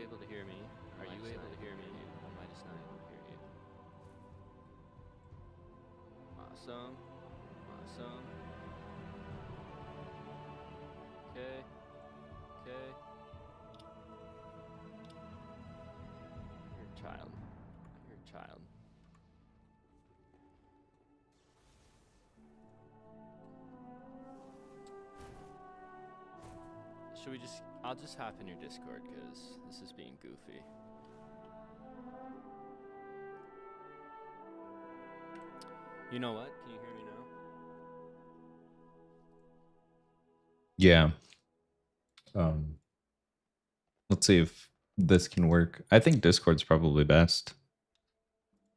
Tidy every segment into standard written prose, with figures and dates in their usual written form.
able to hear me? Are you able to hear me? Or am I just not able to hear you? Awesome. Awesome. Okay. Okay. You're a child. You're a child. Should we just... I'll just hop in your Discord because this is being goofy. You know what? Can you hear me now? Yeah. Let's see if this can work. I think Discord's probably best.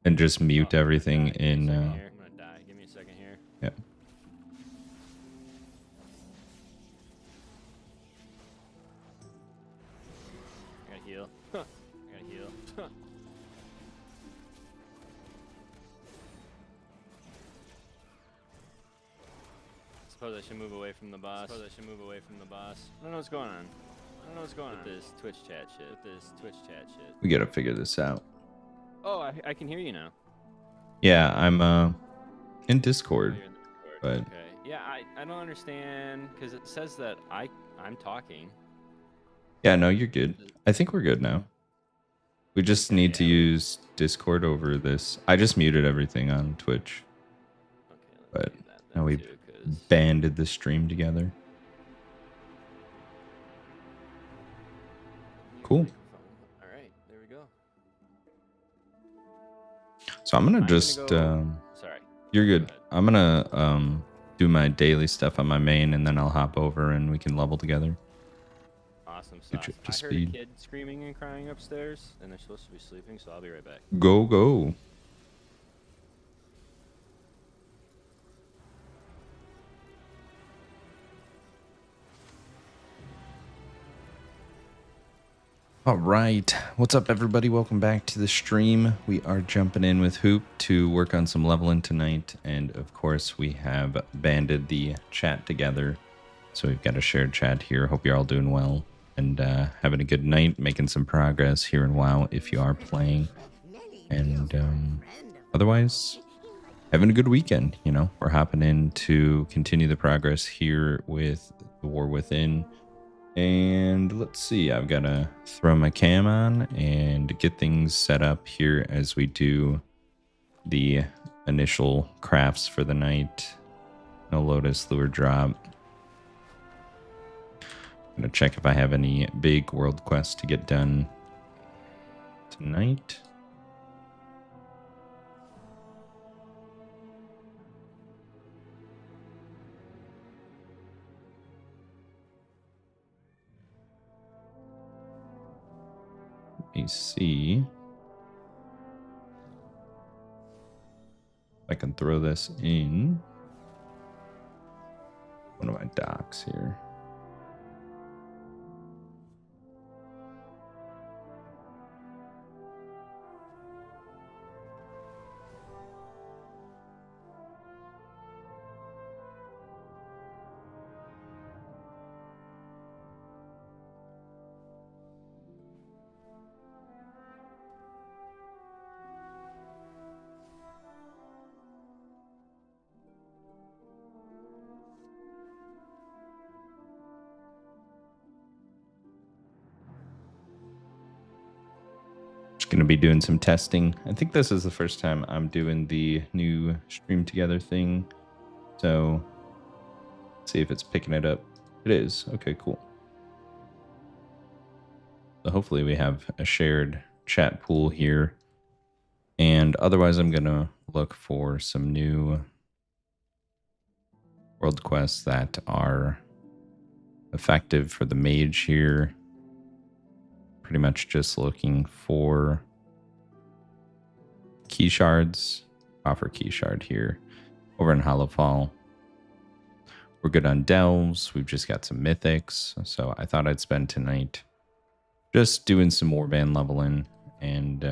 And just mute everything in... I'm gonna die. Give me a second here. Yeah. I gotta heal. I gotta heal. Suppose I should move away from the boss. I don't know what's going on. With this Twitch chat shit. We gotta figure this out. Oh, I can hear you now. Yeah, I'm in Discord. But okay. Yeah, I don't understand because it says that I'm talking. Yeah, no, you're good. I think we're good now. We just need to use Discord over this. I just muted everything on Twitch. Okay, but now we banded the stream together. Cool. All right, there we go. So I'm gonna just sorry. You're good. I'm gonna do my daily stuff on my main, and then I'll hop over and we can level together. Awesome Get stuff. you up to I speed. heard a kid screaming and crying upstairs, and they're supposed to be sleeping, so I'll be right back. Go. All right, what's up everybody? Welcome back to the stream. We are jumping in with Hoop to work on some leveling tonight, and of course we have banded the chat together. So we've got a shared chat here. Hope you're all doing well and having a good night, making some progress here in WoW if you are playing. And otherwise, having a good weekend. You know, we're hopping in to continue the progress here with the War Within. And let's see, I've got to throw my cam on and get things set up here as we do the initial crafts for the night. No Lotus Lure drop. I'm going to check if I have any big world quests to get done tonight. Let me see if I can throw this in one of my docks here. Going to be doing some testing. I think this is the first time I'm doing the new stream together thing. So let's see if it's picking it up. It is. Okay, cool. So hopefully we have a shared chat pool here. And otherwise I'm going to look for some new world quests that are effective for the mage here. Pretty much just looking for key shards. Offer key shard here. Over in Hollowfall, we're good on delves. We've just got some mythics. So I thought I'd spend tonight just doing some warband leveling, and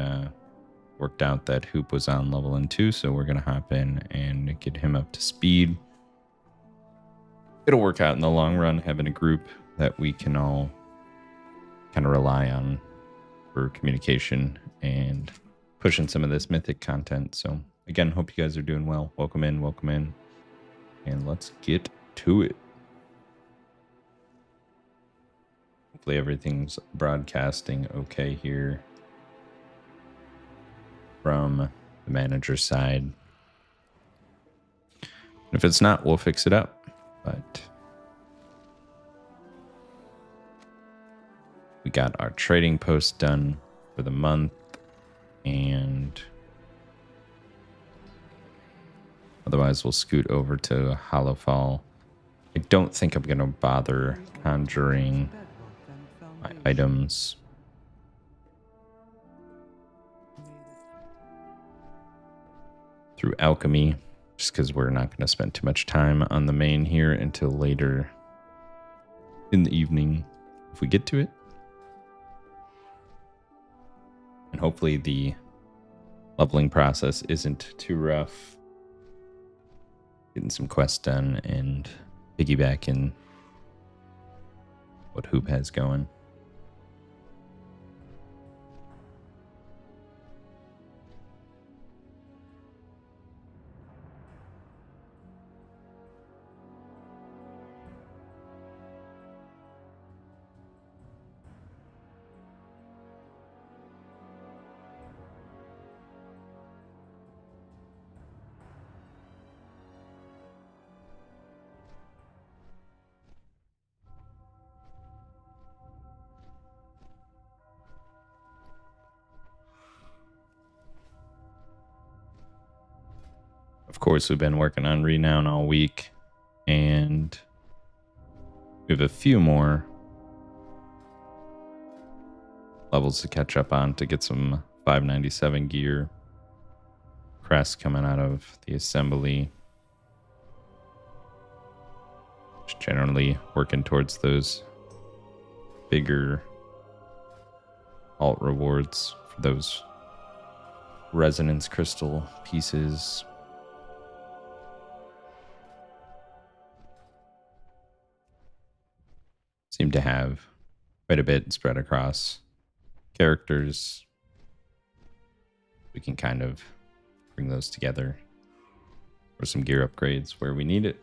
worked out that Hoop was on leveling too. So we're going to hop in and get him up to speed. It'll work out in the long run, having a group that we can all kind of rely on for communication and pushing some of this mythic content. So again, hope you guys are doing well. Welcome in, and let's get to it. Hopefully everything's broadcasting okay here from the manager side. If it's not, we'll fix it up. But we got our trading post done for the month, and otherwise we'll scoot over to Hollowfall. I don't think I'm going to bother conjuring my items. Through alchemy, just because we're not going to spend too much time on the main here until later in the evening, if we get to it. And hopefully the leveling process isn't too rough. Getting some quests done and piggybacking what Hoop has going. Of course, we've been working on Renown all week, and we have a few more levels to catch up on to get some 597 gear. Crest coming out of the assembly. Just generally working towards those bigger alt rewards for those resonance crystal pieces. Seem to have quite a bit spread across characters. We can kind of bring those together for some gear upgrades where we need it.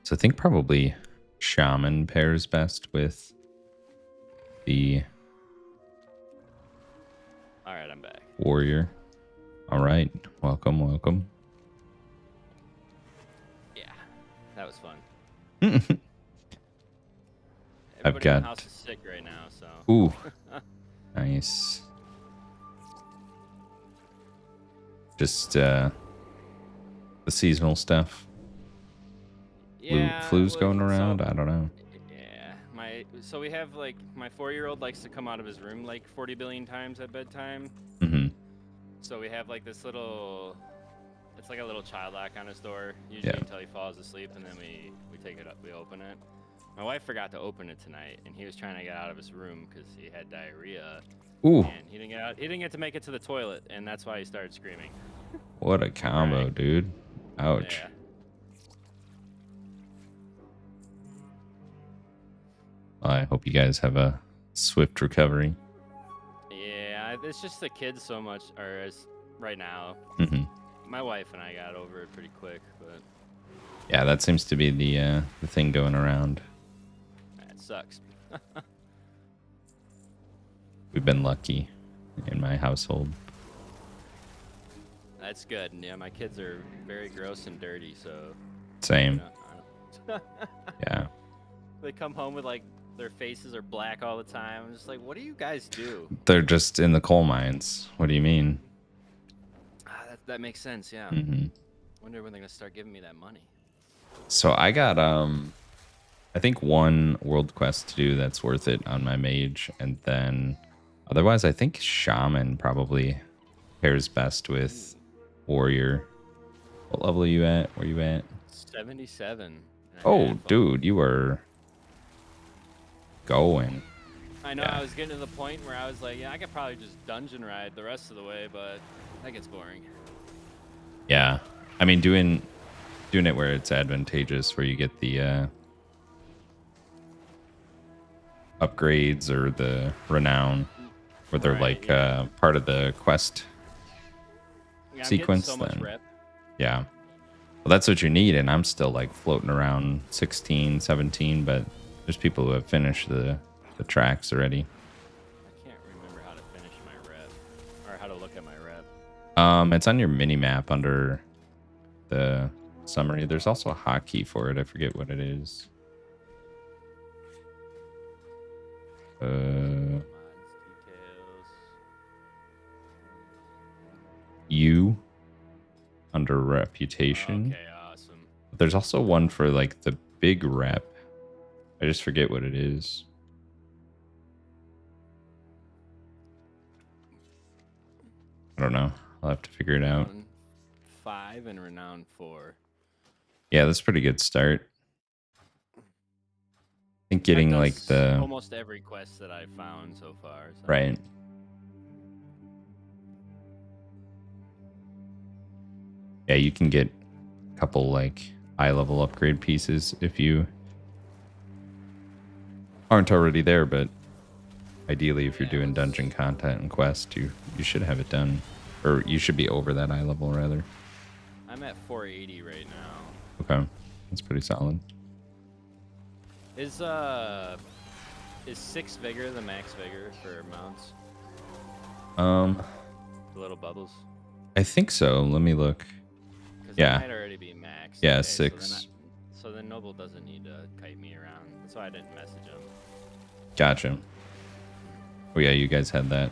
So I think probably Shaman pairs best with the All right, I'm back. Warrior. All right, welcome. Yeah, that was fun. I've Everybody in got. the house is sick right now, so. Ooh, nice. Just the seasonal stuff. Yeah, Flu's going well, around. so- I don't know. Yeah, so we have like my 4-year-old likes to come out of his room like 40 billion times at bedtime. Mm-hmm. So we have like this little, it's like a little child lock on his door, usually until he falls asleep, and then we take it up, we open it. My wife forgot to open it tonight, and he was trying to get out of his room because he had diarrhea. Ooh, And he didn't get out. He didn't get to make it to the toilet, and that's why he started screaming. what a combo, Right. dude. Ouch. Yeah. Well, I hope you guys have a swift recovery. Yeah, it's just the kids so much, or as right now. Mm-hmm. My wife and I got over it pretty quick, but Yeah, that seems to be the thing going around. it sucks. We've been lucky in my household. That's good. Yeah, my kids are very gross and dirty, so. Same. I Yeah. They come home with like their faces are black all the time. I'm just like, what do you guys do? They're just in the coal mines. What do you mean? That makes sense. Yeah. Mm-hmm. Wonder when they're gonna start giving me that money. So I got I think one world quest to do that's worth it on my mage, and then otherwise I think Shaman probably pairs best with warrior. What level are you at? Where you at? 77. and I Oh, had fun. dude, you were going. I know. Yeah. I was getting to the point where I was like, yeah, I could probably just dungeon ride the rest of the way, but that gets boring. Yeah. I mean, doing it where it's advantageous, where you get the upgrades or the renown, where they're Right, like yeah. part of the quest Yeah, I'm sequence. getting so much Then rep. yeah, well, that's what you need. And I'm still like floating around 16, 17, but there's people who have finished the tracks already. I can't remember how to finish my rep or how to look at my rep. It's on your mini map under the summary. There's also a hotkey for it. I forget what it is. Mods, details. U under reputation. Okay, awesome. There's also one for like the big rep. I just forget what it is. I don't know. I'll have to figure it out. Renown 5 and Renown 4. Yeah, that's a pretty good start. I think getting That like does the almost every quest that I've found so far. So. right. Yeah, you can get a couple like high level upgrade pieces if you aren't already there, but ideally if you're Yeah, doing dungeon content and quest, you should have it done. Or you should be over that eye level rather. I'm at 480 right now. Okay. That's pretty solid. Is 6 vigor the max vigor for mounts? The little bubbles? I think so. Let me look. Because Yeah. that might already be max. Yeah, Okay, 6. So then Noble doesn't need to kite me around. That's why I didn't message him. Gotcha. Oh yeah, you guys had that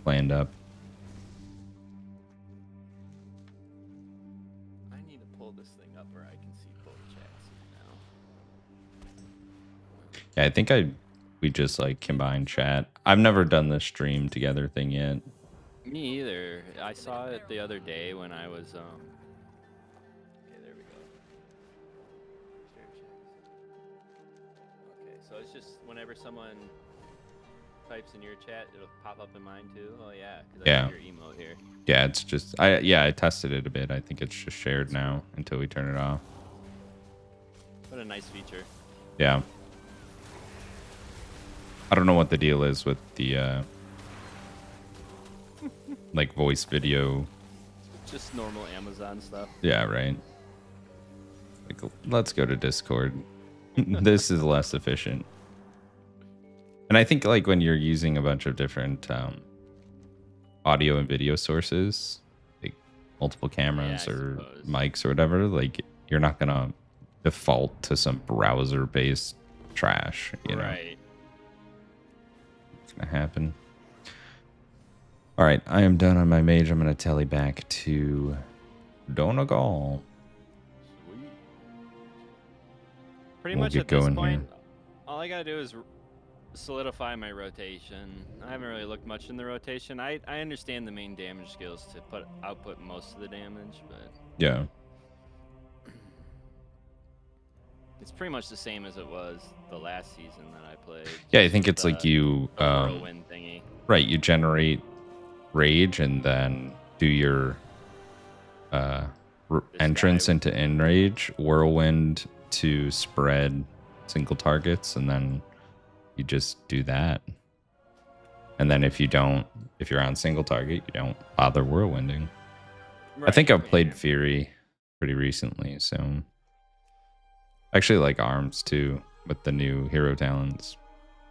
planned up. I need to pull this thing up where I can see full chats now. Yeah, I think we just like combined chat. I've never done this stream together thing yet. Me either. I saw it the other day when I was Okay, there we go. Share chats. Okay, so it's just whenever someone types in your chat, it'll pop up in mine too. Oh yeah, because I Yeah. have your emote here. Yeah, it's just I tested it a bit. I think it's just shared now until we turn it off. What a nice feature. Yeah. I don't know what the deal is with the like voice video. Just normal Amazon stuff. Yeah, right. Like, let's go to Discord. This is less efficient. And I think like when you're using a bunch of different audio and video sources, like multiple cameras Yeah, I or suppose. mics or whatever, like you're not gonna default to some browser-based trash, you know? Right. It's gonna happen. All right, I am done on my mage. I'm gonna tally back to Donegal. Sweet. Pretty We'll much get at this going point, here. all I gotta do is solidify my rotation. I haven't really looked much in the rotation. I understand the main damage skills to output most of the damage, but Yeah. it's pretty much the same as it was the last season that I played. Yeah, I think it's like you the whirlwind thingy. right, you generate rage and then do your entrance guy- into enrage, whirlwind to spread single targets, and then you just do that. And then if you're on single target, you don't bother whirlwinding. I think I've played Fury pretty recently, so I actually like arms too with the new hero talents.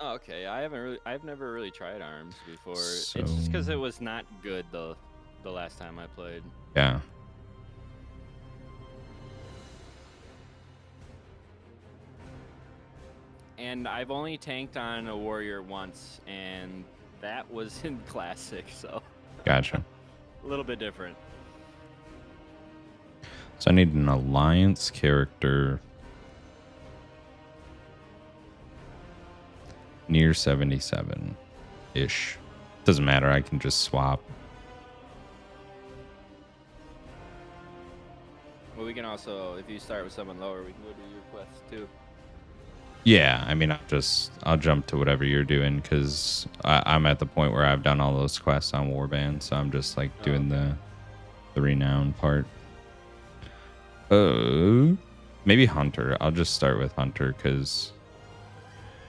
Oh, okay. I've never really tried arms before. So- It's just because it was not good the last time I played. Yeah. And I've only tanked on a warrior once, and that was in classic, so Gotcha. a little bit different. So I need an alliance character near 77-ish. Doesn't matter. I can just swap. also, if you start with someone lower, we can go do your quest too. Yeah, I mean, I'll jump to whatever you're doing because I'm at the point where I've done all those quests on Warband, so I'm just like doing the renown part. Maybe Hunter. I'll just start with Hunter because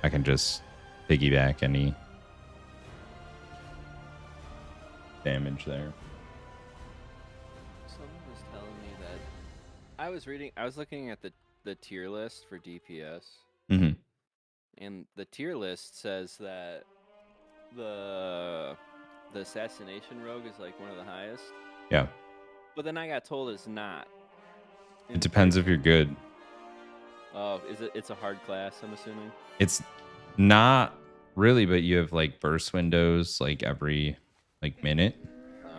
I can just piggyback any damage there. Someone was telling me that I was looking at the tier list for DPS. Mm-hmm. And the tier list says that the assassination rogue is like one of the highest. Yeah. But then I got told it's not. It depends if you're good. Oh, it's a hard class, I'm assuming? It's not really, but you have like burst windows like every like minute.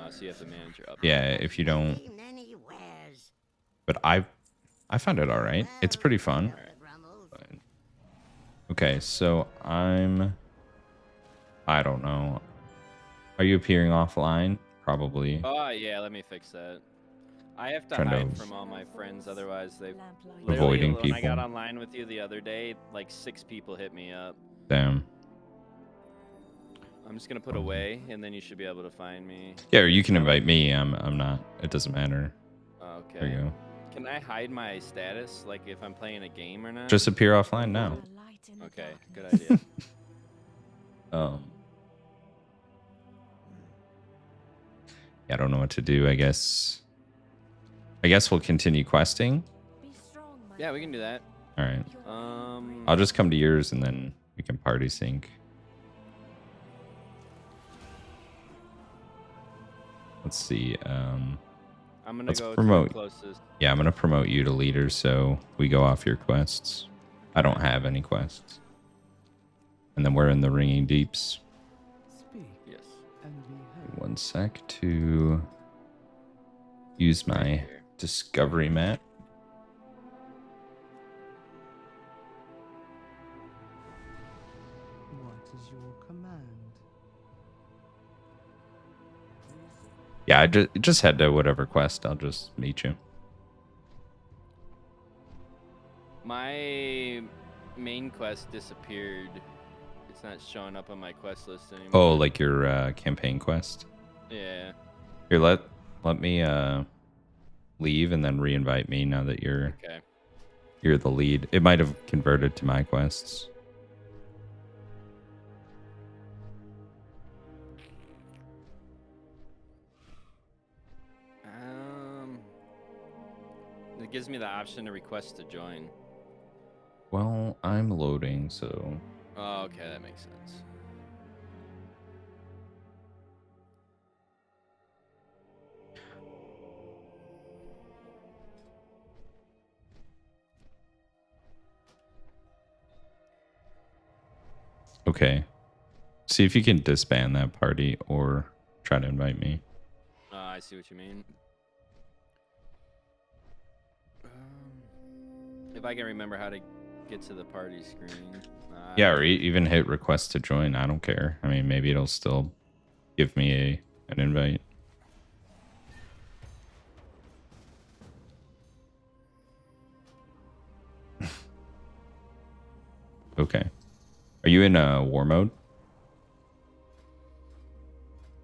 So you have to manage your up. Yeah, if you don't. But I found it all right. It's pretty fun. But... Okay, so I don't know. Are you appearing offline? Probably. Oh, yeah, let me fix that. I have to hide from all my friends, otherwise they avoiding people. When I got online with you the other day, like 6 people hit me up. Damn. I'm just gonna put away, and then you should be able to find me. Yeah, or you can invite me. I'm not. It doesn't matter. Okay. There you go. Can I hide my status, like if I'm playing a game or not? Just appear offline now. Okay, good idea. I don't know what to do. I guess we'll continue questing. Yeah, we can do that. All right. I'll just come to yours and then we can party sync. Let's see. I'm gonna go promote. to the closest. Yeah, I'm gonna promote you to leader so we go off your quests. I don't have any quests. And then we're in the ringing deeps. Yes. One sec to use my discovery map. What is your command? Yeah, I just head to whatever quest. I'll just meet you. My main quest disappeared. It's not showing up on my quest list anymore. Oh, like your campaign quest? Yeah. Here, let me leave and then re-invite me now that you're the lead. It might have converted to my quests. It gives me the option to request to join. Well, I'm loading, so... Oh, okay, that makes sense. Okay. See if you can disband that party or try to invite me. I see what you mean. If I can remember how to get to the party screen. Yeah, or even hit request to join. I don't care. I mean, maybe it'll still give me an invite. Okay. Are you in war mode?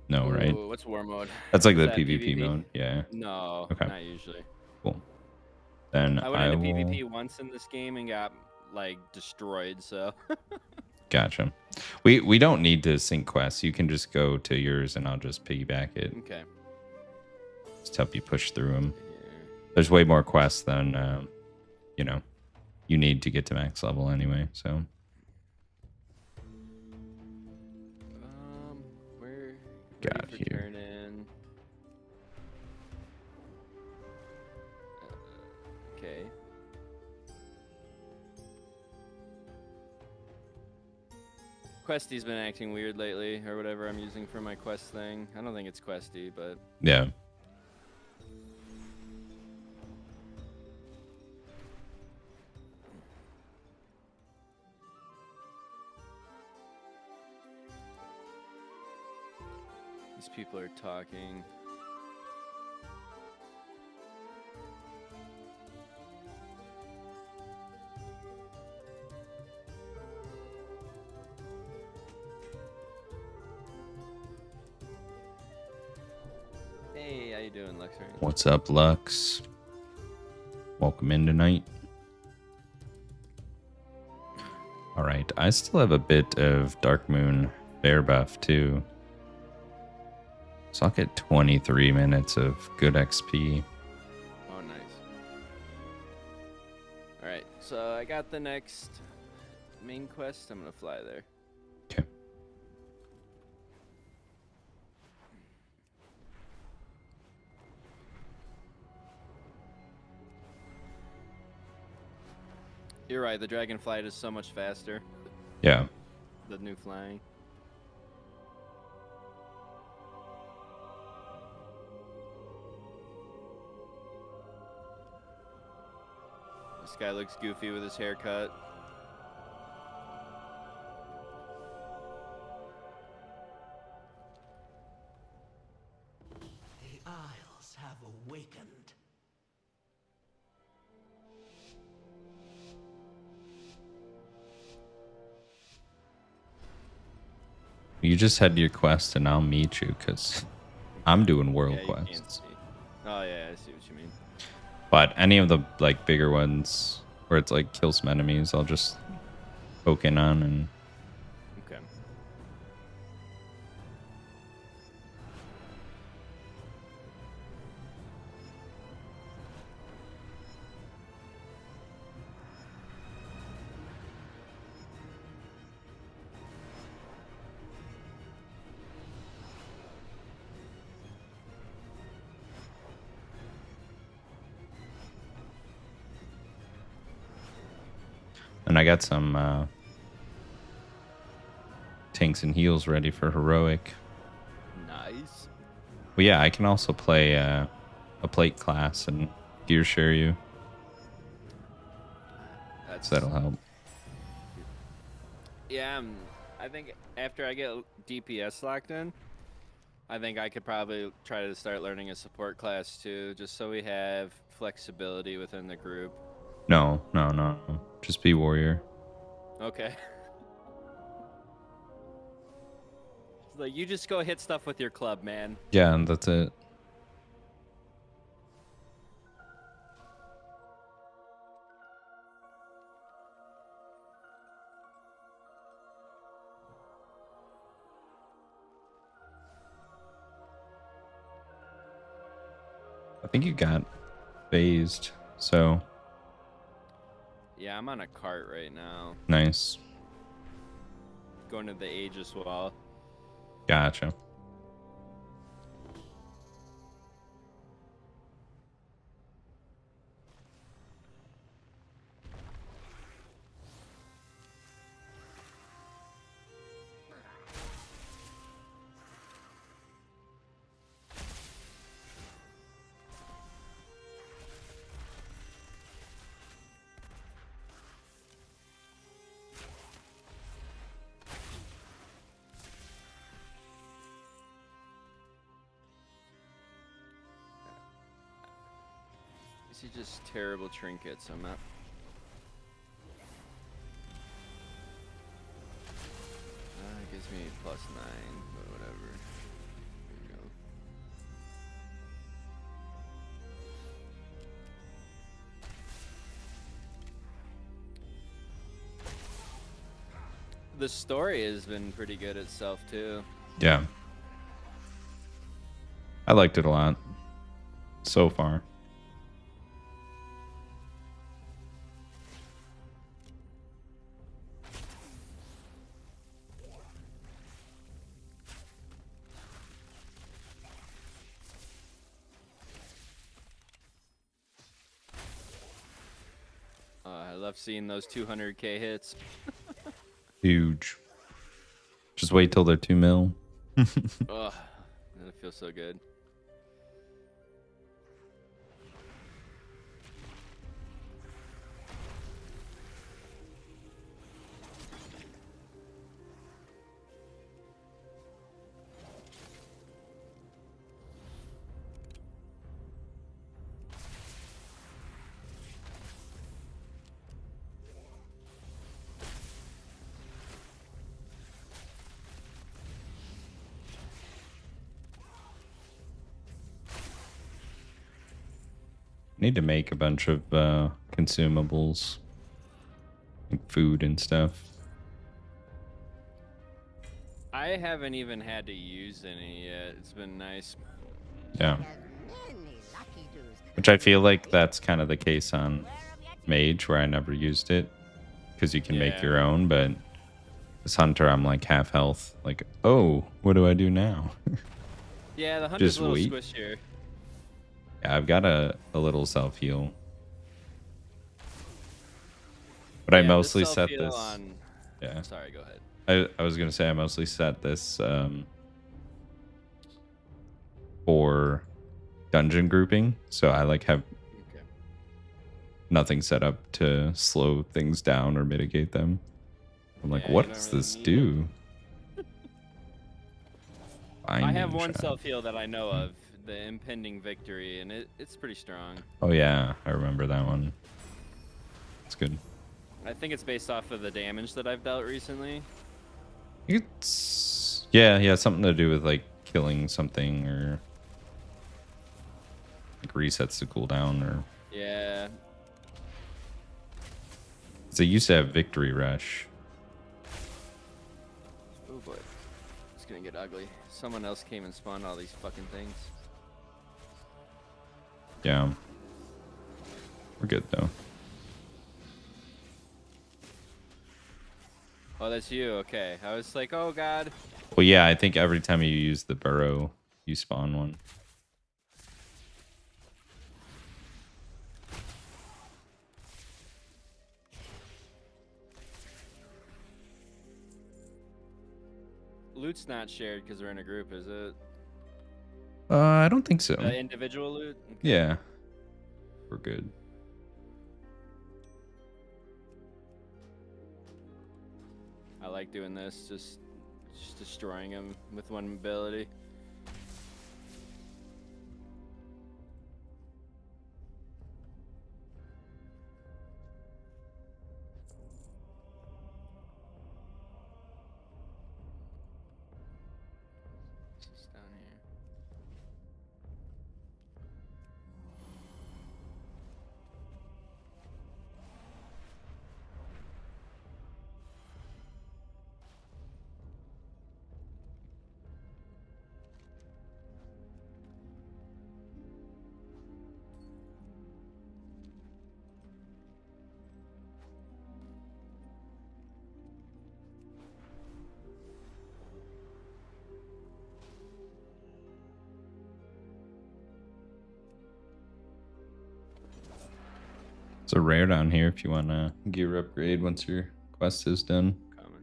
No, right? What's war mode? That's like the PvP mode. Yeah. No, okay. Not usually. Cool. Then I went into PvP once in this game and got like destroyed. So. Gotcha. We don't need to sync quests. You can just go to yours and I'll just piggyback it. Okay. Just help you push through them. There's way more quests than you know you need to get to max level anyway. So. Where? Got here. Okay. Questy's been acting weird lately, or whatever I'm using for my quest thing. I don't think it's Questy, but yeah. These people are talking. how you doing, Lux? What's up, Lux? Welcome in tonight. All right, I still have a bit of Dark Moon Bear buff too. So I'll get 23 minutes of good XP. Oh, nice. All right, so I got the next main quest. I'm gonna fly there. Okay. You're right. The dragonflight is so much faster. Yeah. The new flying. This guy looks goofy with his haircut. The Isles have awakened. You just had your quest and I'll meet you because I'm doing world Yeah, you can't quests. see. Oh yeah, I see what you mean. But any of the like bigger ones where it's like kill some enemies, I'll just poke in on and Okay. I got some tanks and heals ready for heroic. Nice. Well, yeah, I can also play a plate class and gear share you, That's so that'll help. Yeah, I think after I get DPS locked in, I think I could probably try to start learning a support class too, just so we have flexibility within the group. No. Just be warrior. Okay. Like, you just go hit stuff with your club, man. Yeah, and that's it. I think you got phased, so Yeah, I'm on a cart right now. nice. Going to the Aegis wall. Gotcha. These are just terrible trinkets. I'm not. It gives me +9, but whatever. There you go. The story has been pretty good itself too. Yeah. I liked it a lot so far. I love seeing those 200k hits. Huge. Just wait till they're 2 mil. Ugh, that feels so good. Need to make a bunch of consumables, like food and stuff. I haven't even had to use any yet. It's been nice. Yeah. Which I feel like that's kind of the case on Mage, where I never used it, because you can make your own, but this Hunter, I'm like half health. Like, oh, what do I do now? Yeah, the Hunter's Just a little wait. squishier. Yeah, I've got a little self-heal. But I mostly set this... On... Yeah. Sorry, go ahead. I was going to say I mostly set this for dungeon grouping. So I like have nothing set up to slow things down or mitigate them. I'm like, what does this do? I have one self-heal that I know of, the impending victory, and it's pretty strong. Oh yeah, I remember that one. It's good. I think it's based off of the damage that I've dealt recently. It's yeah, something to do with like killing something or like resets the cooldown or yeah. So they used to have Victory Rush. Oh boy, it's gonna get ugly. Someone else came and spawned all these fucking things. Yeah, we're good though. Oh, that's you. Okay. I was like, oh, God. Well, yeah, I think every time you use the burrow, you spawn one. Loot's not shared because we're in a group, is it? I don't think so. Individual loot? Okay. Yeah. We're good. I like doing this, just destroying him with one ability. What's down here? It's a rare down here if you want to gear upgrade once your quest is done. Coming.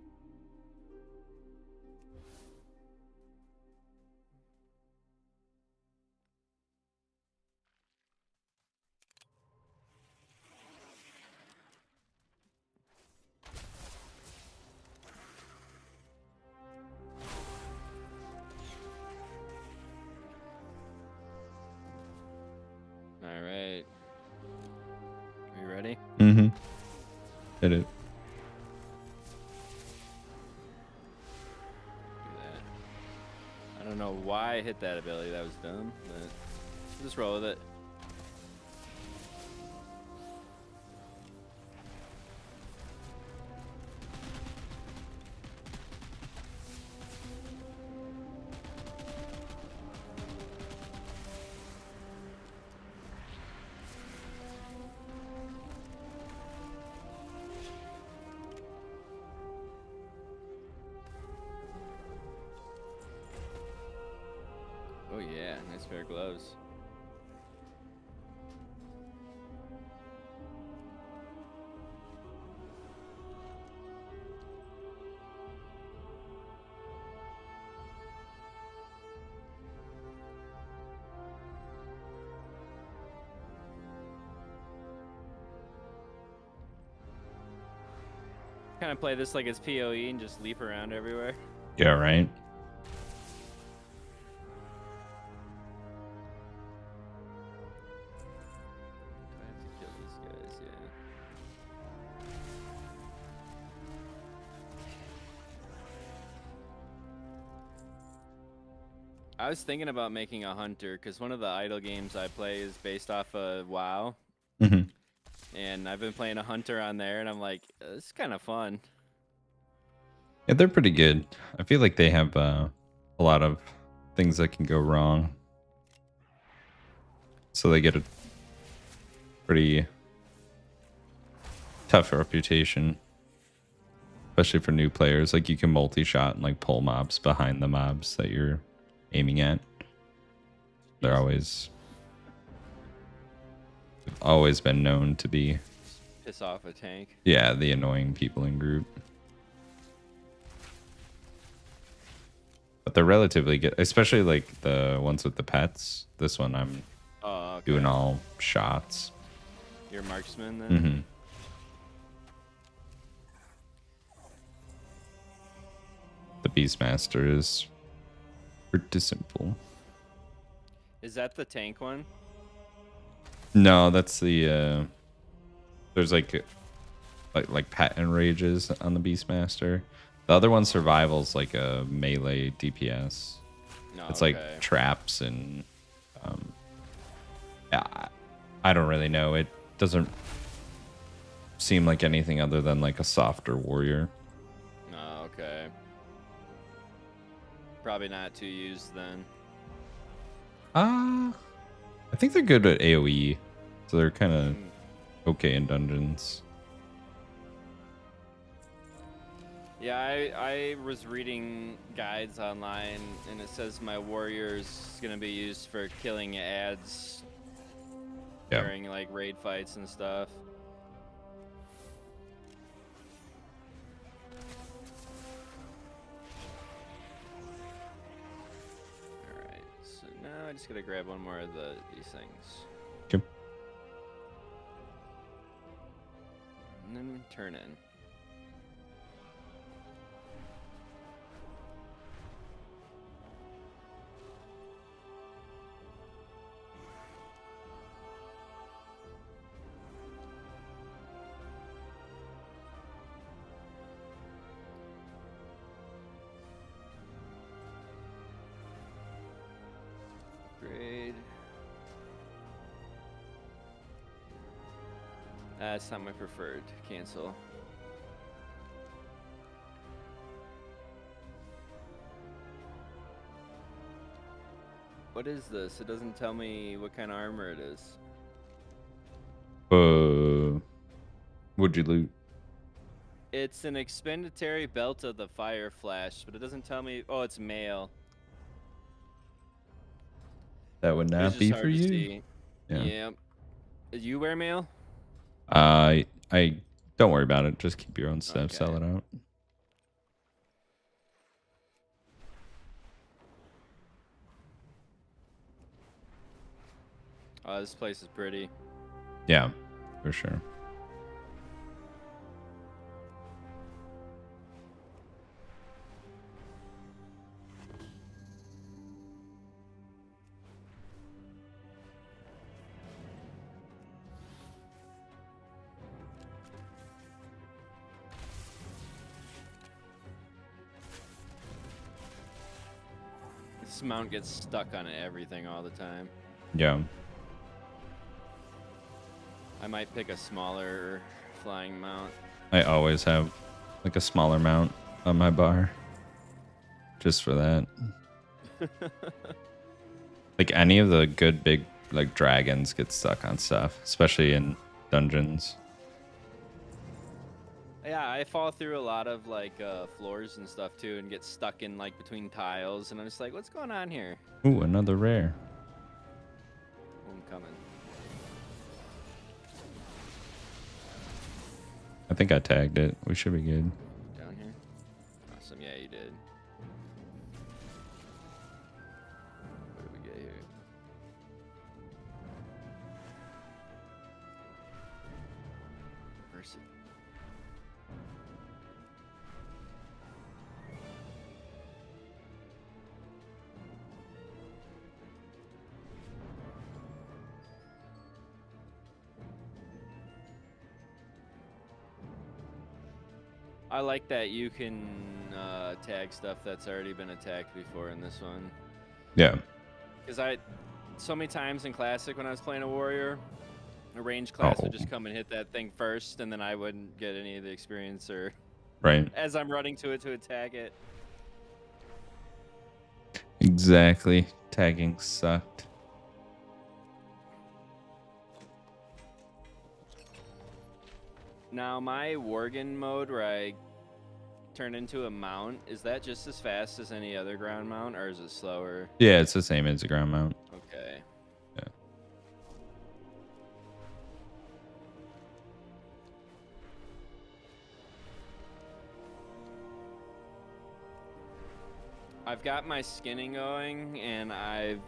All right. Are you ready? Mm-hmm. Hit it. Do that. I don't know why I hit that ability. That was dumb, but just roll with it. Oh yeah, nice pair of gloves. Kind of play this like it's PoE and just leap around everywhere. Yeah, right. I have to kill these guys, yeah. I was thinking about making a hunter because one of the idle games I play is based off of WoW, Mm-hmm. and I've been playing a hunter on there, and I'm like, it's kind of fun. Yeah, they're pretty good. I feel like they have a lot of things that can go wrong, so they get a pretty tough reputation, especially for new players. Like you can multi-shot and like pull mobs behind the mobs that you're aiming at. They're always been known to be Piss off a tank. the annoying people in group. But they're relatively good, especially like the ones with the pets. This one I'm doing all shots. You're a marksman then? Mm-hmm. The Beastmaster is pretty simple. Is that the tank one? No, that's the there's like patent rages on the Beastmaster. The other one survival's like a melee DPS. No, It's like traps and yeah, I don't really know. It doesn't seem like anything other than like a softer warrior. No, okay. Probably not too used then. I think they're good at AoE, so they're kind of okay in dungeons. Yeah, I was reading guides online, and it says my warrior's gonna be used for killing ads during like raid fights and stuff. All right, so now I just gotta grab one more of these things, Okay. and then turn in. Grade. That's not my preferred. Cancel. What is this? It doesn't tell me what kind of armor it is. What'd you loot? It's an expenditory belt of the Fire Flash, but it doesn't tell me. Oh, it's male. That would not be for you. See. Yeah. You wear mail? I don't worry about it. Just keep your own stuff. Okay. Sell it out. Oh, this place is pretty. Yeah, for sure. This mount gets stuck on everything all the time. Yeah. I might pick a smaller flying mount. I always have like a smaller mount on my bar. Just for that. Like any of the good big like dragons get stuck on stuff, especially in dungeons. Yeah, I fall through a lot of like floors and stuff too, and get stuck in like between tiles, and I'm just like, what's going on here? Ooh, another rare. I'm coming. I think I tagged it. We should be good. Down here? Awesome, yeah, you did. What do we get here? Reverse it. I like that you can tag stuff that's already been attacked before in this one. Yeah. Because so many times in Classic when I was playing a warrior, a ranged class would just come and hit that thing first, and then I wouldn't get any of the experience or Right. as I'm running to it to attack it. Exactly. Tagging sucked. Now my Worgen mode where I turn into a mount, is that just as fast as any other ground mount, or is it slower? Yeah, it's the same as a ground mount. Okay. Yeah. I've got my skinning going, and I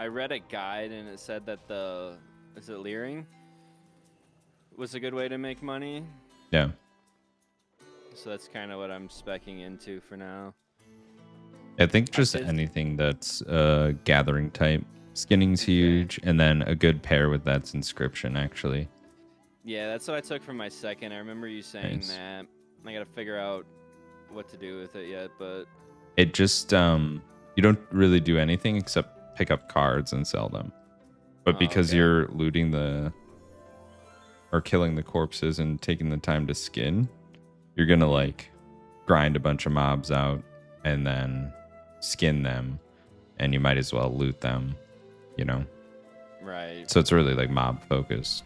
read a guide, and it said that is it leering was a good way to make money. Yeah. So that's kind of what I'm speccing into for now. I think just anything that's gathering type. Skinning's huge, and then a good pair with that's inscription, actually. Yeah, that's what I took from my second. I remember you saying Nice. that. I gotta figure out what to do with it yet, but It just you don't really do anything except pick up cards and sell them. But because okay. you're looting or killing the corpses and taking the time to skin, you're gonna like grind a bunch of mobs out and then skin them, and you might as well loot them, you know? Right. So it's really like mob focused.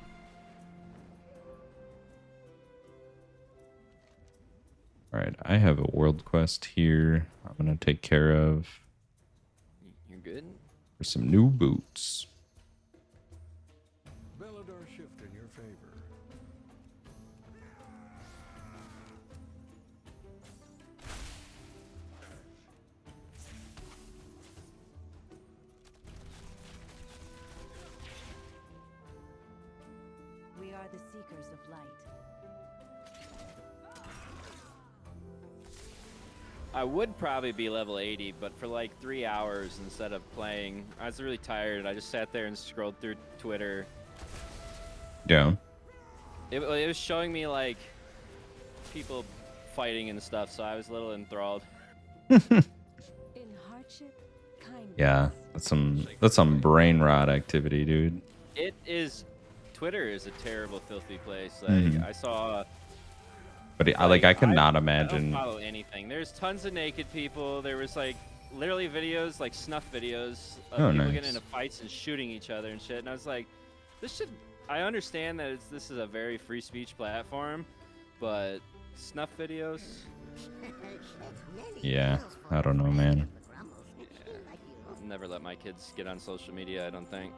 All right, I have a world quest here I'm gonna take care of You're good? for some new boots. Belladar shift in your favor. We are the seekers of light. I would probably be level 80, but for like 3 hours instead of playing, I was really tired. I just sat there and scrolled through Twitter. Yeah. It was showing me like people fighting and stuff, so I was a little enthralled. In hardship, kindness. Yeah, that's some brain rot activity, dude. It is. Twitter is a terrible, filthy place. Like I saw. But I could not imagine. I don't follow anything. There's tons of naked people. There was like literally videos, like snuff videos of people getting into fights and shooting each other and shit. And I was like, this should. I understand that this is a very free speech platform, but snuff videos. Yeah, I don't know, man. Yeah, I'll never let my kids get on social media, I don't think.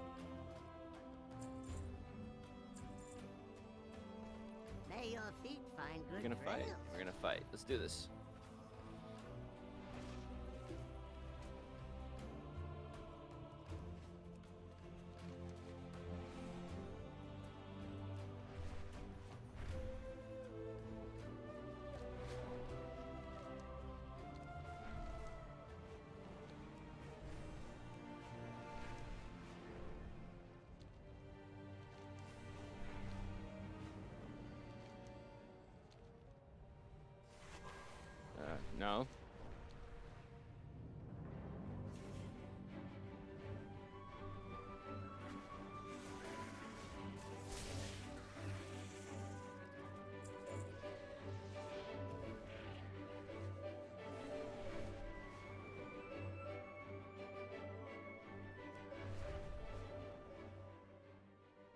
May your feet find good We're gonna fight. trails. We're gonna fight. Let's do this. No.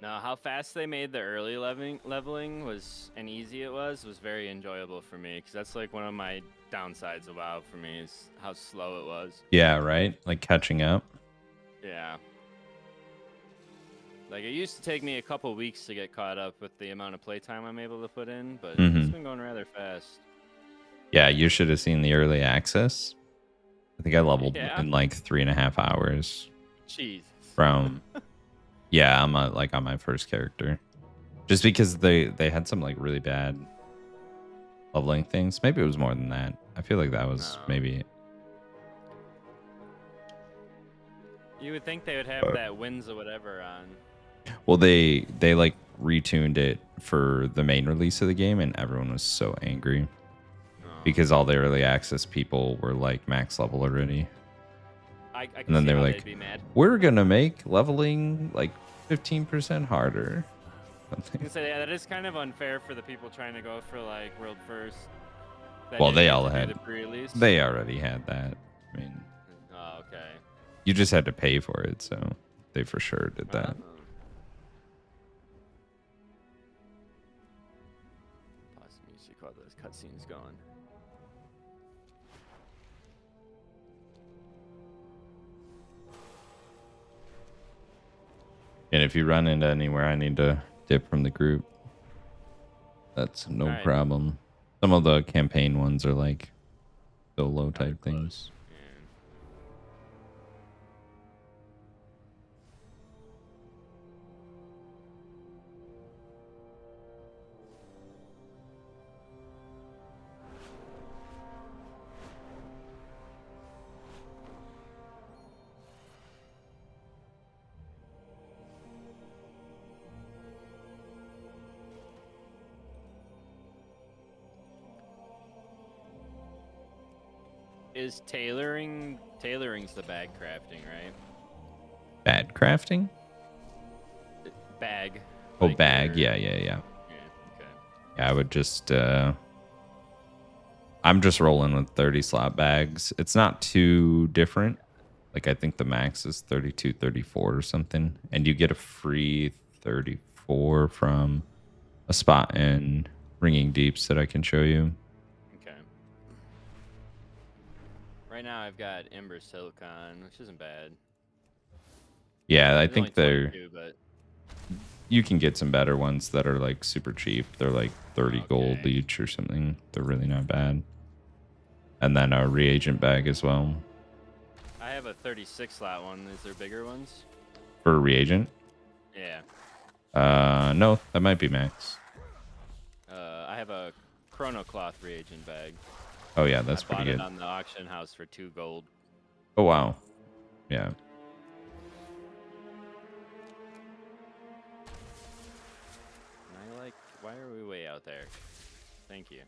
No, how fast they made the early leveling was and easy it was very enjoyable for me, because that's like one of my downsides of WoW for me is how slow it was. Yeah, right? Like catching up. Yeah. Like it used to take me a couple weeks to get caught up with the amount of playtime I'm able to put in, but it's been going rather fast. Yeah, you should have seen the early access. I think I leveled in like 3.5 hours. Jeez. From yeah, I'm on my first character. Just because they had some like really bad leveling things. Maybe it was more than that. I feel like that was maybe. You would think they would have that wins or whatever on. Well, they like retuned it for the main release of the game, and everyone was so angry because all the early access people were like max level already. I can And then see they were how like, they'd be mad. we're gonna make leveling like 15% harder. I was gonna say, yeah, that is kind of unfair for the people trying to go for like world first. That Well, didn't they get all to do had. the pre-release. They already had that. I mean, Oh, okay. you just had to pay for it, so they for sure did that. Pause the music while those cutscenes going. And if you run into anywhere I need to dip from the group, that's no Alright. problem. Some of the campaign ones are like solo type things. Yeah. Is tailoring's the bag crafting, right? Bad crafting? Bag. Oh, like bag. your- Yeah. Yeah, okay. Yeah, I would just I'm just rolling with 30 slot bags. It's not too different. Like I think the max is 32, 34 or something. And you get a free 34 from a spot in Ringing Deeps that I can show you. Okay. Right now I've got Ember Silicon, which isn't bad. Yeah, I It's only think they're 22, but you can get some better ones that are like super cheap. They're like 30 gold Okay. each or something. They're really not bad. And then a reagent bag as well. I have a 36 slot one. Is there bigger ones? For a reagent? Yeah. No, that might be max. I have a Chrono Cloth reagent bag. Oh yeah, that's I bought pretty it good. on the auction house for 2 gold. Oh wow. Yeah. And I like. Why are we way out there? Thank you.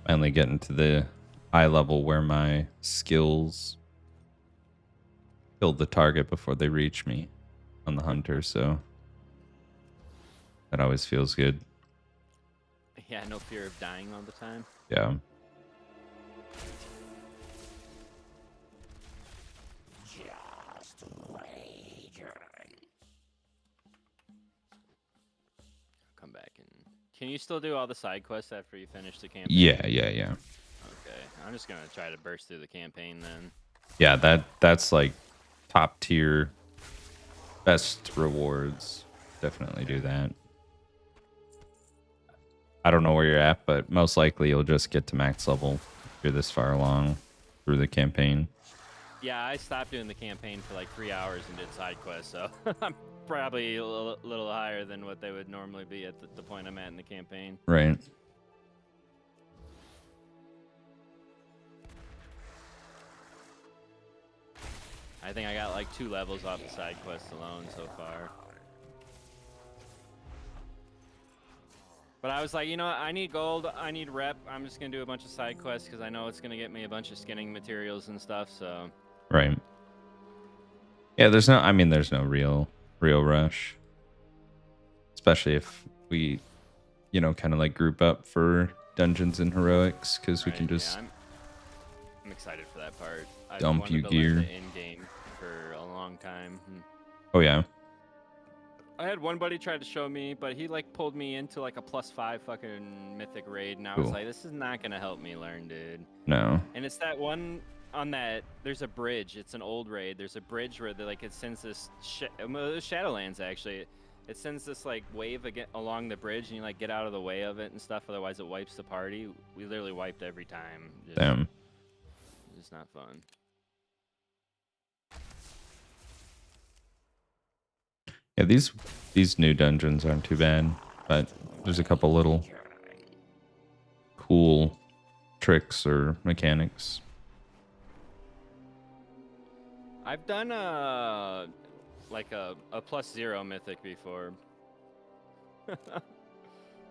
Finally getting to the high level where my skills kill the target before they reach me on the hunter, so that always feels good. Yeah, no fear of dying all the time. Yeah. Come back and. Can you still do all the side quests after you finish the campaign? Yeah. Okay, I'm just gonna try to burst through the campaign then. Yeah, that's like top tier best rewards. Definitely do that. I don't know where you're at, but most likely you'll just get to max level if you're this far along through the campaign. Yeah, I stopped doing the campaign for like 3 hours and did side quests, so I'm probably a little higher than what they would normally be at the point I'm at in the campaign. Right. I think I got like 2 levels off the side quests alone so far. But I was like, you know what? I need gold. I need rep. I'm just going to do a bunch of side quests because I know it's going to get me a bunch of skinning materials and stuff, so... Right. Yeah, there's no real rush. Especially if we, kind of like group up for dungeons and heroics, because we can just... Yeah, I'm excited for that part. I've dump wanted you to gear. learn the end game for a long time. Oh, yeah. I had one buddy try to show me, but he like pulled me into like a +5 fucking mythic raid, and I was Cool. like, this is not gonna help me learn, dude. No. And it's that one on that. There's a bridge. It's an old raid. There's a bridge where it sends this Shadowlands actually. It sends this like wave along the bridge, and you like get out of the way of it and stuff. Otherwise, it wipes the party. We literally wiped every time. Damn. It's not fun. Yeah, these new dungeons aren't too bad, but there's a couple little cool tricks or mechanics. I've done like a +0 mythic before.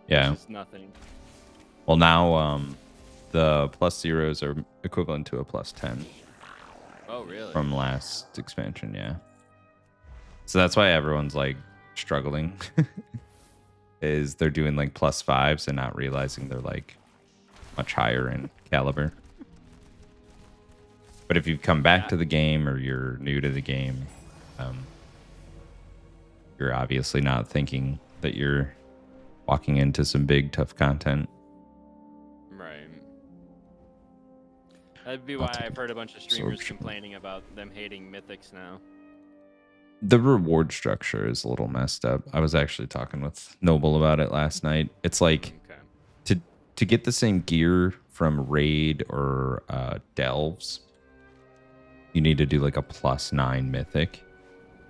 Yeah. Which is nothing. Well, now the +0s are equivalent to a +10 Oh, really? from last expansion, yeah. So that's why everyone's like struggling. Is they're doing like +5s and not realizing they're like much higher in caliber. But if you've come back to the game or you're new to the game, you're obviously not thinking that you're walking into some big tough content. Right. That'd be why I've heard a bunch of streamers complaining about them hating mythics now. The reward structure is a little messed up. I was actually talking with Noble about it last night. It's like to get the same gear from raid or delves, you need to do like a +9 mythic.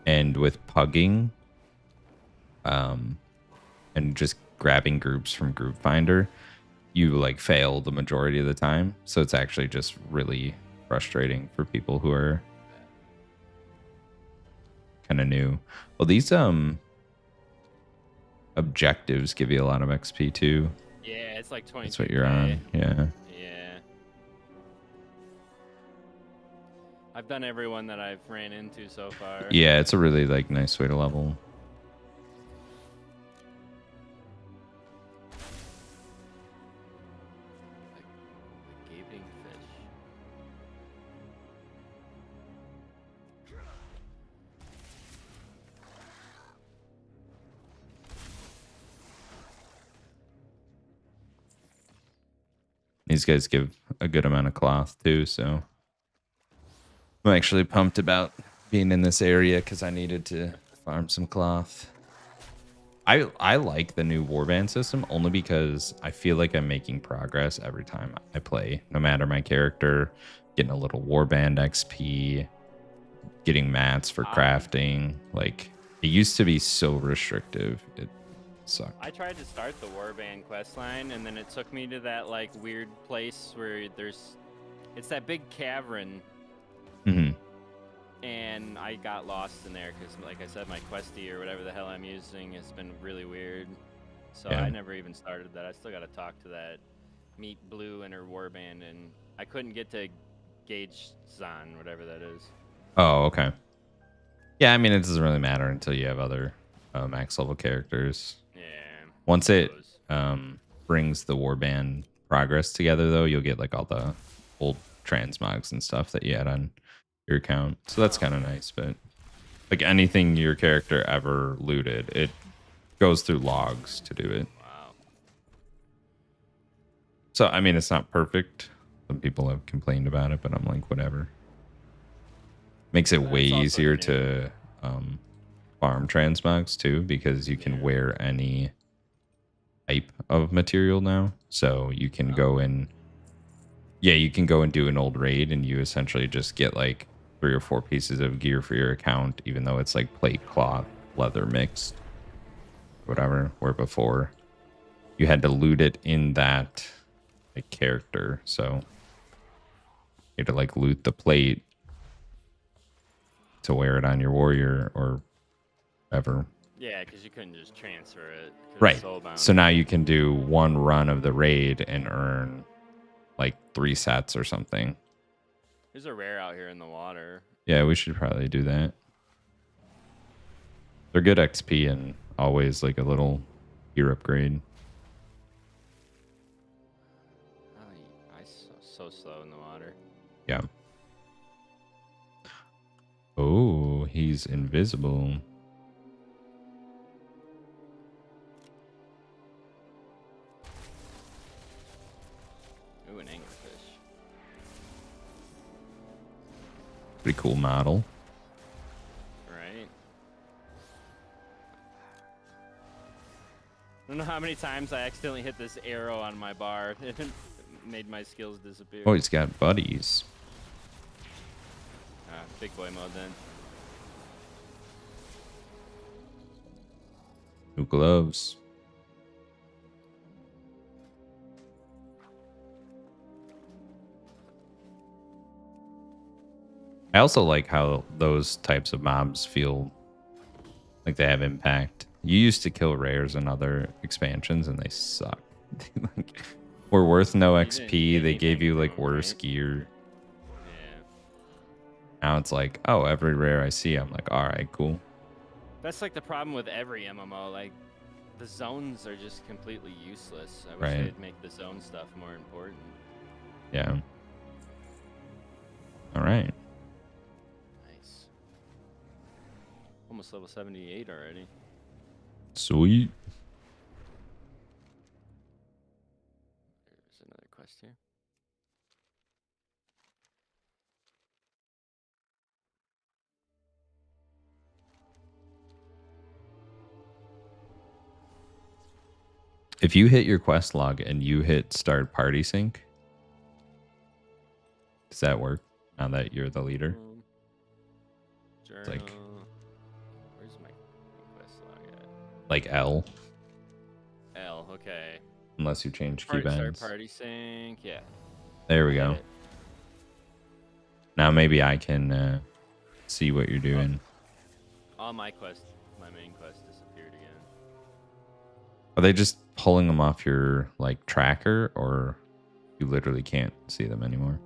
And with pugging, and just grabbing groups from Group Finder, you like fail the majority of the time. So it's actually just really frustrating for people who are kind of new. Well, these objectives give you a lot of XP too. Yeah, it's like 20. That's what you're on. Yeah. Yeah. I've done every one that I've ran into so far. Yeah, it's a really like nice way to level. The gaping fish. These guys give a good amount of cloth too, so I'm actually pumped about being in this area because I needed to farm some cloth. I like the new warband system only because I feel like I'm making progress every time I play. No matter my character, getting a little warband XP, getting mats for crafting. Like, it used to be so restrictive. It sucked. I tried to start the warband quest line, and then it took me to that like weird place where it's that big cavern. Mm-hmm. And I got lost in there because, like I said, my questy or whatever the hell I'm using has been really weird. So Yeah. I never even started that. I still got to talk to that Meet Blue and her warband, and I couldn't get to Gauge Zon, whatever that is. Oh, okay. Yeah, I mean, it doesn't really matter until you have other max level characters. Yeah. Once it brings the warband progress together, though, you'll get like all the old transmogs and stuff that you had on your account. So that's kind of nice. But like anything your character ever looted, it goes through logs to do it. Wow. So, I mean, it's not perfect. Some people have complained about it, but I'm like, whatever. Makes it way easier to farm transmogs too, because you can wear any type of material now. So you can go in. Yeah, you can go and do an old raid and you essentially just get like 3 or 4 pieces of gear for your account, even though it's like plate, cloth, leather mixed, whatever. Where before you had to loot it in that like character. So you had to like loot the plate to wear it on your warrior or whatever. Yeah, because you couldn't just transfer it. Right. So now you can do one run of the raid and earn like 3 sets or something. There's a rare out here in the water. Yeah, we should probably do that. They're good XP and always like a little gear upgrade. Oh, I so slow in the water. Yeah. Oh, he's invisible. Ooh, an anglerfish. Pretty cool model. Right. I don't know how many times I accidentally hit this arrow on my bar. It made my skills disappear. Oh, he's got buddies. Big boy mode then. New gloves. I also like how those types of mobs feel like they have impact. You used to kill rares in other expansions and they suck. Like, were worth no You didn't XP. get They gave anything you from like 'em, worse right? gear. Yeah. Now it's like, oh, every rare I see, I'm like, all right, cool. That's like the problem with every MMO. Like, the zones are just completely useless. I wish Right. they'd make the zone stuff more important. Yeah. All right. Nice. Almost level 78 already. Sweet. There's another quest here. If you hit your quest log and you hit start party sync, does that work now that you're the leader? Journal. like- Where's my quest log at? Like L, L. Okay. unless you change Start keybinds. party sync. Yeah. There we I hit go. it. Now maybe I can see what you're doing. All my quest, my main quest disappeared again. Are they just pulling them off your like tracker, or you literally can't see them anymore?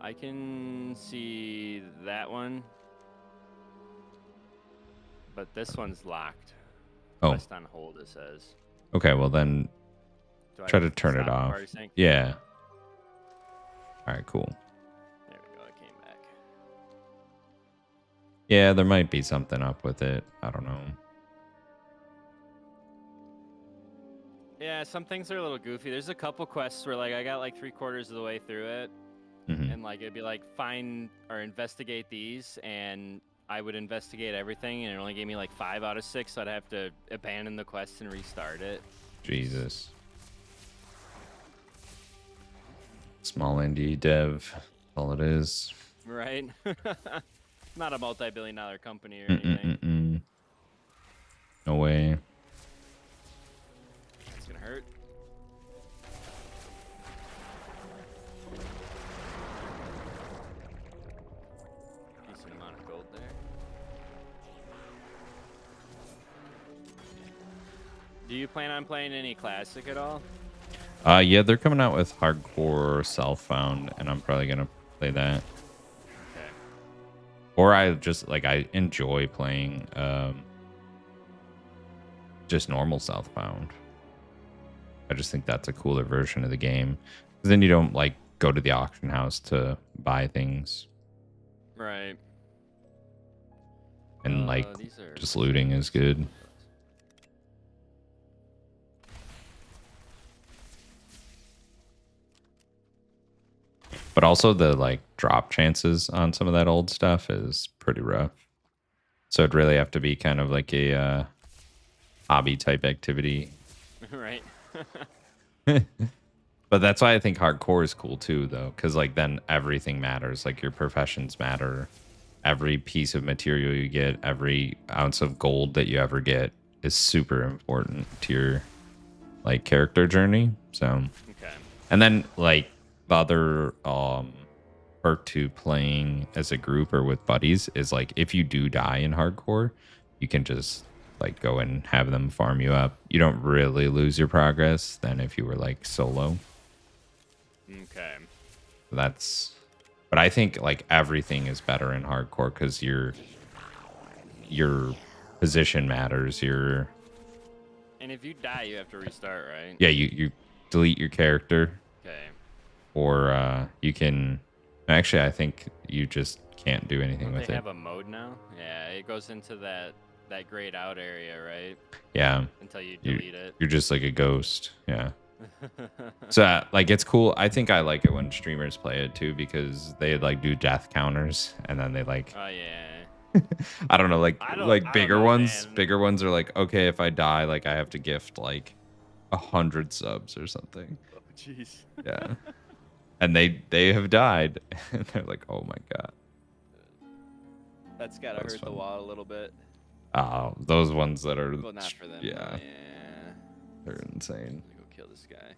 I can see that one, but this one's locked. Oh, Quest on hold, it says. okay. Well then, Do I try to turn it stop the off. party sync? Yeah. All right, cool. There we go. It came back. Yeah, there might be something up with it. I don't know. Yeah, some things are a little goofy. There's a couple quests where like I got like 3/4 of the way through it, Mhm. and like it'd be like find or investigate these, and I would investigate everything, and it only gave me like 5 out of 6, so I'd have to abandon the quest and restart it. Jesus. Small indie dev. That's all it is. Right? Not a multi-billion-dollar company or anything. Mm-mm-mm-mm. No way. It's gonna hurt. Decent amount of gold there. Do you plan on playing any classic at all? Yeah, they're coming out with hardcore self-found, and I'm probably gonna play that. Okay. Or I just like I enjoy playing just normal self-found. I just think that's a cooler version of the game. 'Cause then you don't like go to the auction house to buy things, Right. and like These are just looting is good. But also the like drop chances on some of that old stuff is pretty rough. So it'd really have to be kind of like a hobby type activity. Right. But that's why I think hardcore is cool too, though, because like then everything matters. Like your professions matter. Every piece of material you get, every ounce of gold that you ever get is super important to your like character journey. So, Okay. and then like the other perk to playing as a group or with buddies is like if you do die in hardcore, you can just like go and have them farm you up. You don't really lose your progress than if you were like solo. Okay. That's, but I think like everything is better in hardcore because your position matters. Your And if you die, you have to restart, right? yeah, you delete your character, Okay. or you can actually I think you just can't do anything Don't with they it. have a mode now? Yeah, it goes into that grayed out area, right? Yeah, Until you delete it. you're just like a ghost. Yeah. So like it's cool. I think I like it when streamers play it too because they like do death counters and then they like Oh yeah. I don't know like I don't bigger know, ones. man. Bigger ones are like okay if I die like I have to gift like 100 subs or something. Oh jeez. Yeah. And they have died and they're like oh my god. That's gotta That was hurt the fun. wall a little bit. Oh, those ones that are Well, not for them. Yeah, though, yeah. they're insane. Let me go kill this guy.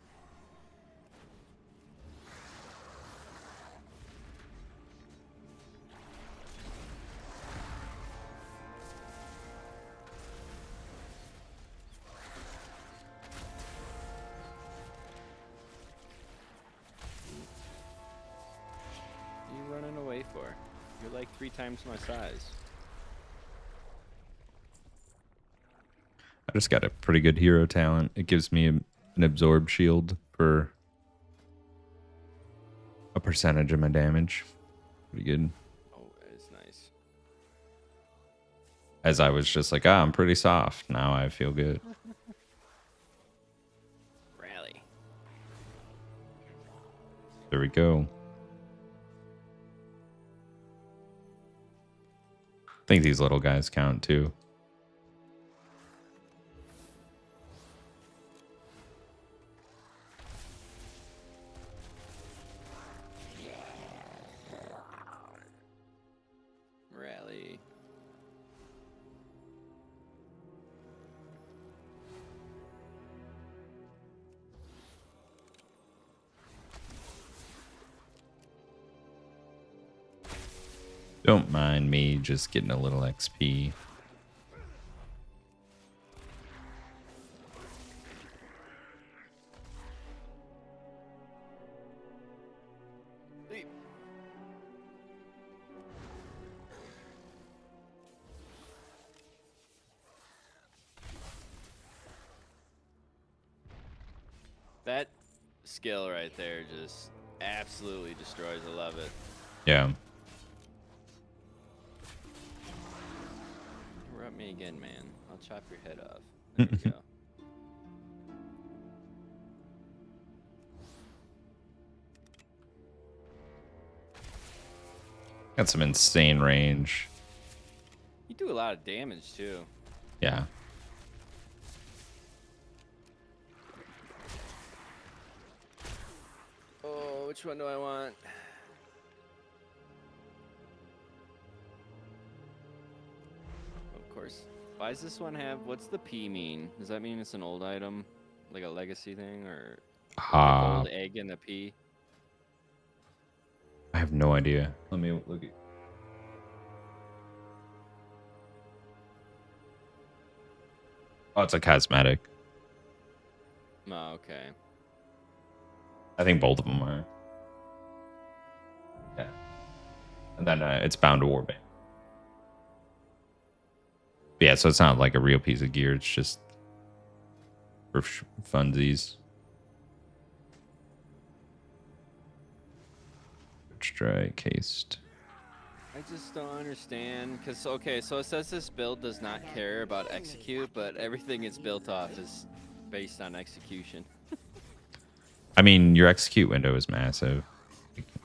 3 times my size. I just got a pretty good hero talent. It gives me an absorb shield for a percentage of my damage. Pretty good. Oh, it's nice. As I was just like, I'm pretty soft. Now I feel good. Rally. There we go. I think these little guys count too. Rally. Don't mind me just getting a little XP. That skill right there just absolutely destroys. I love it. Yeah. Rub me again, man. I'll chop your head off. There you go. Got some insane range. You do a lot of damage too. Yeah. Oh, which one do I want? Of course. Why does this one have? What's the P mean? Does that mean it's an old item, like a legacy thing, or a gold egg in the P? I have no idea. Let me look at. Oh, it's a cosmetic. Oh, okay. I think both of them are. Yeah. And then it's bound to warband. Yeah, so it's not like a real piece of gear. It's just for funsies. Strike cased. I just don't understand, because, okay, so it says this build does not care about execute, but everything it's built off is based on execution. I mean, your execute window is massive.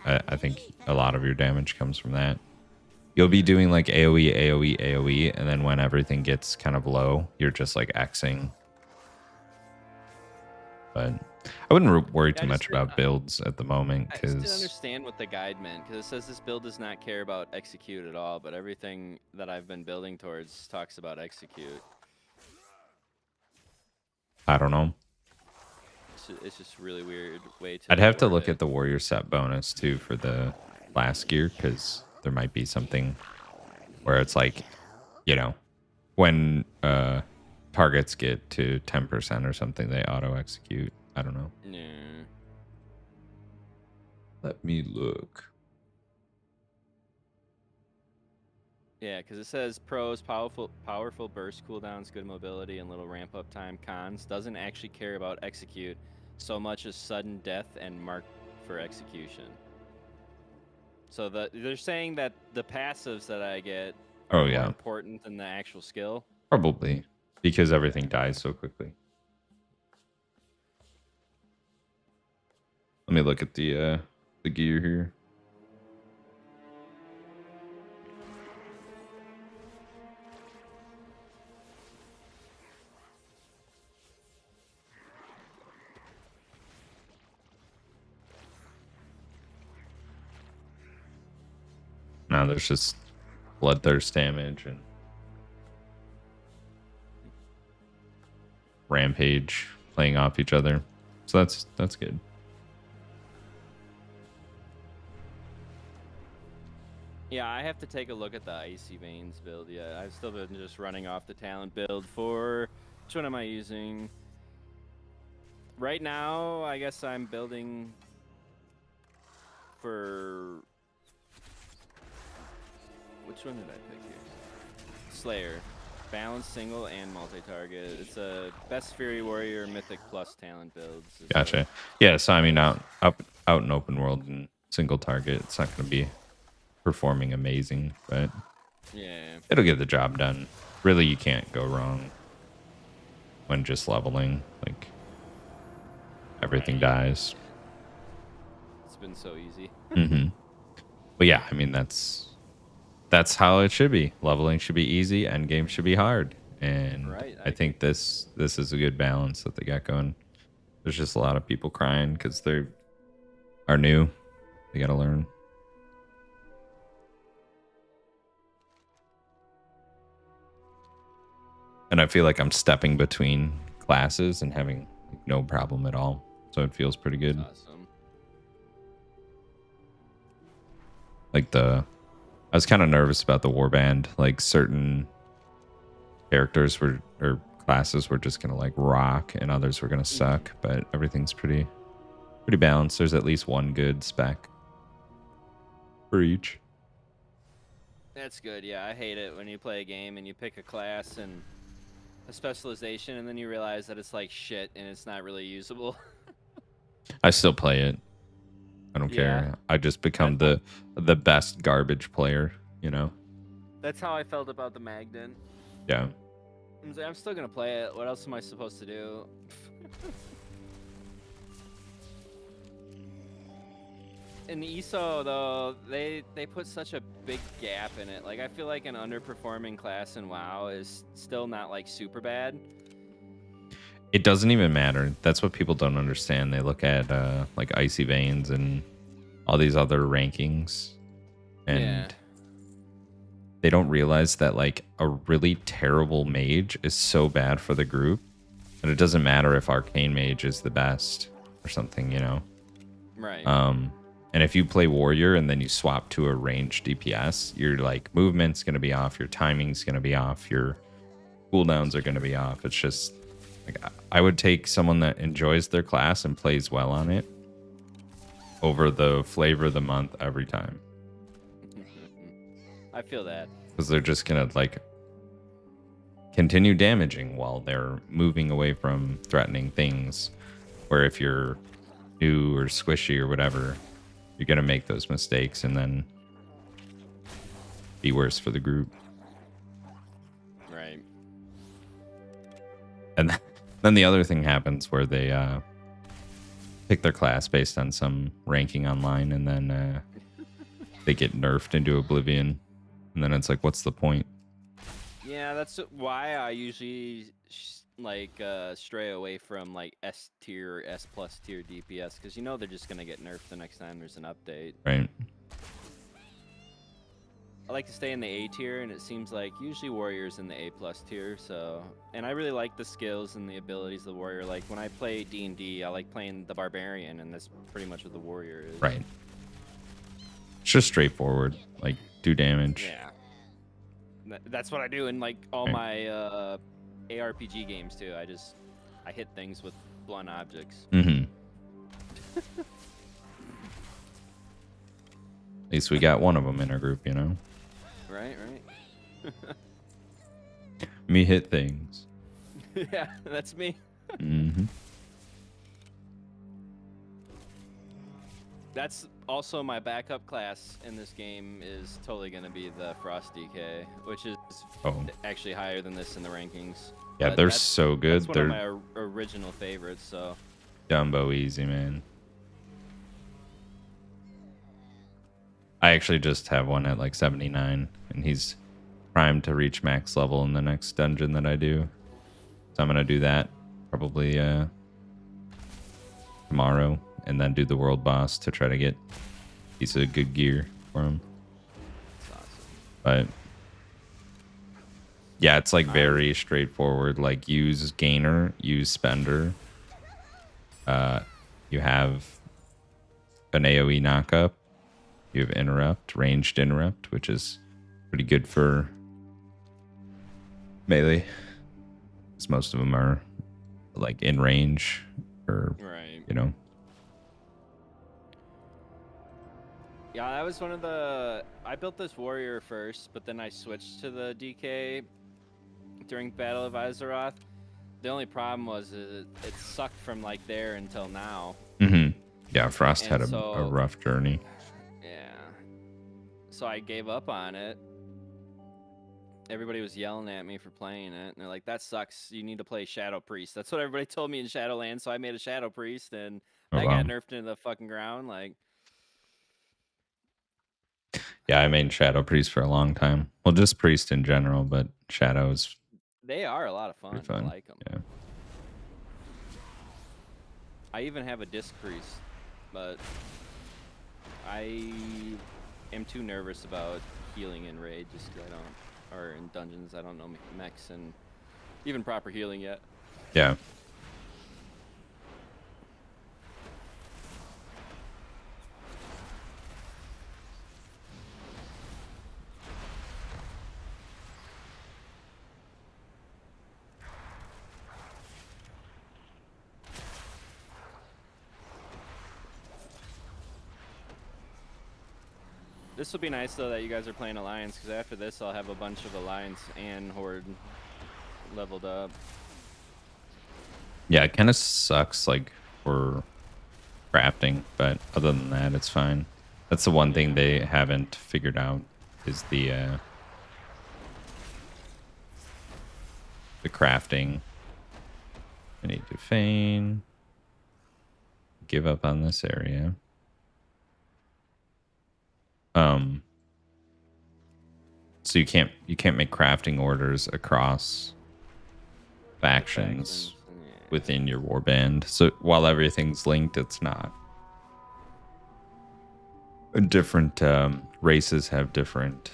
I think a lot of your damage comes from that. You'll be doing like AoE, AoE, AoE, and then when everything gets kind of low, you're just like Xing. But I wouldn't worry too much about builds at the moment, I just didn't because understand what the guide meant, because it says this build does not care about execute at all, but everything that I've been building towards talks about execute. I don't know. It's just a really weird way to. I'd have to word look it. at the warrior set bonus too for the last gear, because there might be something where it's like, you know, when targets get to 10% or something, they auto execute. I don't know. Yeah. Let me look. Yeah, because it says pros, powerful burst cooldowns, good mobility, and little ramp up time. Cons doesn't actually care about execute so much as sudden death and mark for execution. So they're saying that the passives that I get are more important than the actual skill. Probably because everything dies so quickly. Let me look at the gear here. Now there's just bloodthirst damage and rampage playing off each other. So that's good. Yeah, I have to take a look at the Icy Veins build. Yeah, I've still been just running off the talent build for... Which one am I using? Right now, I guess I'm building for... which one did I pick here? Slayer. Balanced single and multi-target. It's a best Fury Warrior Mythic Plus talent builds. Gotcha. Yeah, so I mean, out in open world and single target, it's not going to be performing amazing, but yeah, it'll get the job done. Really, you can't go wrong when just leveling. Like, everything dies. it's been so easy. Mm-hmm. But yeah, I mean, that's how it should be. Leveling should be easy, end game should be hard. And Right, I think this is a good balance that they got going. There's just a lot of people crying because they are new. They got to learn. And I feel like I'm stepping between classes and having no problem at all. So it feels pretty good. Awesome. Like I was kind of nervous about the warband. Like certain characters or classes were just gonna like rock, and others were gonna suck. But everything's pretty balanced. There's at least one good spec for each. That's good. Yeah, I hate it when you play a game and you pick a class and a specialization, and then you realize that it's like shit and it's not really usable. I still play it. I don't care. I just become the best garbage player, you know? That's how I felt about the Magden. Yeah. I'm still gonna play it. What else am I supposed to do? In the ESO though, they put such a big gap in it. Like I feel like an underperforming class in WoW is still not like super bad. It doesn't even matter. That's what people don't understand. They look at like Icy Veins and all these other rankings, and they don't realize that like a really terrible mage is so bad for the group, and it doesn't matter if Arcane Mage is the best or something, you know. Right. And if you play Warrior and then you swap to a ranged DPS, your like movement's gonna be off, your timing's gonna be off, your cooldowns are gonna be off. It's just like I would take someone that enjoys their class and plays well on it over the flavor of the month every time. I feel that. Because they're just gonna like continue damaging while they're moving away from threatening things. Where if you're new or squishy or whatever, you're gonna make those mistakes and then be worse for the group. Right. And then the other thing happens where they pick their class based on some ranking online, and then they get nerfed into oblivion, and then it's like, what's the point? Yeah, that's why I usually stray away from like S tier or S plus tier DPS, because you know they're just gonna get nerfed the next time there's an update. Right. I like to stay in the A tier, and it seems like usually Warrior's in the A plus tier. So, and I really like the skills and the abilities of the Warrior. Like when I play D&D, I like playing the Barbarian, and that's pretty much what the Warrior is. Right. It's just straightforward. Like do damage. Yeah. That's what I do in like all my ARPG games too. I hit things with blunt objects. Mm-hmm. At least we got one of them in our group, you know? Right. Me hit things. Yeah, that's me. Mm-hmm. That's also my backup class in this game is totally going to be the Frost DK, which is actually higher than this in the rankings. Yeah, But they're so good. That's They're one of my original favorites, so. Dumbo easy, man. I actually just have one at like 79, and he's primed to reach max level in the next dungeon that I do. So I'm going to do that probably tomorrow, and then do the world boss to try to get a piece of good gear for him. That's awesome. But yeah, it's like very straightforward. Like use gainer, use spender. You have an AoE knockup. You have interrupt, ranged interrupt, which is pretty good for melee. Because most of them are like in range, or Right. you know. Yeah, that was one of the. I built this warrior first, but then I switched to the DK during Battle of Azeroth. The only problem was it sucked from like there until now. Mm-hmm. Yeah, Frost And had a so, rough journey. yeah. So I gave up on it. Everybody was yelling at me for playing it, and they're like, "That sucks. You need to play Shadow Priest." That's what everybody told me in Shadowlands. So I made a Shadow Priest, and Oh, that wow. got nerfed into the fucking ground. Like, Yeah, I made Shadow Priest for a long time. Well, just Priest in general, but Shadows they are a lot of fun. pretty fun. I like them. Yeah. I even have a Disc Priest, but I am too nervous about healing in raid just 'cause I don't, or in dungeons, I don't know mechs and even proper healing yet. Yeah. This will be nice though that you guys are playing Alliance, because after this I'll have a bunch of Alliance and Horde leveled up. Yeah, it kind of sucks like for crafting, but other than that, it's fine. That's the one thing they haven't figured out is the crafting. I need to feign. Give up on this area. So you can't make crafting orders across factions Yeah. within your warband. So while everything's linked, it's not. Different races have different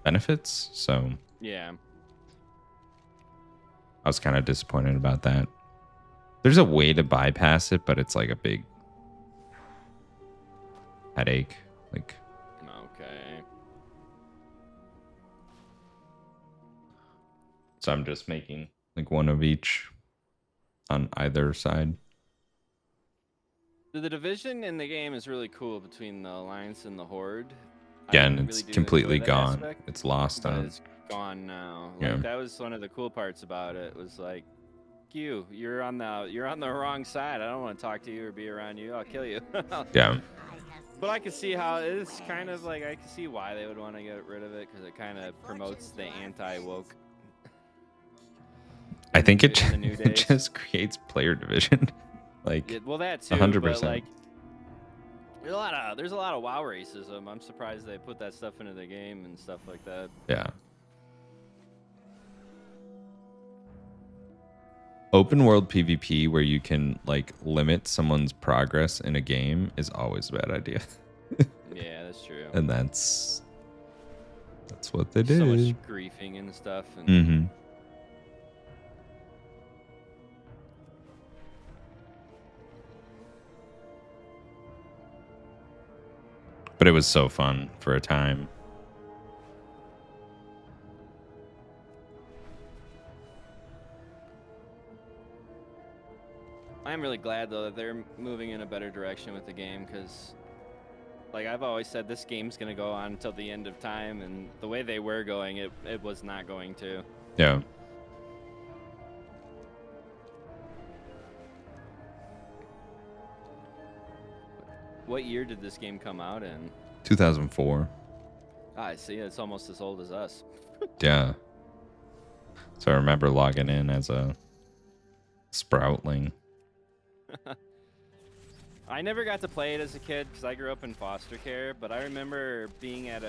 benefits, so Yeah. I was kind of disappointed about that. There's a way to bypass it, but it's like a big headache. Like, Okay. so I'm just making like one of each on either side. The division in the game is really cool between the Alliance and the Horde. Yeah, I and really it's do completely enjoy that gone. aspect, It's lost but on. it's gone now. Yeah. Like, that was one of the cool parts about it. Was like, you're on the wrong side. I don't want to talk to you or be around you. I'll kill you. Yeah. But I can see how it's kind of like, I can see why they would want to get rid of it, because it kind of promotes the anti-woke. I think it, in the new it days. just creates player division. Like, Yeah, well, that too. 100%. But like, there's a lot of WoW racism. I'm surprised they put that stuff into the game and stuff like that. yeah. Open world PvP where you can like limit someone's progress in a game is always a bad idea. Yeah, that's true. And that's what they did. So much griefing and stuff. And Mm-hmm. But it was so fun for a time. I'm really glad though that they're moving in a better direction with the game, because like I've always said, this game's gonna go on until the end of time, and the way they were going, it was not going to. Yeah. What year did this game come out in? 2004. I see. It's almost as old as us. Yeah. So I remember logging in as a sproutling. I never got to play it as a kid because I grew up in foster care, but I remember being at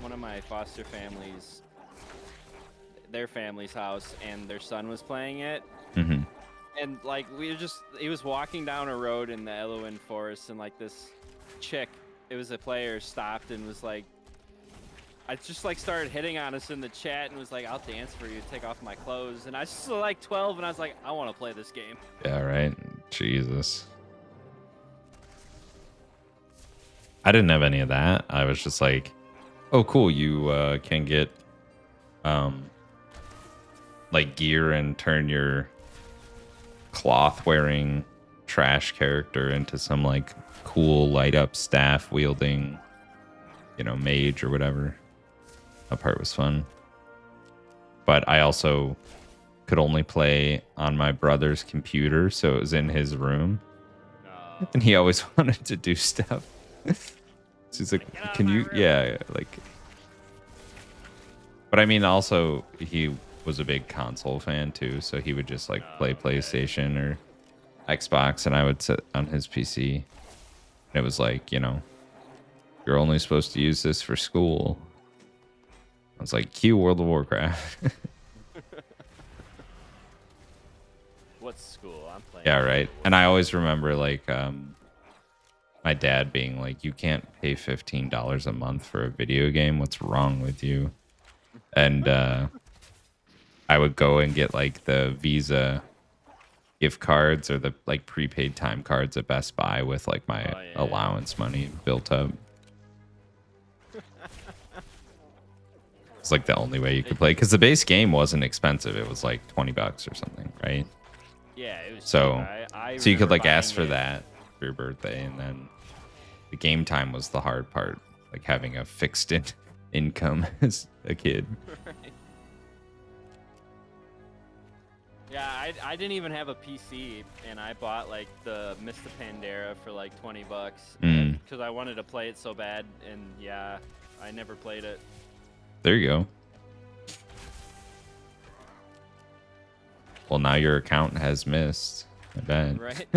one of my foster families, their family's house, and their son was playing it. Mm-hmm. And like he was walking down a road in the Eloin forest, and like this chick, it was a player, stopped and was like, I just like started hitting on us in the chat and was like, I'll dance for you, take off my clothes. And I was just like 12, and I was like, I want to play this game. Yeah, right. Jesus. I didn't have any of that. I was just like, oh, cool. You can get like gear and turn your cloth wearing trash character into some like cool light up staff wielding, mage or whatever. That part was fun. But I also could only play on my brother's computer, so it was in his room. And he always wanted to do stuff. So he's like, can you? Yeah, like. But I mean, also, he was a big console fan too, so he would just like play PlayStation or Xbox, and I would sit on his PC. And it was like, you're only supposed to use this for school. I was like, cue World of Warcraft. What's school? I'm playing. Yeah, right. And I always remember like my dad being like, you can't pay $15 a month for a video game. What's wrong with you? And I would go and get like the Visa gift cards or the like prepaid time cards at Best Buy with like my allowance money built up. It's like the only way you could play, because the base game wasn't expensive. It was like $20 or something, right? Yeah, it was. So, so you could like ask for it. that for your birthday, and then the game time was the hard part, like having a fixed income as a kid. Right. Yeah, I didn't even have a PC, and I bought like the Mr. Pandera for like $20 because I wanted to play it so bad, and yeah, I never played it. There you go. Well, now your account has missed. I bet. Right.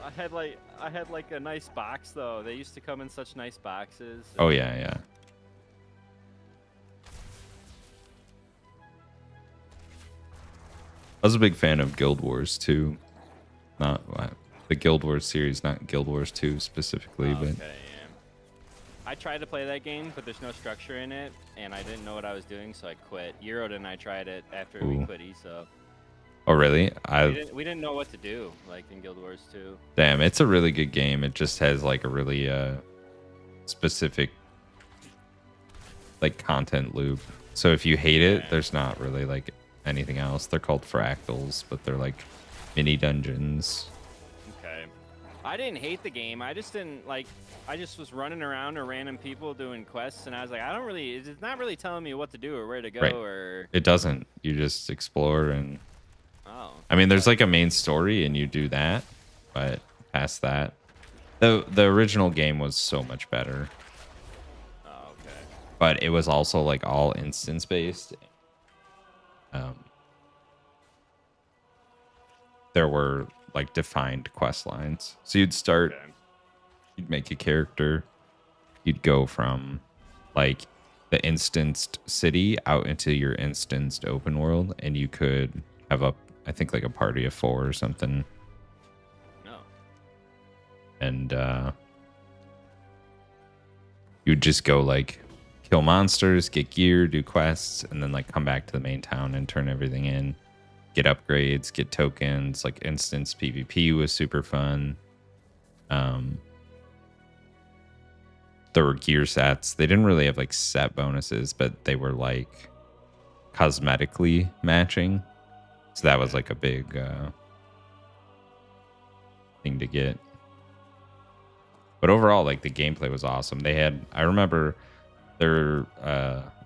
I had like a nice box though. They used to come in such nice boxes. Oh yeah, yeah. I was a big fan of Guild Wars 2. Not the Guild Wars series, not Guild Wars 2 specifically, but yeah. I tried to play that game, but there's no structure in it, and I didn't know what I was doing, so I quit. Eurod and I tried it after we quit ESO. Oh really? We didn't know what to do, like in Guild Wars 2. Damn, it's a really good game. It just has like a really specific like content loop. So if you hate it, there's not really like anything else. They're called fractals, but they're like mini dungeons. Okay. I didn't hate the game. I just didn't like. I just was running around to random people doing quests, and I was like, it's not really telling me what to do or where to go. Right. Or it doesn't. You just explore and. Oh. I mean, there's like a main story, and you do that, but past that, the original game was so much better. Oh, okay. But it was also like all instance based. There were like defined quest lines, so you'd start. Okay. You'd make a character. You'd go from like the instanced city out into your instanced open world, and you could have I think like a party of 4 or something. No. And you'd just go like kill monsters, get gear, do quests, and then like come back to the main town and turn everything in, get upgrades, get tokens. Like instance PvP was super fun. There were gear sets. They didn't really have like set bonuses, but they were like cosmetically matching. So that was like a big thing to get. But overall, like the gameplay was awesome. I remember their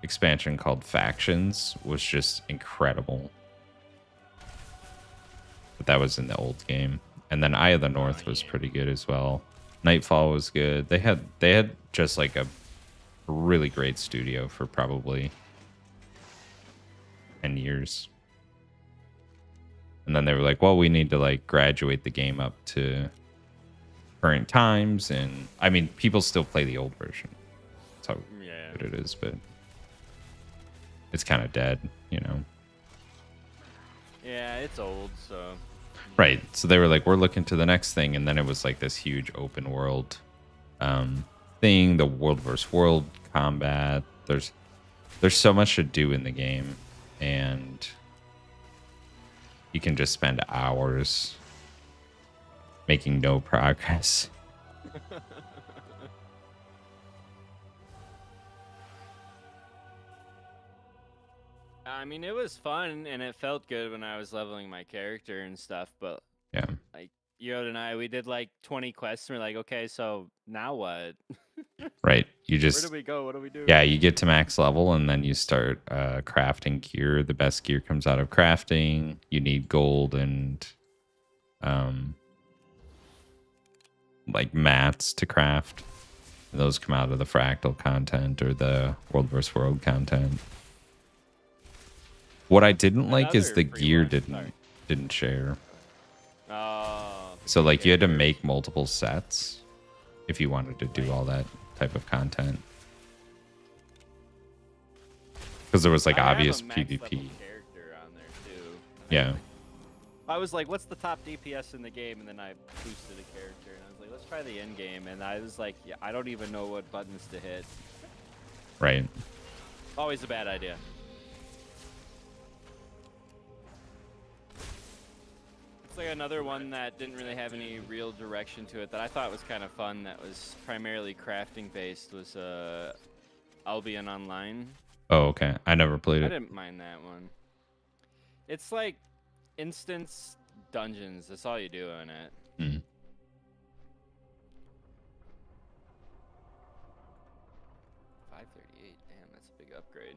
expansion called Factions was just incredible. But that was in the old game. And then Eye of the North was pretty good as well. Nightfall was good. They had just like a really great studio for probably 10 years. And then they were like, well, we need to like graduate the game up to current times. And I mean, people still play the old version. That's how good it is, but it's kind of dead, Yeah, it's old, so. Right. So they were like, we're looking to the next thing. And then it was like this huge open world thing, the world versus world combat. There's so much to do in the game. And you can just spend hours making no progress. I mean, it was fun and it felt good when I was leveling my character and stuff, but Yoda and I, we did like 20 quests, and we're like, okay, so now what? Right. You Where do just we go? What do we do? yeah, you get to max level and then you start crafting gear. The best gear comes out of crafting. You need gold and like mats to craft. Those come out of the fractal content or the World vs. World content. What I didn't like is Another the free gear one. didn't share. Oh. So like you had to make multiple sets if you wanted to do all that type of content. Because there was like I have a obvious max level PvP. character on there too. Yeah. I was like, what's the top DPS in the game? And then I boosted a character, and I was like, let's try the end game. And I was like, yeah, I don't even know what buttons to hit. Right. Always a bad idea. It's like another one that didn't really have any real direction to it that I thought was kind of fun. That was primarily crafting based. Was Albion Online. Oh, okay. I never played I it. didn't mind that one. It's like instance dungeons. That's all you do in it. Mm. 538. Damn, that's a big upgrade.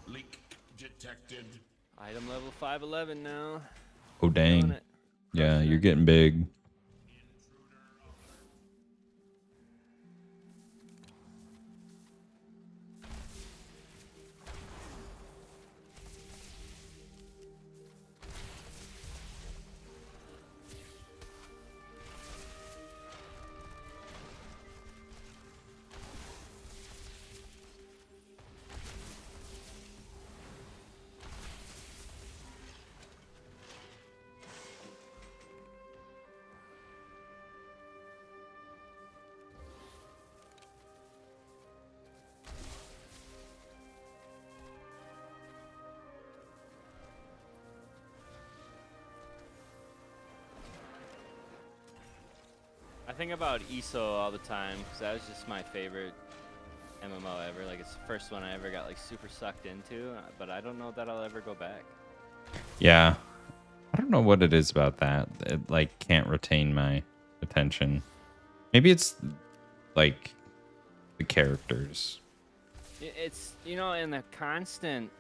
Leak detected. Item level 511 now. Oh, dang. Killing it. Yeah, Crushing you're it. getting big. I think about ESO all the time because that was just my favorite MMO ever. Like, it's the first one I ever got like super sucked into, but I don't know that I'll ever go back. Yeah. I don't know what it is about that. It like can't retain my attention. Maybe it's like the characters. It's, you know, and the constant,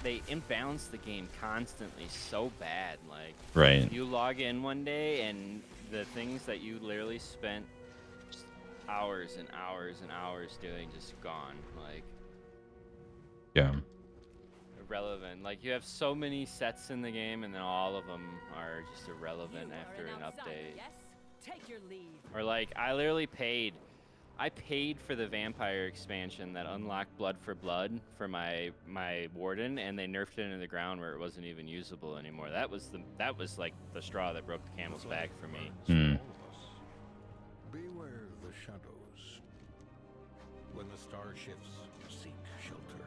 they imbalance the game constantly so bad. Like, Right. you log in one day and the things that you literally spent just hours and hours and hours doing just gone. Like, Yeah. irrelevant. Like, you have so many sets in the game and then all of them are just irrelevant after an update. Yes? Take your leave. Or like, I literally paid for the vampire expansion that unlocked Blood for Blood for my warden, and they nerfed it into the ground where it wasn't even usable anymore. That was like the straw that broke the camel's back for me. Hmm. Beware the shadows. When the star shifts, seek shelter.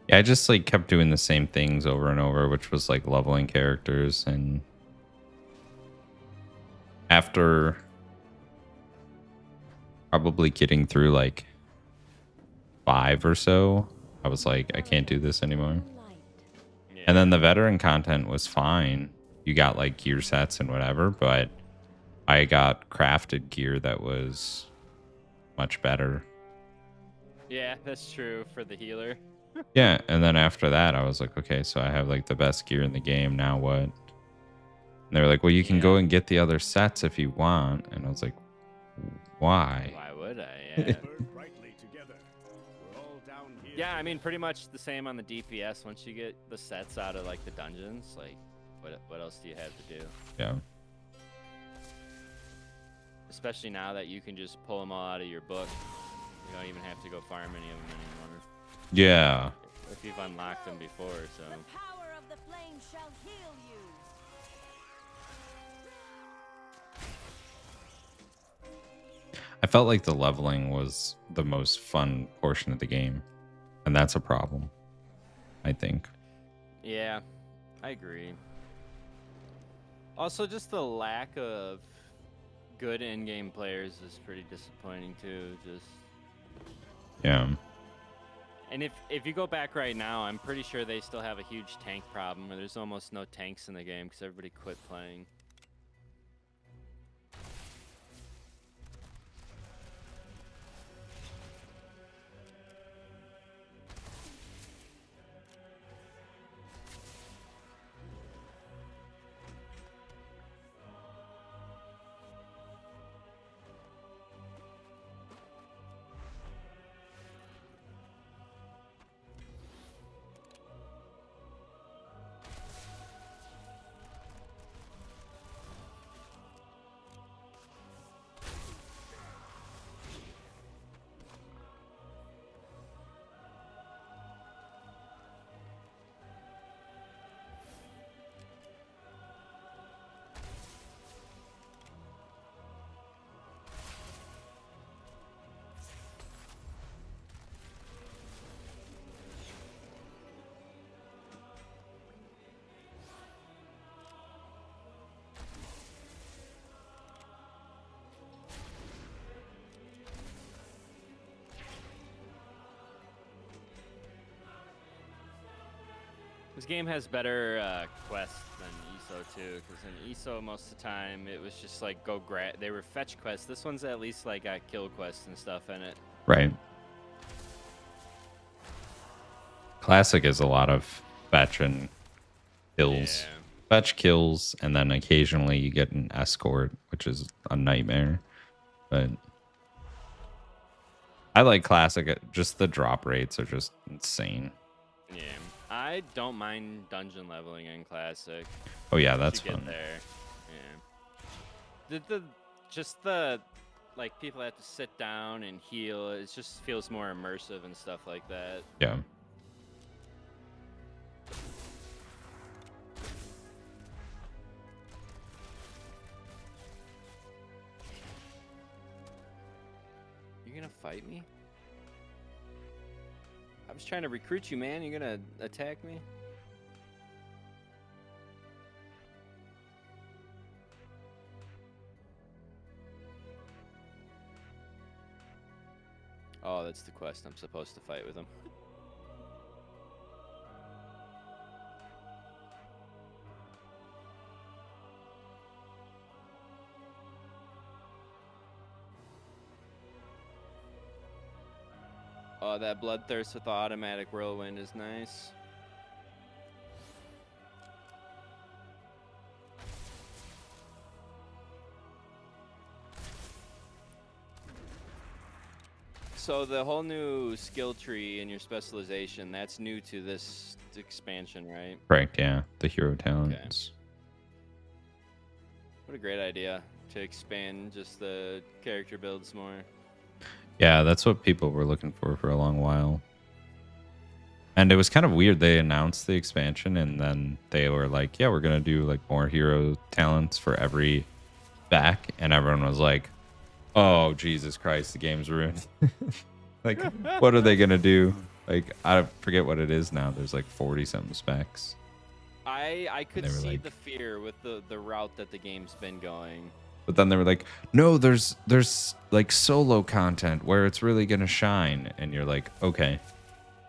Yeah, I just like kept doing the same things over and over, which was like leveling characters, and after probably getting through like 5 or so, I was like, I can't do this anymore. Yeah. And then the veteran content was fine. You got like gear sets and whatever, but I got crafted gear that was much better. Yeah, that's true for the healer. Yeah, and then after that, I was like, okay, so I have like the best gear in the game. Now what? And they were like, well, you can go and get the other sets if you want. And I was like, why? Why would I? Yeah. Burn brightly together. We're all down here. Yeah, I mean, pretty much the same on the DPS. Once you get the sets out of like the dungeons, like, what else do you have to do? Yeah. Especially now that you can just pull them all out of your book. You don't even have to go farm any of them anymore. Yeah. If you've unlocked them before, so. The power of the flame shall heal you. I felt like the leveling was the most fun portion of the game. And that's a problem, I think. Yeah, I agree. Also, just the lack of good in-game players is pretty disappointing too. Just Yeah. And if you go back right now, I'm pretty sure they still have a huge tank problem where there's almost no tanks in the game because everybody quit playing. This game has better quests than ESO too, because in ESO most of the time it was just like go grab. They were fetch quests. This one's at least like got kill quests and stuff in it. Right. Classic is a lot of fetch and kills. Yeah. Fetch kills, and then occasionally you get an escort, which is a nightmare. But I like Classic. Just the drop rates are just insane. Yeah. I don't mind dungeon leveling in Classic. Oh yeah, that's Once you fun. get there. Yeah. Just the like people have to sit down and heal. It just feels more immersive and stuff like that. Yeah. You gonna fight me? I was trying to recruit you, man. You gonna attack me? Oh, that's the quest. I'm supposed to fight with him. Oh, that Bloodthirst with the automatic whirlwind is nice. So the whole new skill tree and your specialization, that's new to this expansion, right? Correct, yeah. The hero talents. What a great idea to expand just the character builds more. Yeah, that's what people were looking for a long while. And it was kind of weird. They announced the expansion and then they were like, yeah, we're going to do like more hero talents for every back. And everyone was like, oh, Jesus Christ, the game's ruined. Like, what are they going to do? Like, I forget what it is now. There's like 40 something specs. I could They were see like- the fear with the route that the game's been going. But then they were like, no, there's like solo content where it's really going to shine. And you're like, okay.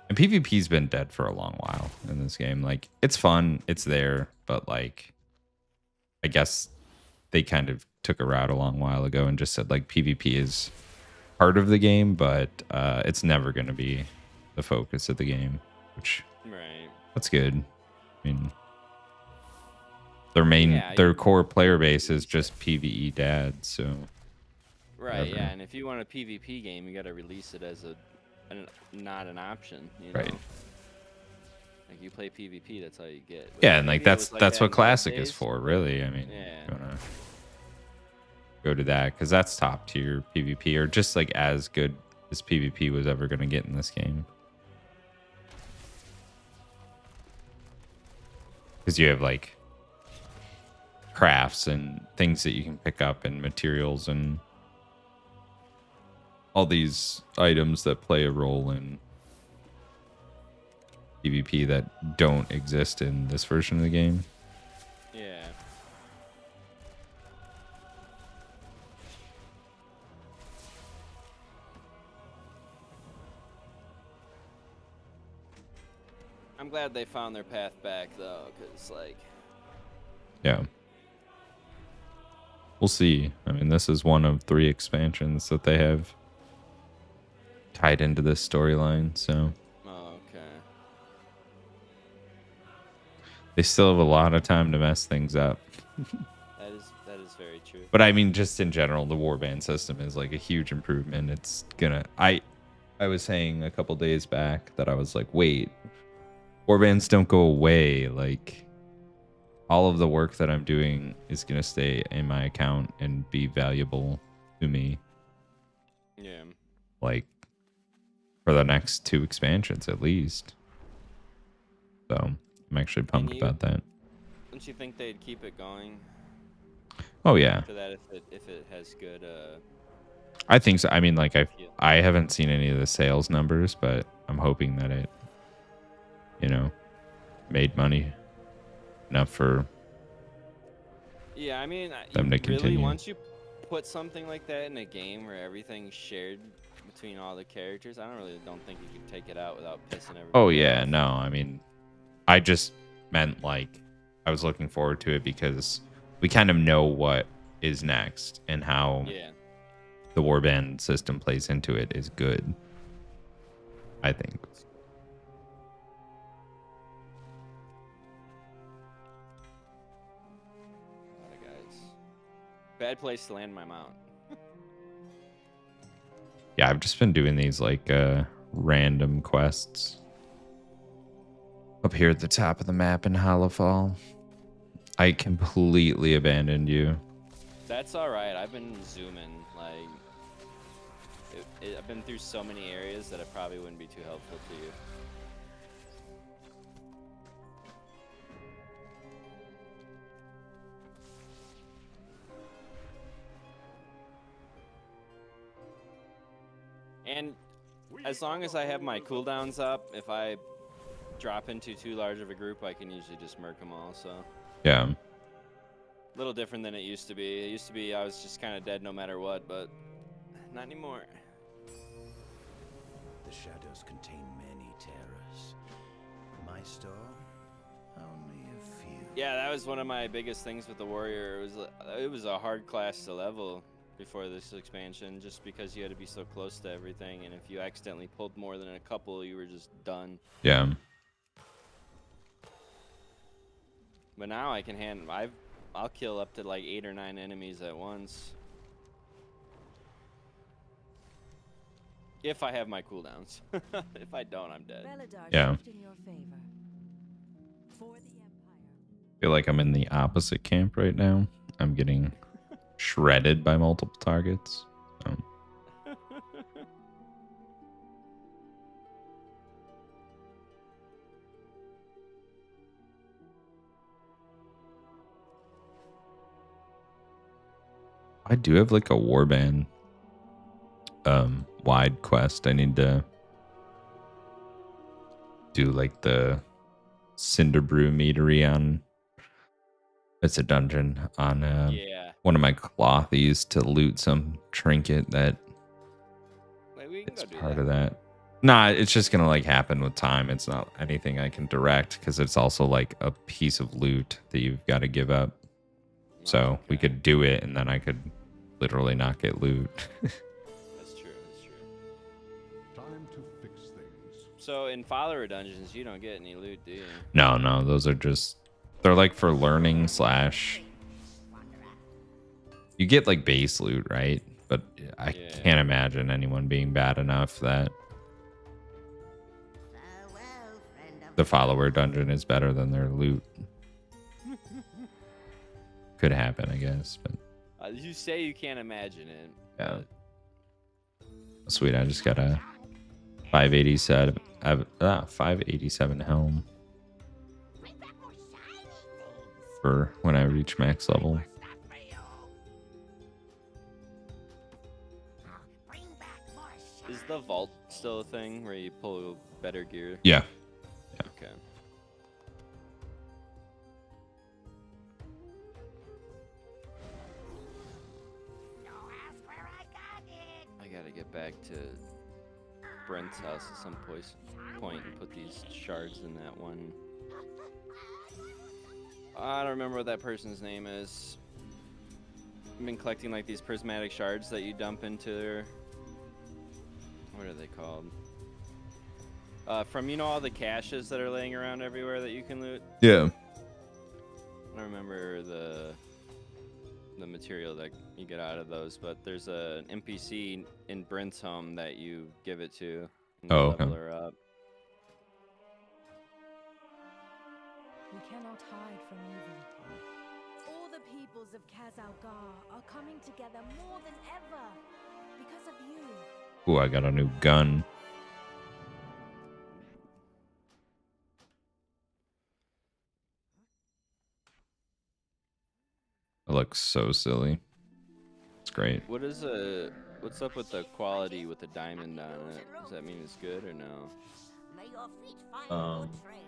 And PvP's been dead for a long while in this game. Like, it's fun. It's there. But like, I guess they kind of took a route a long while ago and just said like PvP is part of the game, but it's never going to be the focus of the game, which Right. that's good. I mean, their core player base is just PvE dads, so Right, whatever. yeah, and if you want a PvP game, you got to release it as not an option, you know? Right. Like you play PvP, that's all you get. yeah, and like Maybe it that's was that's that what in old Classic is days. for, really. I mean, Yeah. you wanna go to that because that's top tier PvP, or just like as good as PvP was ever going to get in this game. Because you have like crafts and things that you can pick up and materials and all these items that play a role in PvP that don't exist in this version of the game. Yeah. glad they found their path back though, because like. Yeah. We'll see. I mean, this is one of 3 expansions that they have tied into this storyline, so. Oh, okay. They still have a lot of time to mess things up. That is very true. But I mean, just in general, the warband system is like a huge improvement. It's gonna. I was saying a couple days back that I was like, wait, warbands don't go away. Like, all of the work that I'm doing is gonna stay in my account and be valuable to me. Yeah. Like, for the next 2 expansions at least. So I'm actually pumped about that. Don't you think they'd keep it going? Oh yeah. After that, if it has good. I think so. I mean, like I haven't seen any of the sales numbers, but I'm hoping that it, made money enough for. Yeah, I mean, them to continue. Once you put something like that in a game where everything's shared between all the characters, I don't think you can take it out without pissing everybody. Oh yeah, off. no. I mean, I just meant like I was looking forward to it because we kind of know what is next and how the warband system plays into it is good. I think. Guys. Bad place to land my mount. Yeah, I've just been doing these like random quests up here at the top of the map in Hollowfall. I completely abandoned you. That's all right. I've been zooming. Like, I've been through so many areas that it probably wouldn't be too helpful to you. And as long as I have my cooldowns up, if I drop into too large of a group, I can usually just murk them all. So Yeah. a little different than it used to be. It used to be I was just kind of dead no matter what, but not anymore. The shadows contain many terrors. My store, only a few. Yeah, that was one of my biggest things with the warrior. It was a hard class to level before this expansion, just because you had to be so close to everything, and if you accidentally pulled more than a couple, you were just done. Yeah. But now I can I'll kill up to like 8 or 9 enemies at once. If I have my cooldowns. If I don't, I'm dead. Yeah. In your favor. For the Empire. I feel like I'm in the opposite camp right now. I'm getting shredded by multiple targets. So. I do have like a warband wide quest. I need to do like the Cinderbrew meadery on. It's a dungeon on one of my clothies to loot some trinket that is part of that. Nah, it's just gonna like happen with time. It's not anything I can direct because it's also like a piece of loot that you've got to give up. So we could do it, and then I could literally not get loot. That's true. That's true. Time to fix things. So in follower dungeons, you don't get any loot, do you? No, those are just they're like for learning / you get like base loot, right? But I can't imagine anyone being bad enough that the follower dungeon is better than their loot. Could happen, I guess, but you say you can't imagine it. yeah. Sweet, I just got a 587 helm for when I reach max level. Is the vault still a thing where you pull better gear? Yeah. Okay. I gotta get back to Brent's house at some point and put these shards in that one. I don't remember what that person's name is. I've been collecting like these prismatic shards that you dump into their... What are they called? From, you know, all the caches that are laying around everywhere that you can loot? Yeah. I don't remember the material that you get out of those, but there's an NPC in Brent's home that you give it to and you level her up. We cannot hide from evil. All the peoples of Kazalgar are coming together more than ever because of you. Ooh, I got a new gun. It looks so silly. It's great. What's up with the quality with the diamond on it? Does that mean it's good or no? May your feet find good trails.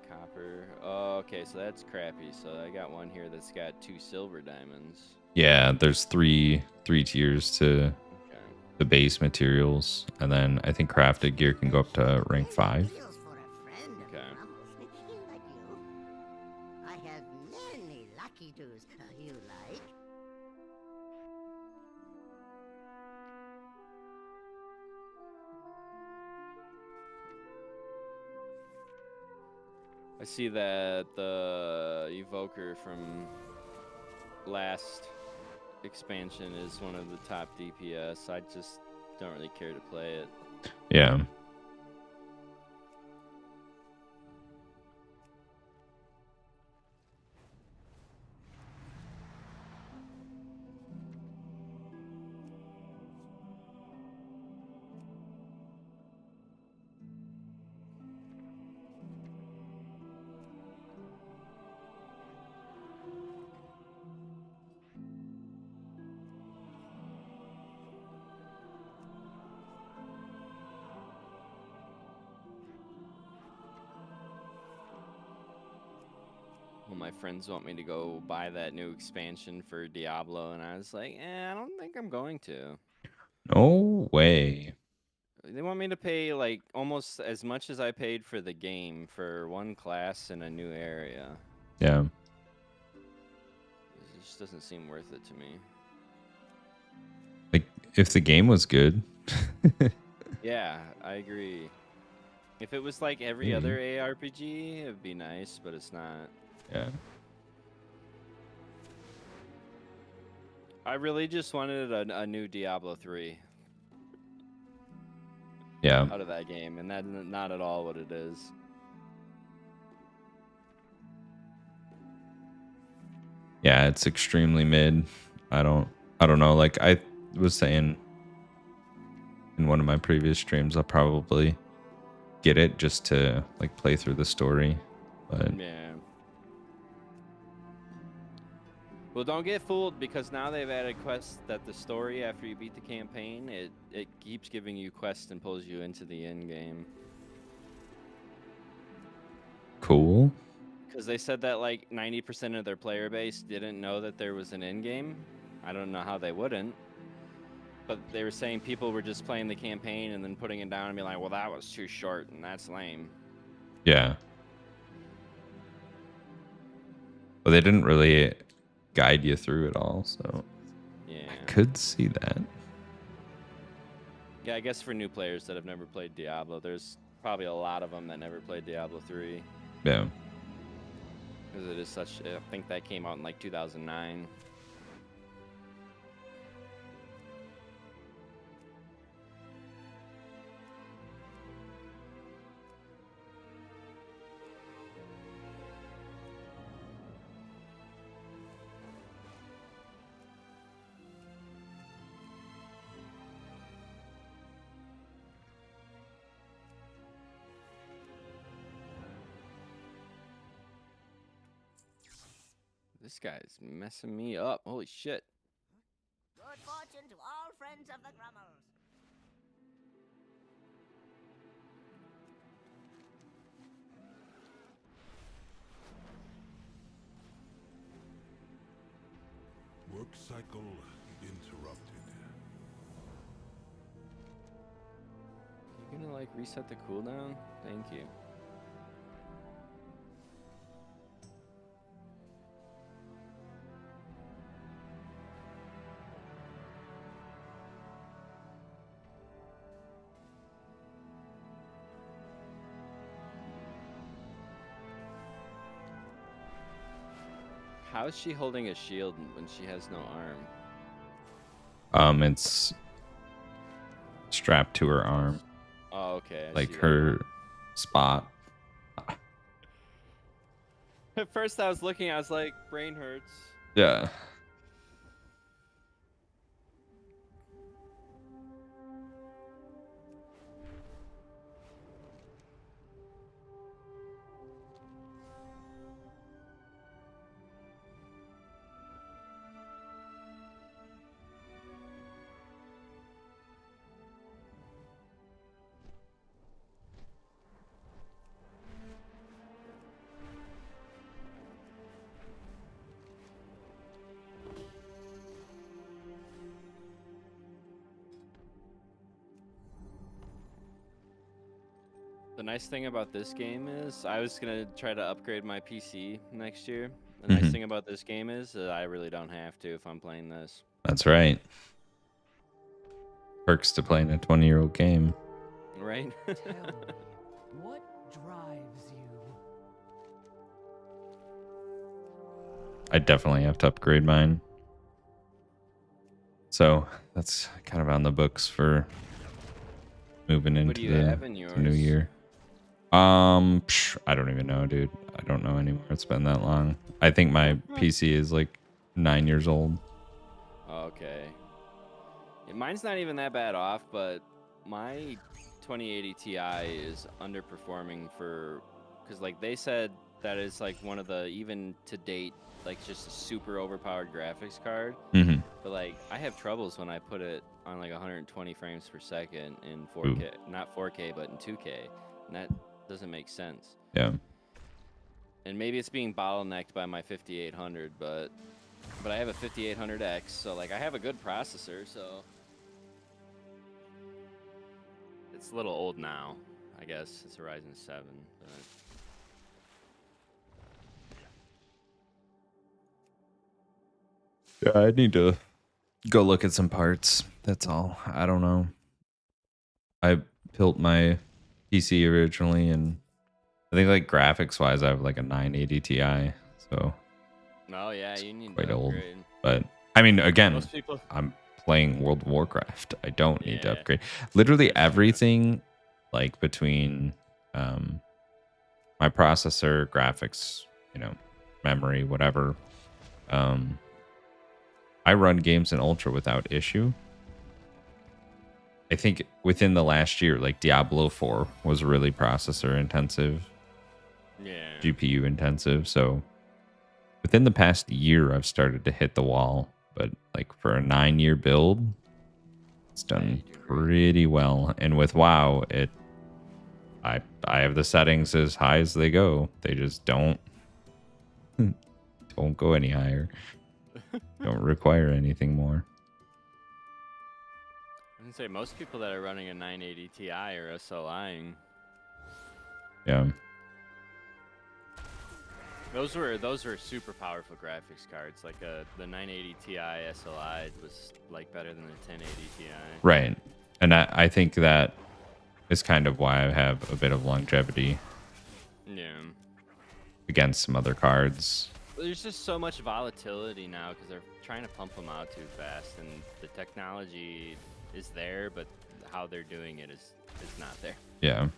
Copper. Oh, okay, so that's crappy. So I got one here that's got 2 silver diamonds. Yeah, there's three tiers to the base materials, and then I think crafted gear can go up to rank 5. Deals for a friend of Okay. Grumbles, like you. I have many lucky do's you like. I see that the evoker from last expansion is one of the top DPS. I just don't really care to play it. Yeah. Well, my friends want me to go buy that new expansion for Diablo, and I was like, I don't think I'm going to. No way. They want me to pay like almost as much as I paid for the game for one class in a new area. Yeah. It just doesn't seem worth it to me. Like, if the game was good. Yeah, I agree. If it was like every other ARPG, it'd be nice, but it's not. Yeah. I really just wanted a new Diablo 3 Yeah. out of that game, and that's not at all what it is. Yeah, it's extremely mid. I don't know. Like I was saying in one of my previous streams, I'll probably get it just to like play through the story. But Yeah. Well, don't get fooled, because now they've added quests that the story, after you beat the campaign, it keeps giving you quests and pulls you into the end game. cool. Because they said that like 90% of their player base didn't know that there was an end game. I don't know how they wouldn't. But they were saying people were just playing the campaign and then putting it down and being like, well, that was too short and that's lame. Yeah. But they didn't really guide you through it all, so Yeah. I could see that. Yeah, I guess for new players that have never played Diablo, there's probably a lot of them that never played Diablo 3. Yeah. Because it is such, I think that came out in like 2009. This guy's messing me up. Holy shit. Good fortune to all friends of the Grummels. Work cycle interrupted. You like reset the cooldown? Thank you. How is she holding a shield when she has no arm? It's strapped to her arm, Oh, okay. I like see her spot. that. At first, I was looking. I was like, brain hurts. Yeah. The nice thing about this game is I was gonna try to upgrade my PC next year. The Mhm. nice thing about this game is that I really don't have to if I'm playing this. That's right. Perks to playing a 20-year-old game. Right? Tell me, what drives you? I definitely have to upgrade mine. So that's kind of on the books for moving What into do you have in the yours? new year. I don't even know, dude. I don't know anymore. It's been that long. I think my PC is like 9 years old. Okay. Yeah, mine's not even that bad off, but my 2080 Ti is underperforming because like they said that is like one of the even to date like just a super overpowered graphics card. Mm-hmm. But like I have troubles when I put it on like 120 frames per second in 4K, not 4K, but in 2K, and that doesn't make sense. Yeah. And maybe it's being bottlenecked by my 5800, but I have a 5800X, so like I have a good processor, so it's a little old now. I guess it's a Ryzen 7, but Yeah, I need to go look at some parts. That's all. I don't know. I built my PC originally, and I think like graphics wise, I have like a 980 Ti. So oh yeah, you need quite to old. upgrade. But I mean, again, Most people. I'm playing World of Warcraft. I don't need to Yeah. upgrade. Literally That's true. everything, like between my processor, graphics, memory, whatever. I run games in Ultra without issue. I think within the last year, like Diablo 4 was really processor intensive, Yeah. GPU intensive. So within the past year, I've started to hit the wall. But like for a 9-year build, it's done pretty well. And with WoW, I have the settings as high as they go. They just don't go any higher. Don't require anything more. I can say most people that are running a 980 Ti are SLIing. Yeah. Those were super powerful graphics cards. Like the 980 Ti SLI was like better than the 1080 Ti. Right. And I think that is kind of why I have a bit of longevity Yeah. against some other cards. There's just so much volatility now because they're trying to pump them out too fast, and the technology is there, but how they're doing it is not there. Yeah.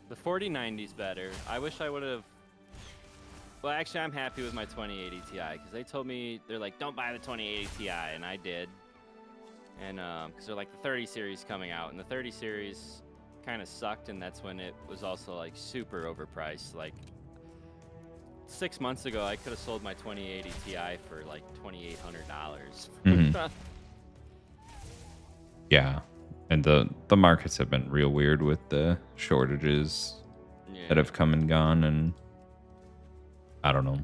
The 4090's better. I wish I would have. Well, actually, I'm happy with my 2080 Ti because they told me they're like, don't buy the 2080 Ti, and I did. And because they're like the 30 series coming out, and the 30 series kind of sucked, and that's when it was also like super overpriced. Like 6 months ago, I could have sold my 2080 Ti for like $2,800. Mhm. Yeah. And the markets have been real weird with the shortages Yeah. that have come and gone, and I don't know.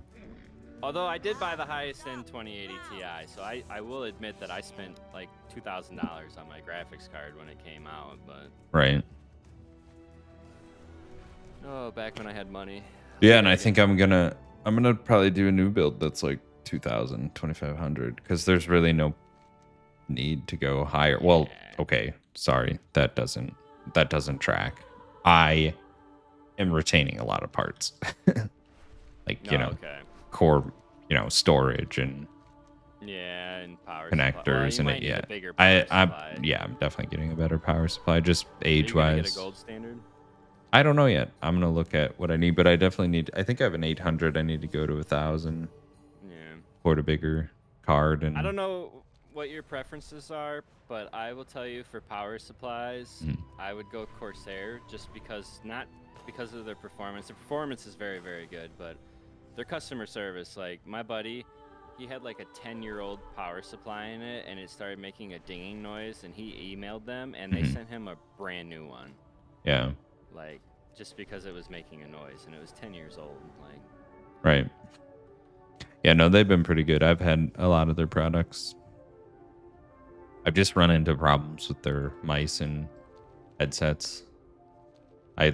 Although I did buy the highest end 2080 Ti, so I will admit that I spent like $2,000 on my graphics card when it came out, but Right. oh, back when I had money. Yeah, and I think I'm gonna probably do a new build that's like 2,000, 2,500, because there's really no need to go higher. Well, okay, sorry, that doesn't track. I am retaining a lot of parts, like core, storage and power connectors supply. and yeah, I'm definitely getting a better power supply, just age wise. Get a gold standard? I don't know yet. I'm gonna look at what I need, but I definitely need. I think I have an 800. I need to go to 1,000. Yeah. For a bigger card, and I don't know what your preferences are, but I will tell you for power supplies, I would go Corsair just because of their performance. Their performance is very, very good, but their customer service, like my buddy, he had like a 10-year-old power supply in it, and it started making a dinging noise, and he emailed them, and they sent him a brand new one. Yeah. Like, just because it was making a noise, and it was 10 years old. Like. Right. Yeah, no, they've been pretty good. I've had a lot of their products. I've just run into problems with their mice and headsets. I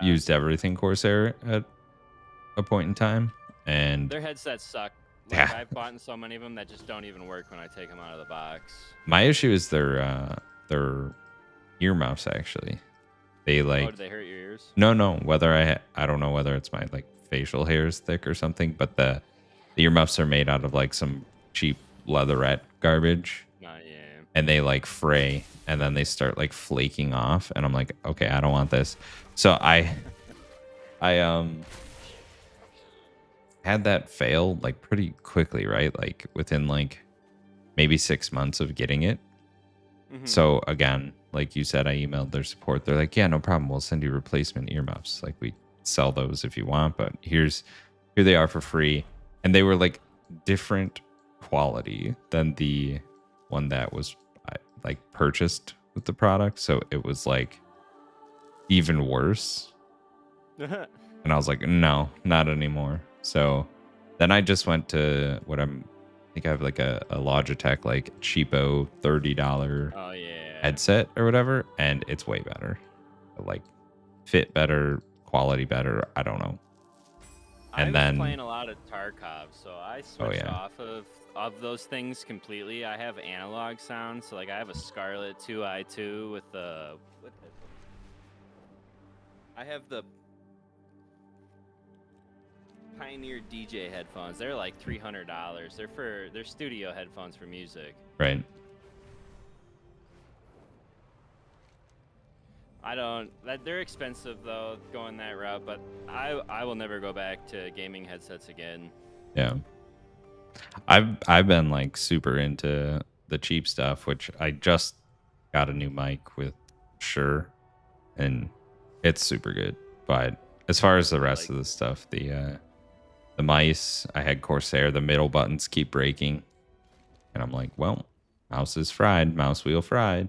used everything Corsair at a point in time, and their headsets suck. Like, I've bought so many of them that just don't even work when I take them out of the box. My issue is their earmuffs. Actually, they do they hurt your ears? No. Whether I don't know whether it's my like facial hair is thick or something, but the earmuffs are made out of like some cheap leatherette garbage. And they like fray, and then they start like flaking off, and I'm like, okay, I don't want this. So I had that fail like pretty quickly, right? Like within like maybe 6 months of getting it. So again, like you said, I emailed their support. They're like, yeah, no problem. We'll send you replacement earmuffs. Like we sell those if you want, but here they are for free. And they were like different quality than the one that was like purchased with the product. So it was like even worse. And I was like, no, not anymore. So then I just went to I think I have like a Logitech, like cheapo $30 headset or whatever. And it's way better. Like fit better, quality better. I don't know. And I was playing a lot of Tarkov, so I switched off of those things completely. I have analog sound, so like I have a Scarlett 2i2 with the I have the Pioneer DJ headphones. They're like $300. They're studio headphones for music. Right. They're expensive though, going that route, but I will never go back to gaming headsets again. Yeah. I've been like super into the cheap stuff, which I just got a new mic with Shure, and it's super good. But as far as the rest of the stuff, the mice, I had Corsair, the middle buttons keep breaking. And I'm like, well, mouse is fried, mouse wheel fried.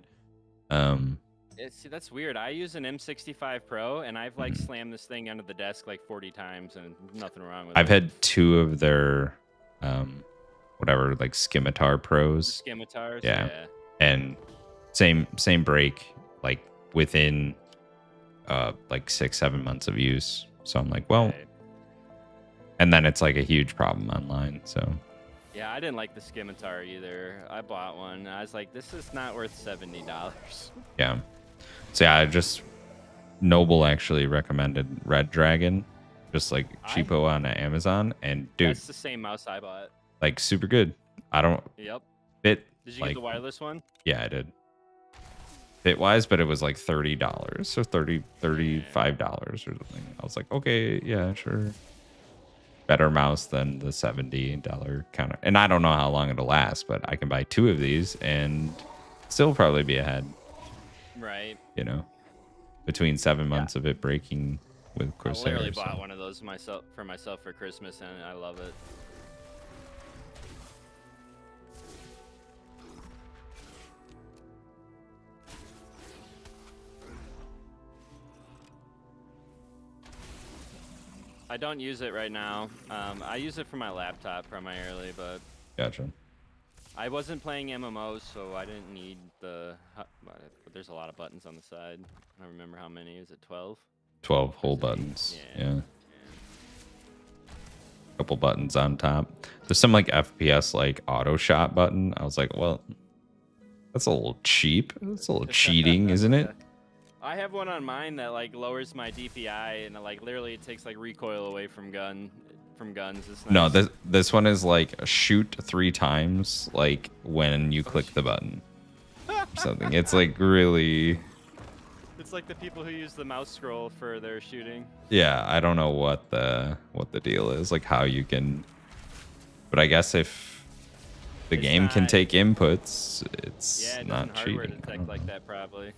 See, that's weird. I use an M65 Pro, and I've like slammed this thing under the desk like 40 times, and nothing wrong with it. I've had two of their, whatever, like Scimitar Pros. Scimitars, yeah. And same break, like within, like 6-7 months of use. So I'm like, well, and then it's like a huge problem online. So. Yeah, I didn't like the Scimitar either. I bought one. I was like, this is not worth $70. Yeah. So yeah, Noble actually recommended Red Dragon, just like cheapo on Amazon, and dude, that's the same mouse I bought. Like super good. I don't. Yep. Fit. Did you get the wireless one? Yeah, I did. Fit wise, but it was like $30 or $35 or something. I was like, okay, yeah, sure. Better mouse than the $70 counter. And I don't know how long it'll last, but I can buy two of these and still probably be ahead. Right. You know, between 7 months of it breaking with Corsair. I literally bought one of those for myself for Christmas, and I love it. I don't use it right now. I use it for my laptop primarily, but Gotcha. I wasn't playing MMOs, so I didn't need the. But there's a lot of buttons on the side. I don't remember how many. Is it 12? 12 whole Or is it 8? buttons. Yeah. Yeah. Couple buttons on top. There's some like FPS like auto shot button. I was like, well, that's a little cheap. That's a little cheating, isn't it? I have one on mine that like lowers my DPI and like literally it takes like recoil away from guns. It's nice. No, this one is like shoot 3 times like when you click the button. Something. It's like really. It's like the people who use the mouse scroll for their shooting. Yeah, I don't know what the deal is, like how you can. But I guess if the game can take inputs, it's it not doesn't hardware cheating. detect like that probably.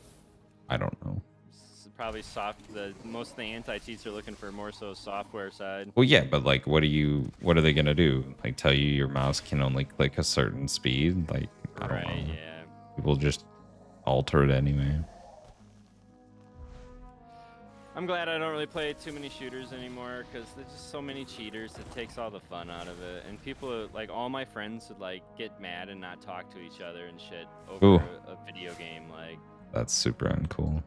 I don't know. It's probably soft. Most of the anti-cheats are looking for more so software side. Well, yeah, but like, what are they gonna do? Like, tell you your mouse can only click a certain speed? Like, I don't know. Yeah. People just alter it anyway. I'm glad I don't really play too many shooters anymore because there's just so many cheaters. It takes all the fun out of it, and people like all my friends would like get mad and not talk to each other and shit over a video game. Like, that's super uncool.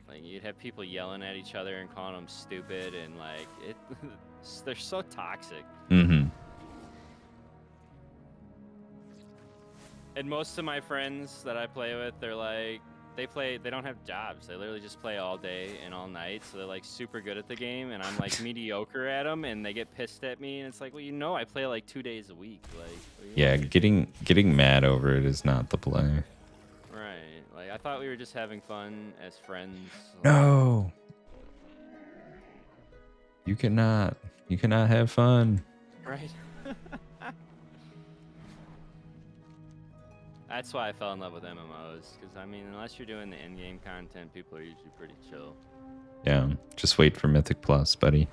Like you'd have people yelling at each other and calling them stupid, and like they're so toxic. Mm-hmm. And most of my friends that I play with, they're like, they don't have jobs. They literally just play all day and all night. So they're like super good at the game, and I'm like mediocre at them, and they get pissed at me. And it's like, well, you know, I play like 2 days a week. Like, Yeah, getting mad over it is not the play. Right. Like I thought we were just having fun as friends. No. You cannot have fun. Right. That's why I fell in love with MMOs, because I mean, unless you're doing the in-game content, people are usually pretty chill. Yeah, just wait for Mythic Plus, buddy.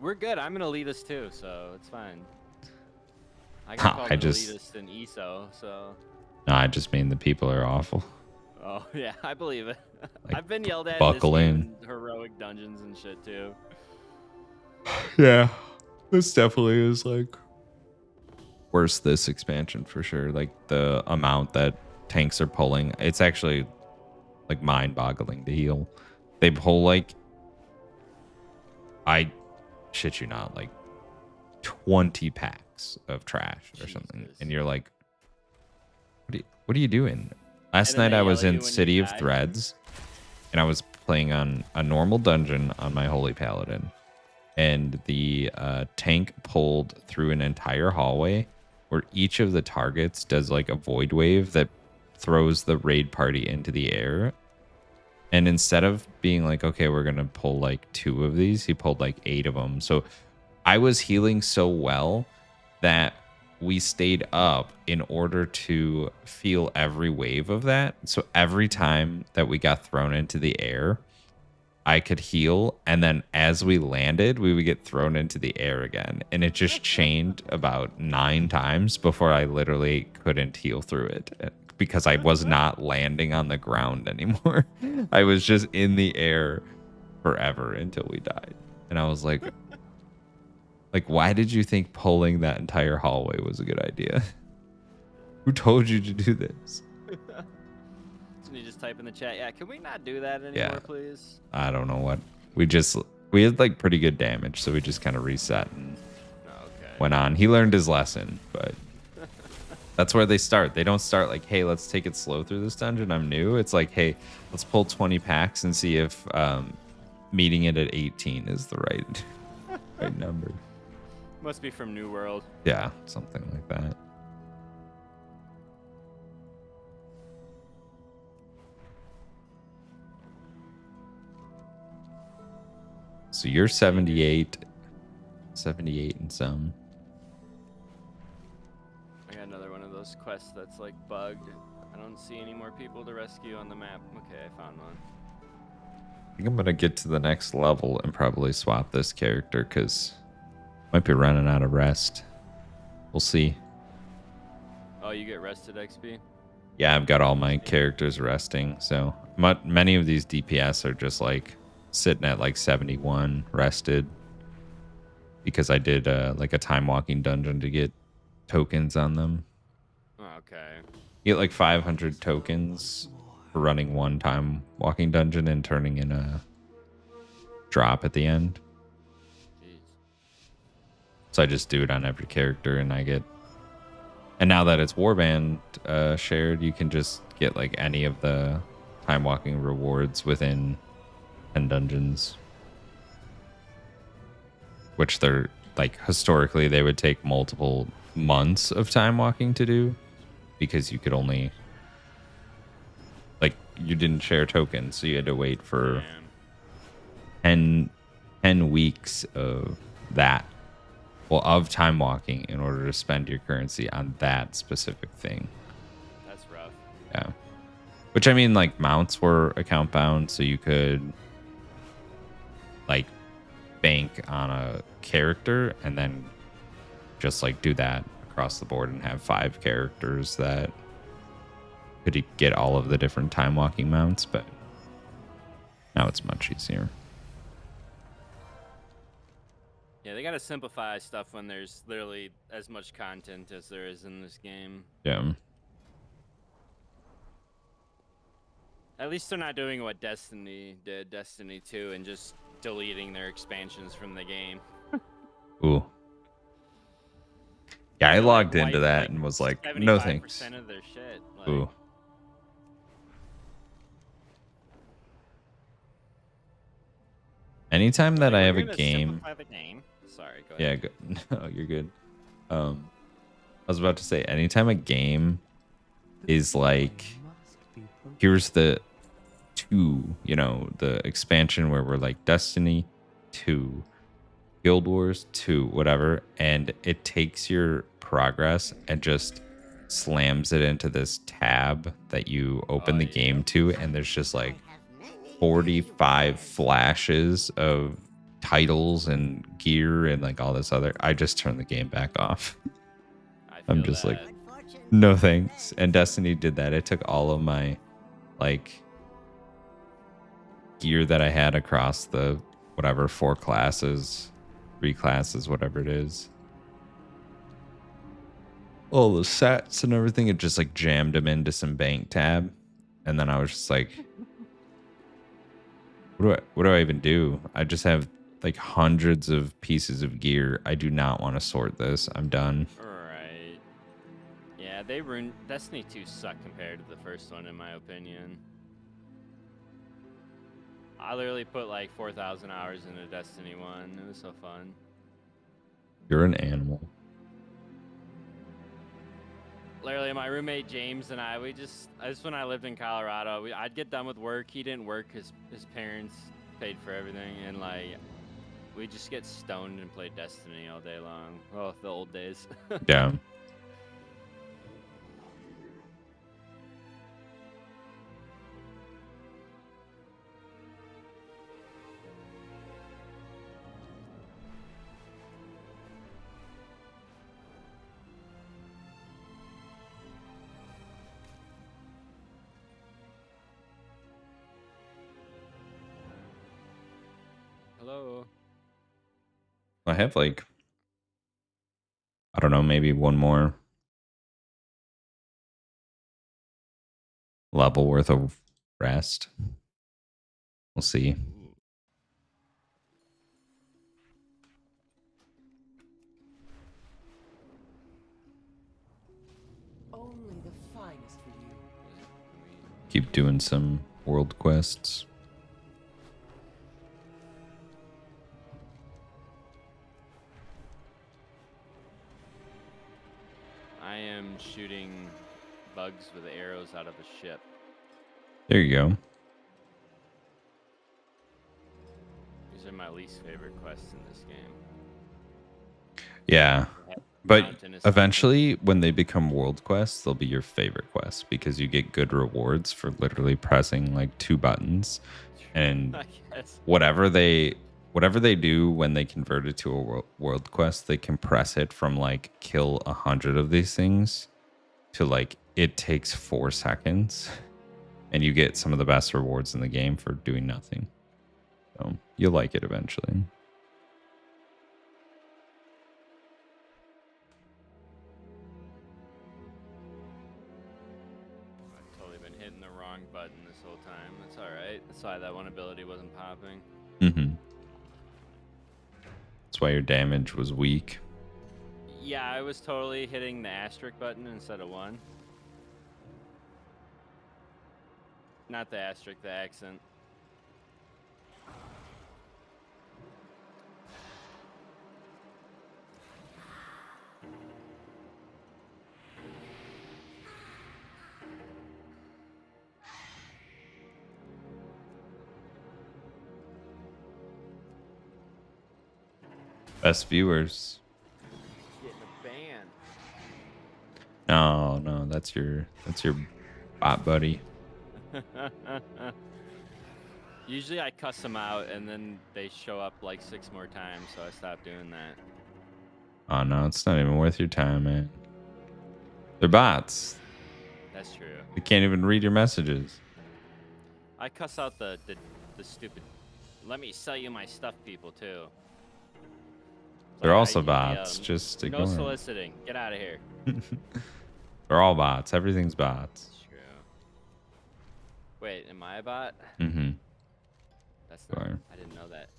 We're good. I'm gonna lead us too, so it's fine. I got called elitist in ESO, so. No, I just mean the people are awful. Oh yeah, I believe it. Like, I've been yelled at buckle in heroic dungeons and shit too. Yeah, this definitely is like worse this expansion for sure. Like the amount that tanks are pulling, it's actually like mind-boggling to heal. They pull like, I shit you not, like 20 packs of trash or something, and you're like, what are you doing? Last night I was in City of Threads, and I was playing on a normal dungeon on my Holy Paladin, and the tank pulled through an entire hallway where each of the targets does like a void wave that throws the raid party into the air. And instead of being like, okay, we're going to pull like 2 of these, he pulled like 8 of them. So I was healing so well that we stayed up in order to feel every wave of that. So every time that we got thrown into the air, I could heal, and then as we landed, we would get thrown into the air again. And it just chained about 9 times before I literally couldn't heal through it because I was not landing on the ground anymore. I was just in the air forever until we died. And I was like, why did you think pulling that entire hallway was a good idea? Who told you to do this? You just type in the chat. Yeah, can we not do that anymore, please? I don't know what. We had like pretty good damage, so we just kind of reset and went on. He learned his lesson, but that's where they start. They don't start like, hey, let's take it slow through this dungeon. I'm new. It's like, hey, let's pull 20 packs and see if meeting it at 18 is the right number. Must be from New World. Yeah, something like that. So you're 78 and some. I got another one of those quests that's like bugged. I don't see any more people to rescue on the map. Okay, I found one. I think I'm going to get to the next level and probably swap this character because might be running out of rest. We'll see. Oh, you get rested XP? Yeah, I've got all my characters resting. So many of these DPS are just like sitting at like 71 rested because I did like a time walking dungeon to get tokens on them. Okay. You get like 500 tokens for running one time walking dungeon and turning in a drop at the end. Jeez. So I just do it on every character, and I get. And now that it's Warband shared, you can just get like any of the time walking rewards within 10 dungeons, which they're like historically they would take multiple months of time walking to do because you could only like you didn't share tokens, so you had to wait for Man. 10 weeks of that, well, of time walking in order to spend your currency on that specific thing. That's rough. Yeah. Which I mean, like mounts were account bound, so you could like bank on a character and then just like do that across the board and have 5 characters that could get all of the different time walking mounts, but now it's much easier. Yeah, they gotta simplify stuff when there's literally as much content as there is in this game. Yeah. At least they're not doing what Destiny did, Destiny 2, and just deleting their expansions from the game. Ooh. Yeah, I They, like, logged into wiped, that like, and was like, no thanks. 75% of their shit. Like, Ooh. Anytime that I have a we're gonna game. simplify the game. Sorry, go ahead. Yeah, no, you're good. I was about to say, anytime a game is like, here's the 2, you know, the expansion where we're like Destiny 2, Guild Wars 2, whatever, and it takes your progress and just slams it into this tab that you open the game to, and there's just like 45 flashes of titles and gear and like all this other. I just turn the game back off. I'm just like, no thanks. And Destiny did that. It took all of my like gear that I had across the whatever 4 classes, 3 classes, whatever it is. All the sets and everything. It just like jammed them into some bank tab, and then I was just like, what do I even do? I just have like hundreds of pieces of gear. I do not want to sort this. I'm done. Right. Yeah, they ruined Destiny 2 sucked compared to the first one, in my opinion. I literally put like 4,000 hours into Destiny 1. It was so fun. You're an animal. Literally, my roommate James and I, this when I lived in Colorado, I'd get done with work. He didn't work. His parents paid for everything, and like we just get stoned and play Destiny all day long. Oh, the old days. Yeah. Hello. I have like, I don't know, maybe one more level worth of rest. We'll see. Only the finest for you. Keep doing some world quests. I am shooting bugs with arrows out of a ship. There you go. These are my least favorite quests in this game. Yeah. But Mountain is eventually, when they become world quests, they'll be your favorite quests because you get good rewards for literally pressing like 2 buttons. And I guess. whatever they do when they convert it to a world quest, they compress it from like kill 100 of these things to like it takes 4 seconds, and you get some of the best rewards in the game for doing nothing. So you'll like it eventually. I've totally been hitting the wrong button this whole time. That's all right. That's why that one ability wasn't popping. Mm-hmm. That's why your damage was weak. Yeah, I was totally hitting the asterisk button instead of 1. Not the asterisk, the accent. Best viewers. Getting a ban. No, that's your bot buddy. Usually I cuss them out and then they show up like 6 more times, so I stopped doing that. Oh no, it's not even worth your time, man. They're bots. That's true. They can't even read your messages. I cuss out the stupid let me sell you my stuff people too. They're Like, also bots. Just ignore no 'em. soliciting. Get out of here. They're all bots. Everything's bots. That's true. Wait, am I a bot? Mm-hmm. That's You not. are. I didn't know that.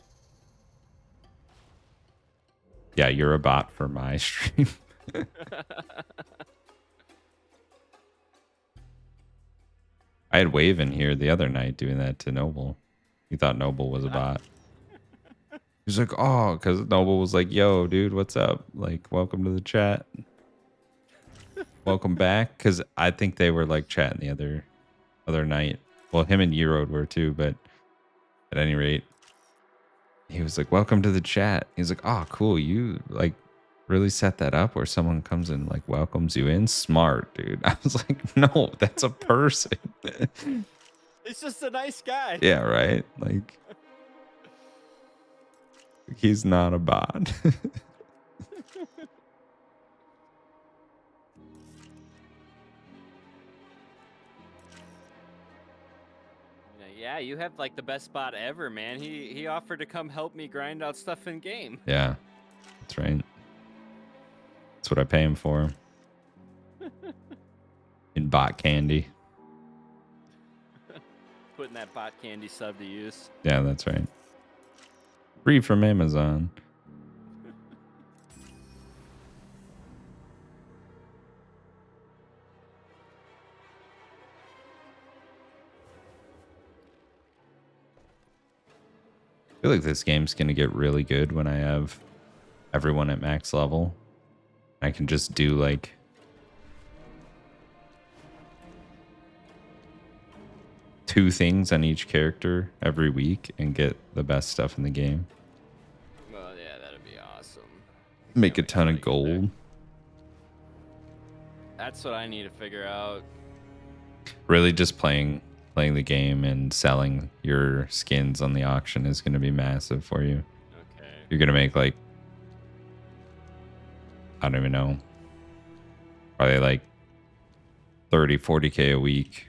Yeah, you're a bot for my stream. I had Wave in here the other night doing that to Noble. He thought Noble was a bot. He's like, oh, because Noble was like, yo, dude, what's up? Like, welcome to the chat. Welcome back. Because I think they were like chatting the other night. Well, him and Eurode were too, but at any rate, he was like, welcome to the chat. He's like, oh, cool. You like really set that up where someone comes and like welcomes you in? Smart, dude. I was like, no, that's a person. It's just a nice guy. Yeah, right. Like, he's not a bot. Yeah, you have like the best bot ever, man. He offered to come help me grind out stuff in game. Yeah, that's right. That's what I pay him for. In bot candy. Putting that bot candy sub to use. Yeah, that's right. Free from Amazon. I feel like this game's going to get really good when I have everyone at max level. I can just do like two things on each character every week and get the best stuff in the game. Well, yeah, that'd be awesome. Make a Can't wait ton till of I get gold. there. That's what I need to figure out. Really just playing the game and selling your skins on the auction is going to be massive for you. Okay. You're going to make like, I don't even know, probably like 30, 40K a week.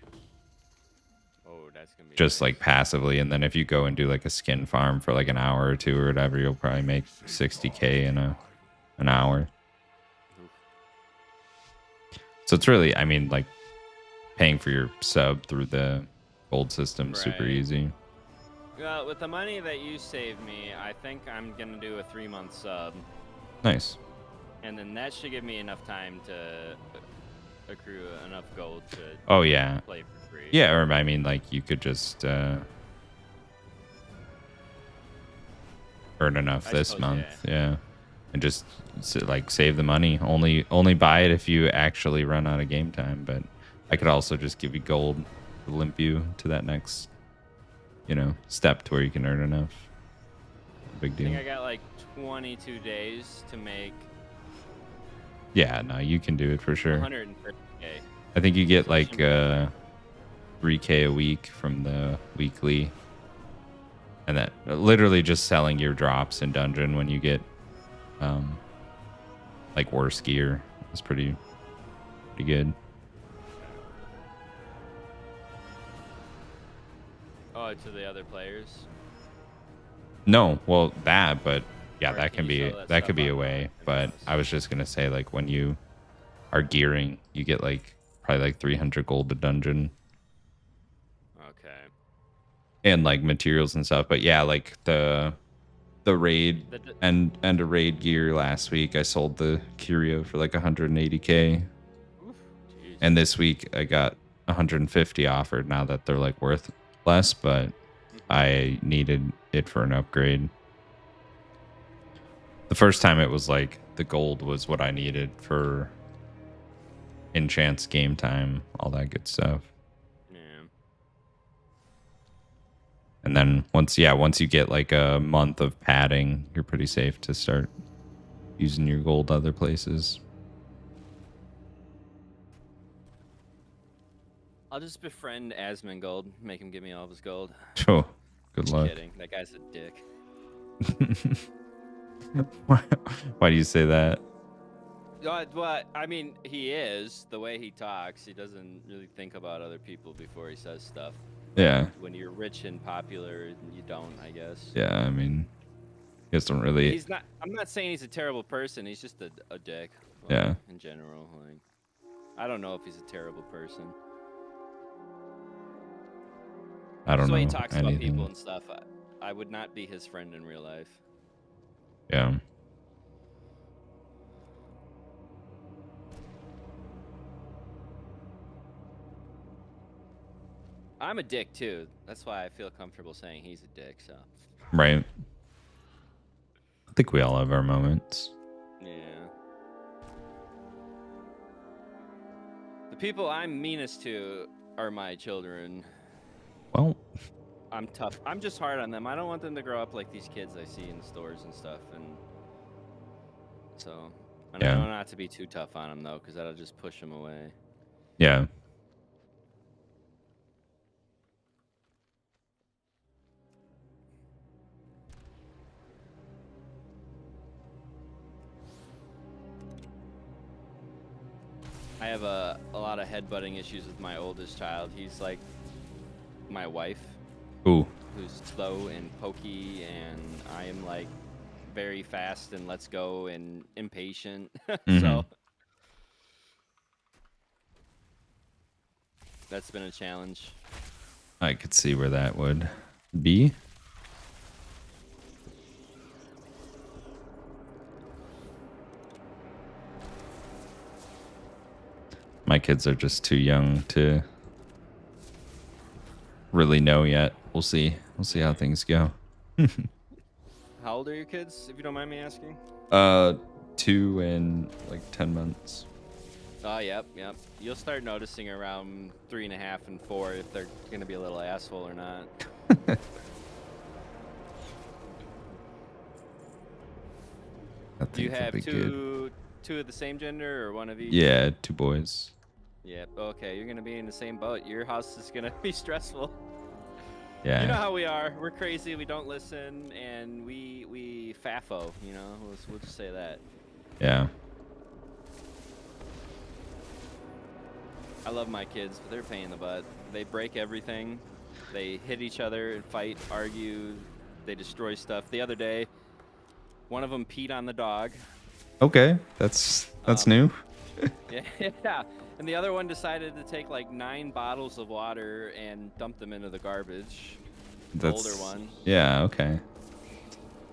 Oh, that's gonna be Just nice. like passively. And then if you go and do like a skin farm for like an hour or two or whatever, you'll probably make 60K in an hour. So it's really, I mean, like paying for your sub through the gold system, super Right. easy. Well, with the money that you saved me, I think I'm gonna do a 3-month sub, Nice. and then that should give me enough time to accrue enough gold to Oh yeah. play for free. Yeah, or I mean, like you could just earn enough I this suppose, month, yeah, and just like save the money. Only buy it if you actually run out of game time. But I could also just give you gold to limp you to that next, step to where you can earn enough. Big I deal. think I got like 22 days to make Yeah, no, you can do it for sure. 130K. I think you get So like it 3K a week from the weekly, and that literally just selling your drops in dungeon when you get like worse gear is pretty good. Oh, to the other players. No, well that, but yeah, Or that can can you be sell that that could stuff be a online way. in But house? I was just gonna say like when you are gearing, you get like probably like 300 gold a dungeon Okay. and like materials and stuff. But yeah, like the raid and a raid gear last week, I sold the curio for like 180k, Oof, jeez. and this week I got 150 offered. Now that they're like worth less, but I needed it for an upgrade. The first time it was like the gold was what I needed for enchants, game time, all that good stuff. Yeah. And then once you get like a month of padding, you're pretty safe to start using your gold other places. I'll just befriend Asmongold, make him give me all of his gold. Oh, good Just luck. kidding. That guy's a dick. Why do you say that? Well, I mean, he is. The way he talks, he doesn't really think about other people before he says stuff. Yeah. When you're rich and popular, you don't, I guess. Yeah, I mean, you guys don't really. He's not. I'm not saying he's a terrible person. He's just a dick. Like, Yeah. In general, like, I don't know if he's a terrible person. I don't The know way he talks about anything. people and stuff, I would not be his friend in real life. Yeah. I'm a dick too. That's why I feel comfortable saying he's a dick. So. Right. I think we all have our moments. Yeah. The people I'm meanest to are my children. Well, I'm tough. I'm just hard on them. I don't want them to grow up like these kids I see in stores and stuff. And so, I Yeah. know not to be too tough on them though, because that'll just push them away. Yeah. I have a lot of headbutting issues with my oldest child. He's like my wife, Ooh. who's slow and pokey, and I am like very fast and let's go and impatient. So that's been a challenge. I could see where that would be. My kids are just too young to really know yet. We'll see. We'll see how things go. How old are your kids, if you don't mind me asking? 2 and like 10 months. Oh, yep. You'll start noticing around 3.5 and 4 if they're gonna be a little asshole or not. Do you have two of the same gender or one of each? Yeah, 2 boys. Yep. Okay, you're gonna be in the same boat. Your house is gonna be stressful. Yeah. You know how we are. We're crazy. We don't listen, and we faffo. You know, we'll just say that. Yeah. I love my kids, but they're a pain in the butt. They break everything. They hit each other and fight, argue. They destroy stuff. The other day, one of them peed on the dog. Okay, that's new. Yeah. And the other one decided to take like 9 bottles of water and dump them into the garbage. The older one. Yeah, okay.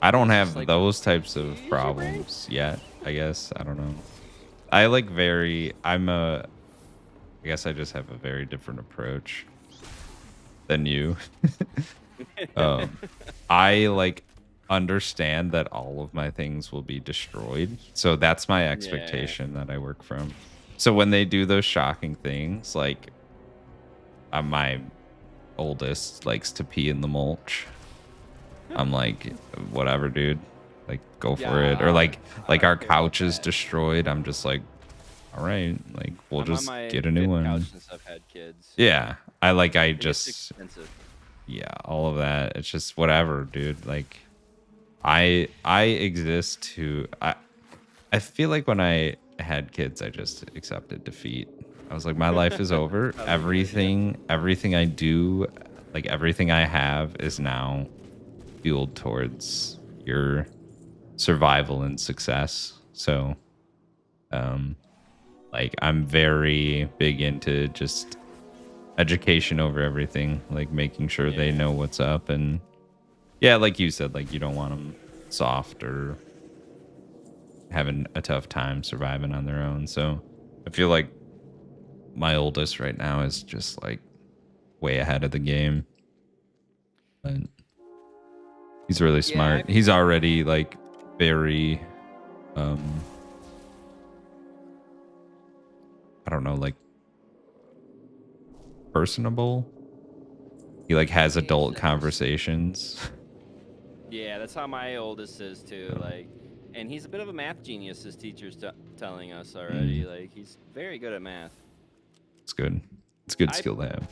I don't have like, those types of problems yet, I guess. I don't know. I guess I just have a very different approach than you. I like understand that all of my things will be destroyed. So that's my expectation that I work from. So when they do those shocking things, like my oldest likes to pee in the mulch. I'm like, whatever, dude. Like, go for it. Or like our couch is destroyed. I'm just like, all right, like we'll just get a new one. Couch since I've had kids. Yeah, I It's expensive. Yeah, all of that. It's just whatever, dude. Like, I exist to. I feel like when I had kids, I just accepted defeat. I was like, my life is over. Everything I do, like everything I have, is now fueled towards your survival and success. So, like, I'm very big into just education over everything, like making sure they know what's up. And yeah, like you said, like you don't want them soft or having a tough time surviving on their own. So I feel like my oldest right now is just like way ahead of the game. But he's really smart. He's already like very I don't know, like personable. He like has adult conversations. Yeah, that's how my oldest is too. Like, and he's a bit of a math genius. His teacher's telling us already. Like, he's very good at math. It's good. It's a good skill to have.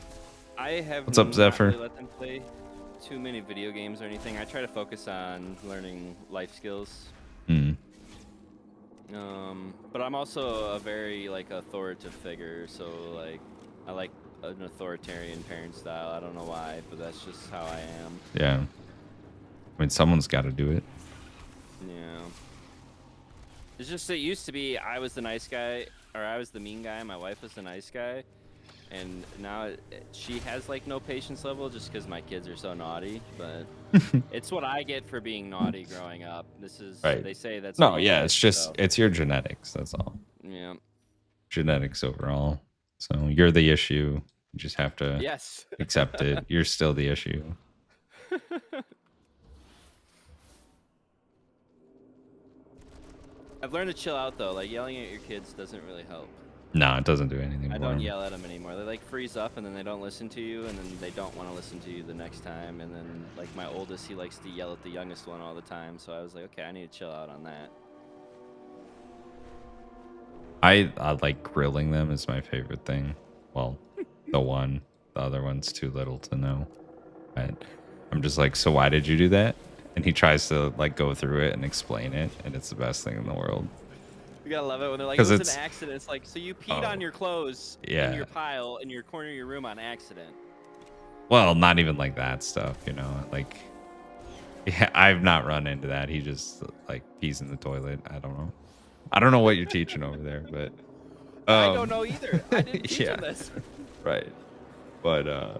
I have What's up, Zephyr? Not really let them play too many video games or anything. I try to focus on learning life skills. But I'm also a very like authoritative figure, so like I like an authoritarian parent style. I don't know why, but that's just how I am. Yeah. I mean, someone's got to do it. Yeah. It's just it used to be I was the nice guy, or I was the mean guy. My wife was the nice guy, and now she has like no patience level just because my kids are so naughty. But it's what I get for being naughty growing up. This is right. They say that's no, yeah. It's just it's your genetics. That's all. Yeah. Genetics overall. So you're the issue. You just have to accept it. You're still the issue. I've learned to chill out though. Like yelling at your kids doesn't really help. No, it doesn't do anything. I don't yell at them anymore. They like freeze up and then they don't listen to you, and then they don't want to listen to you the next time. And then like my oldest, he likes to yell at the youngest one all the time. So I was like, okay, I need to chill out on that. I like grilling them is my favorite thing. Well, the other one's too little to know. But I'm just like, so why did you do that? And he tries to like go through it and explain it, and it's the best thing in the world. You gotta love it when they're like, it was an accident. It's like, so you peed on your clothes in your pile in your corner of your room on accident. Well, not even like that stuff, you know. Like, yeah, I've not run into that. He just like pees in the toilet. I don't know what you're teaching over there, but I don't know either. I didn't teach him this. Right. But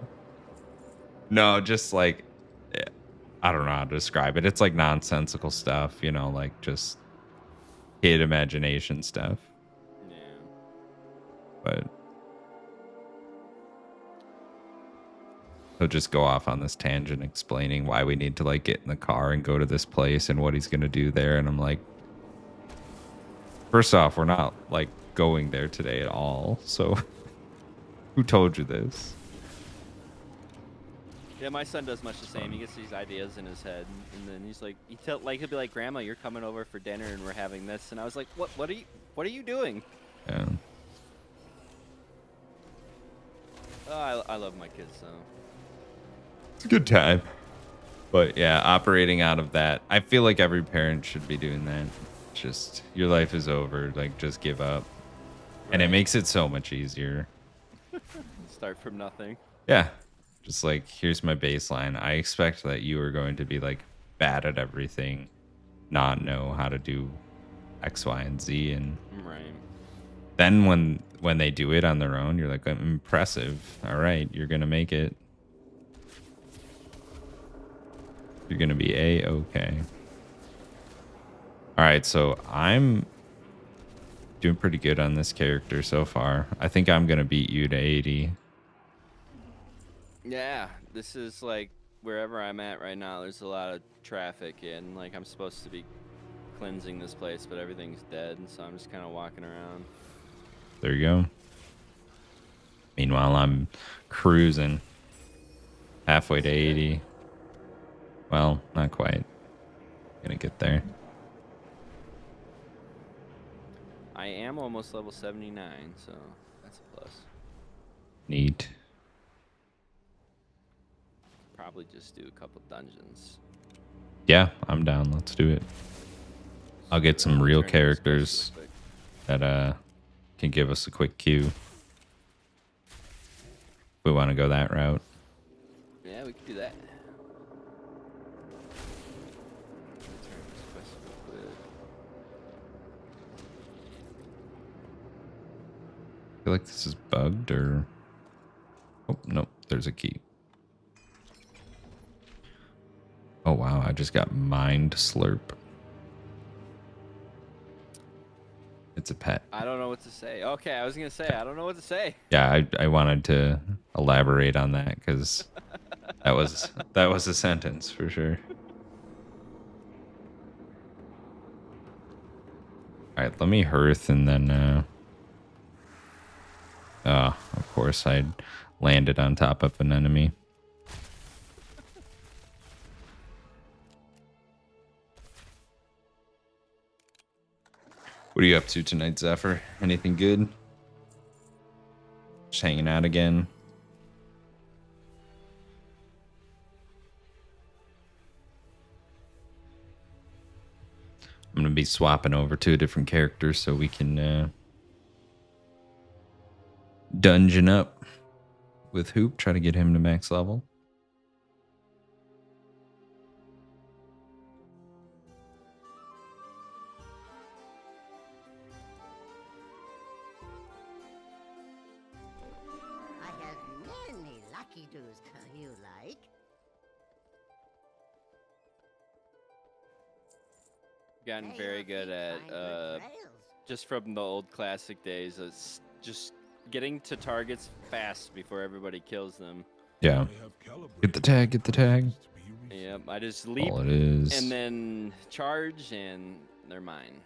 no, just like I don't know how to describe it. It's like nonsensical stuff, you know, like just kid imagination stuff. Yeah. But he'll just go off on this tangent explaining why we need to like get in the car and go to this place and what he's gonna do there, and I'm like, first off, we're not like going there today at all. So who told you this? Yeah, my son does much the same. He gets these ideas in his head, and then he's like, he'll be like, "Grandma, you're coming over for dinner, and we're having this." And I was like, "What are you doing?" Yeah. Oh, I love my kids, so it's a good time. But yeah, operating out of that, I feel like every parent should be doing that. Just your life is over, like just give up, and it makes it so much easier. Start from nothing. Yeah. Just like, here's my baseline. I expect that you are going to be like bad at everything, not know how to do X, Y, and Z. And then when they do it on their own, you're like, impressive. All right, you're going to make it. You're going to be A-okay. All right, so I'm doing pretty good on this character so far. I think I'm going to beat you to 80. Yeah, this is like wherever I'm at right now, there's a lot of traffic, and like I'm supposed to be cleansing this place, but everything's dead, and so I'm just kind of walking around. There you go. Meanwhile, I'm cruising halfway to 80. Well, not quite. Gonna get there. I am almost level 79, so that's a plus. Neat. Probably just do a couple dungeons. Yeah, I'm down. Let's do it. I'll get some real characters that can give us a quick queue. We want to go that route. Yeah, we can do that. feel like this is bugged or... Oh, nope. There's a key. Oh, wow. I just got Mind Slurp. It's a pet. I don't know what to say. Okay, I was gonna say I don't know what to say. Yeah, I wanted to elaborate on that because that was a sentence for sure. All right, let me hearth and then of course I landed on top of an enemy. What are you up to tonight, Zephyr? Anything good? Just hanging out again. I'm gonna be swapping over to a different character so we can dungeon up with Hoop, try to get him to max level. I have many lucky doos you like. Gotten May very your good feet at find good trails. just from the old classic days, just getting to targets fast before everybody kills them. Yeah. Get the tag, get the tag. Yep, I just leap All it is. and then charge, and they're mine.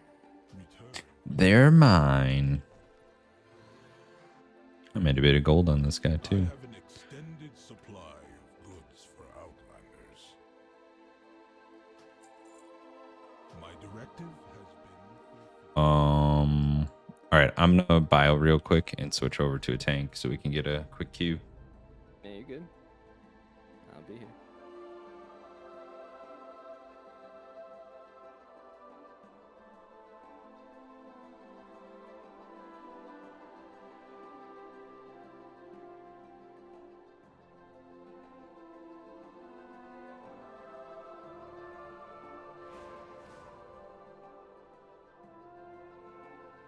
They're mine. I made a bit of gold on this guy too. I have an extended supply of goods for Outlanders. My directive has been fulfilled. All right, I'm gonna bio real quick and switch over to a tank so we can get a quick queue. Yeah, you good? I'll be here.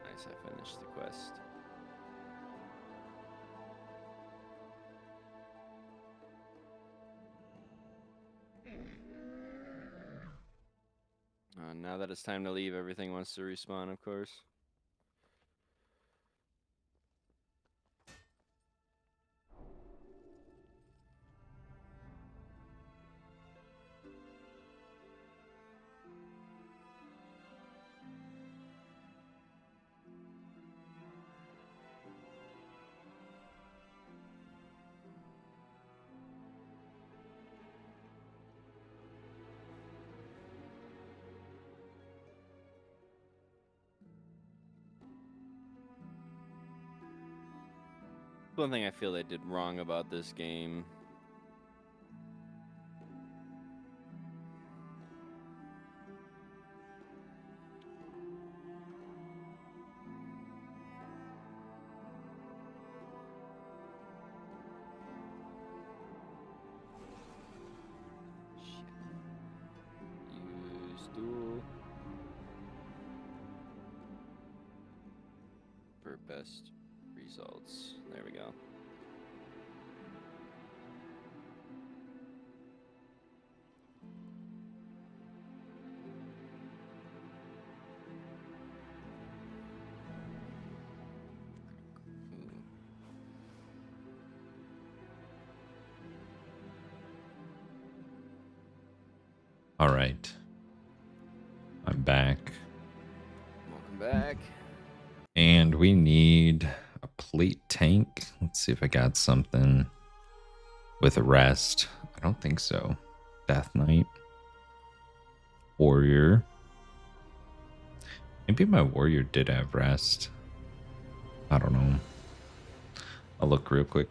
Nice, I finished the quest. Now that it's time to leave, everything wants to respawn, of course. One thing I feel they did wrong about this game. Use duel for best results. There we go. All right, I'm back, Welcome back. and we need a plate tank. Let's see if I got something with a rest. I don't think so. Death Knight, Warrior. Maybe my Warrior did have rest. I don't know. I'll look real quick.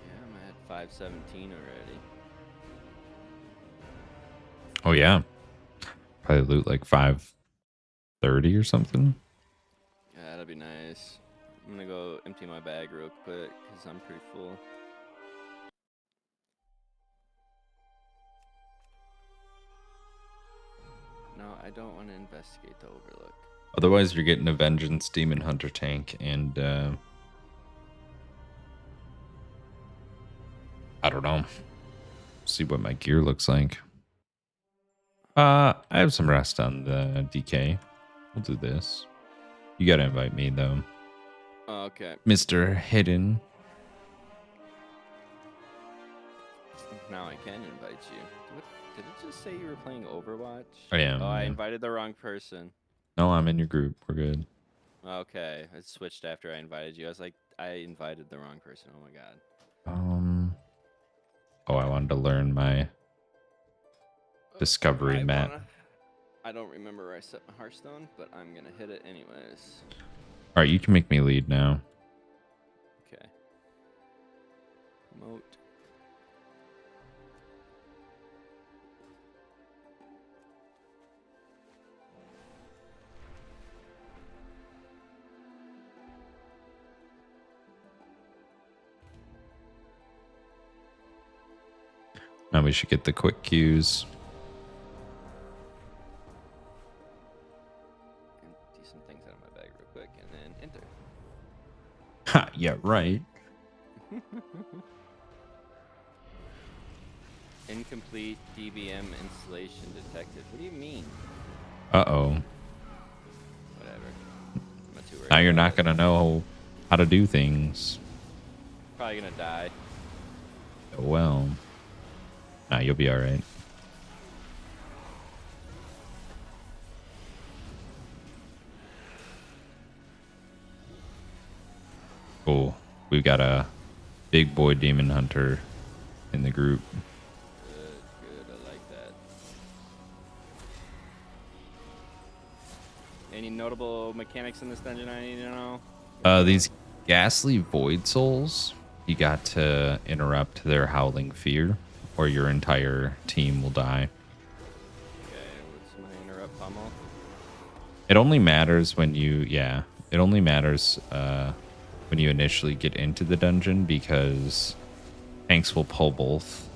Yeah, I'm at 517 already. Oh yeah, probably loot like 530 or something. Yeah, that'd be nice. I'm gonna go empty my bag real quick because I'm pretty full. I don't want to investigate the Overlook. Otherwise, you're getting a Vengeance Demon Hunter tank, and I don't know. See what my gear looks like. I have some rest on the DK. We'll do this. You gotta invite me though. Okay. Mr. Hidden. Now I can invite you. Did it just say you were playing Overwatch? I am. Oh, I yeah. invited the wrong person. No, I'm in your group. We're good. Okay, it switched after I invited you. I was like, I invited the wrong person. Oh my god. Oh, I wanted to learn my discovery map. I don't remember where I set my Hearthstone, but I'm gonna hit it anyways. All right, you can make me lead now. Okay. Promote. Now we should get the quick cues. Empty some things out of my bag real quick and then enter. Ha, yeah, right. Incomplete DBM installation detected. What do you mean? Uh-oh. Whatever. I'm not too worried Now you're about not it. going to know how to do things. Probably gonna die. Oh, well. Nah, you'll be all right. Cool. We've got a big boy demon hunter in the group. Good. I like that. Any notable mechanics in this dungeon I need to know? These ghastly void souls, you got to interrupt their howling fear, or your entire team will die. Okay, what's my interrupt pummel? It only matters when you, it only matters when you initially get into the dungeon, because tanks will pull both.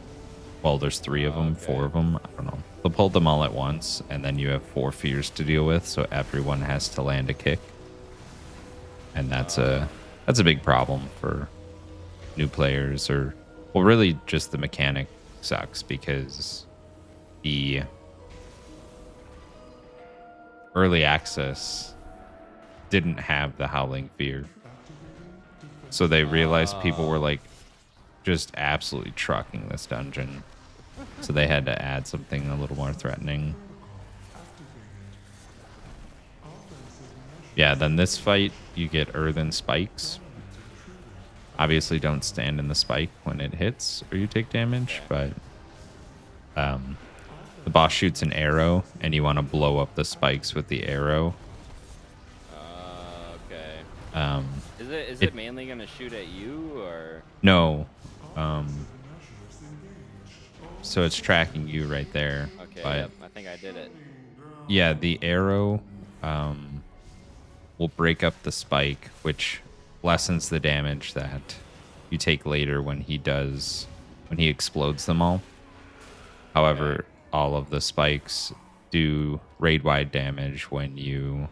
Well, there's 3 of them, Okay. 4 of them, I don't know. They'll pull them all at once, and then you have 4 fears to deal with, so everyone has to land a kick. And that's a big problem for new players, or, well, really just the mechanic sucks, because the early access didn't have the howling fear, so they realized people were like just absolutely trucking this dungeon, so they had to add something a little more threatening. Yeah, then this fight you get earthen spikes. Obviously don't stand in the spike when it hits or you take damage, but the boss shoots an arrow and you want to blow up the spikes with the arrow. Okay. Is it mainly gonna shoot at you, or? No. So it's tracking you right there. Okay, But yep, I think I did it. yeah, the arrow will break up the spike, which lessens the damage that you take later when he explodes them all. However, all of the spikes do raid-wide damage when you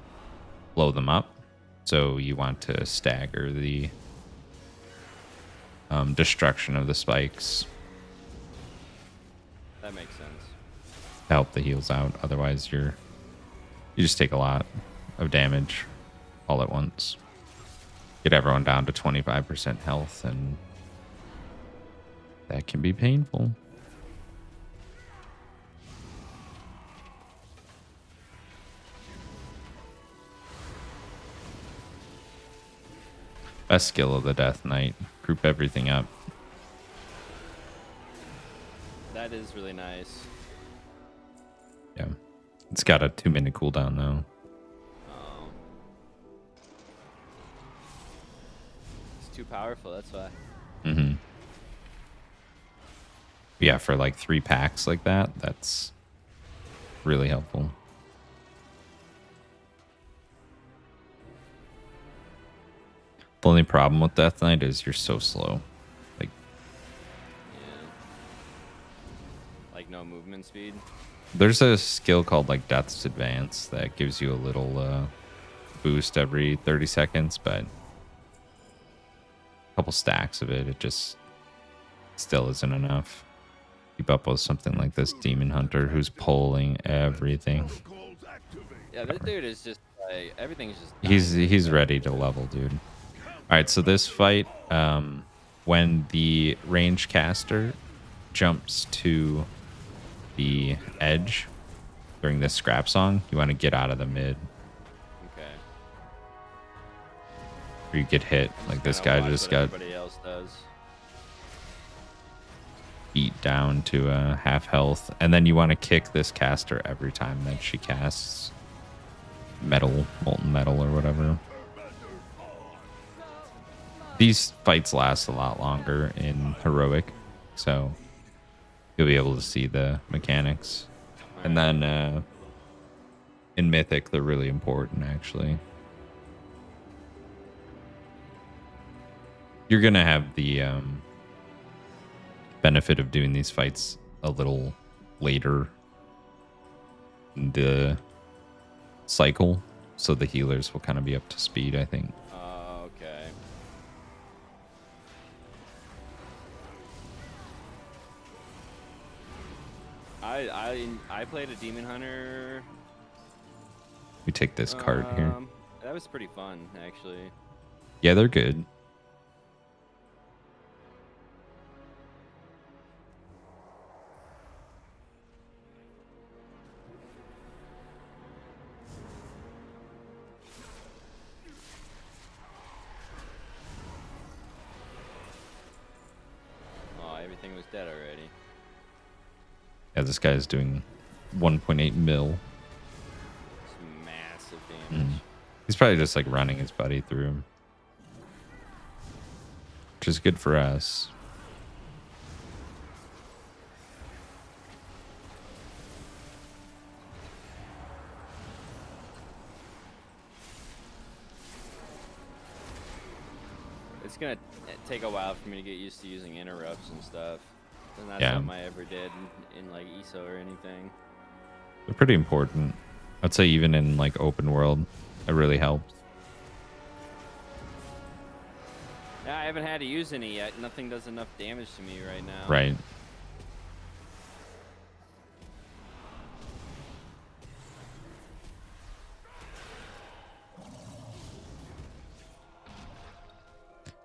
blow them up, so you want to stagger the destruction of the spikes That makes sense. to help the heals out. Otherwise, you just take a lot of damage all at once. Get everyone down to 25% health, and that can be painful. Best skill of the Death Knight. Group everything up. That is really nice. Yeah. It's got a 2-minute cooldown, though. Oh. It's too powerful, that's why. Mm-hmm. Yeah, for like 3 packs like that, that's really helpful. The only problem with Death Knight is you're so slow. Like, Yeah. Like no movement speed. There's a skill called like Death's Advance that gives you a little boost every 30 seconds, but a couple stacks of it, it just still isn't enough. Keep up with something like this Demon Hunter who's pulling everything. Yeah, this dude is just like everything's just. He's ready to level, dude. All right, so this fight, when the range caster jumps to the edge during this scrap song, you want to get out of the mid. Okay. Or you get hit like this guy just got Everybody else does. beat down to half health, and then you want to kick this caster every time that she casts molten metal or whatever. These fights last a lot longer in heroic, so you'll be able to see the mechanics. And then in mythic, they're really important, actually. You're gonna have the benefit of doing these fights a little later in the cycle, so the healers will kind of be up to speed, I think. Okay. I played a Demon Hunter. We take this card here. That was pretty fun, actually. Yeah, they're good. Oh, everything was dead already. Yeah, this guy's doing 1.8 mil. It's massive damage. He's probably just like running his buddy through him, which is good for us. It's gonna take a while for me to get used to using interrupts and stuff. And that's Yeah. something I ever did in like ESO or anything. They're pretty important. I'd say even in like open world, it really helps. Yeah, I haven't had to use any yet. Nothing does enough damage to me right now. Right.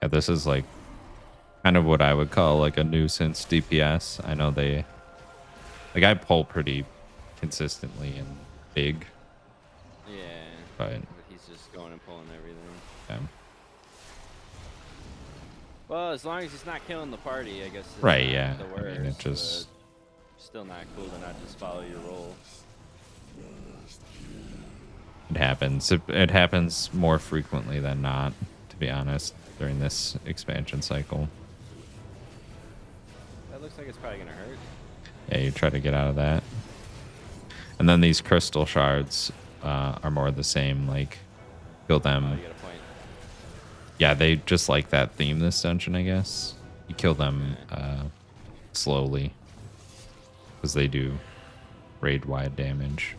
Yeah, this is like kind of what I would call like a nuisance DPS. I know they, like, I pull pretty consistently and big. Yeah. But he's just going and pulling everything. yeah. Well, as long as he's not killing the party, I guess. It's Right, not yeah. The I worst, mean, it just but still not cool to not just follow your role. it happens. It happens more frequently than not, to be honest, during this expansion cycle. That looks like it's probably gonna hurt. Yeah, you try to get out of that. And then these crystal shards are more the same, like kill them. Oh, you got a point. Yeah, they just like that theme this dungeon, I guess. You kill them slowly because they do raid-wide damage.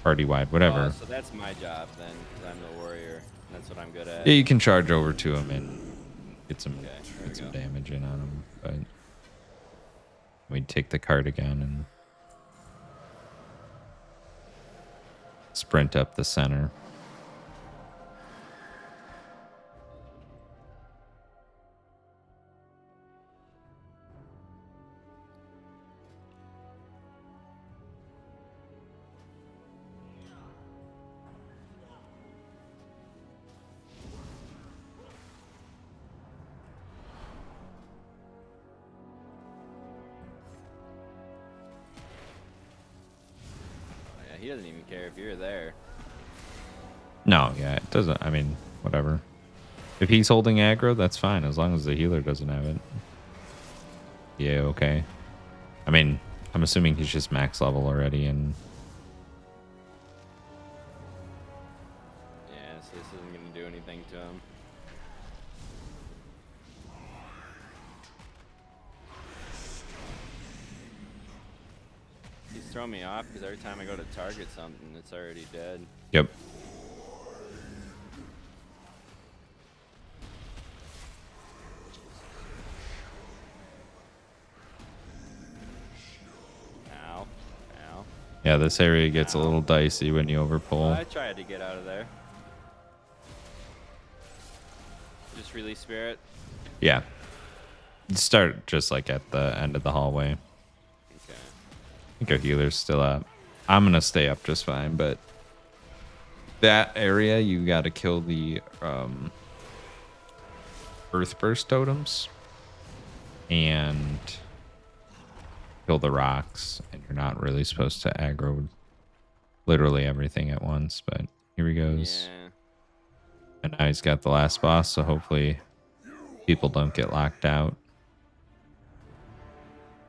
Party-wide, whatever. Oh, so that's my job then, because I'm the warrior. That's what I'm good at. Yeah, you can charge over to them and get some, Okay, there get we some go. damage in on them. But we take the card again and sprint up the center. Oh, yeah, he doesn't even care if you're there. No, yeah, it doesn't. I mean, whatever. If he's holding aggro, that's fine, as long as the healer doesn't have it. Yeah, okay. I mean, I'm assuming he's just max level already, and Yeah, so this isn't gonna do anything to him. He's throwing me off because every time I go to target something, it's already dead. Yep. Ow. Ow. Yeah, this area gets a little dicey when you overpull. I tried to get out of there. Just release spirit. Yeah. Start just like at the end of the hallway. Okay. I think our healer's still up. I'm gonna stay up just fine, but that area you gotta kill the Earth Burst totems and kill the rocks, and you're not really supposed to aggro literally everything at once, but here he goes. Yeah. And now he's got the last boss, so hopefully people don't get locked out.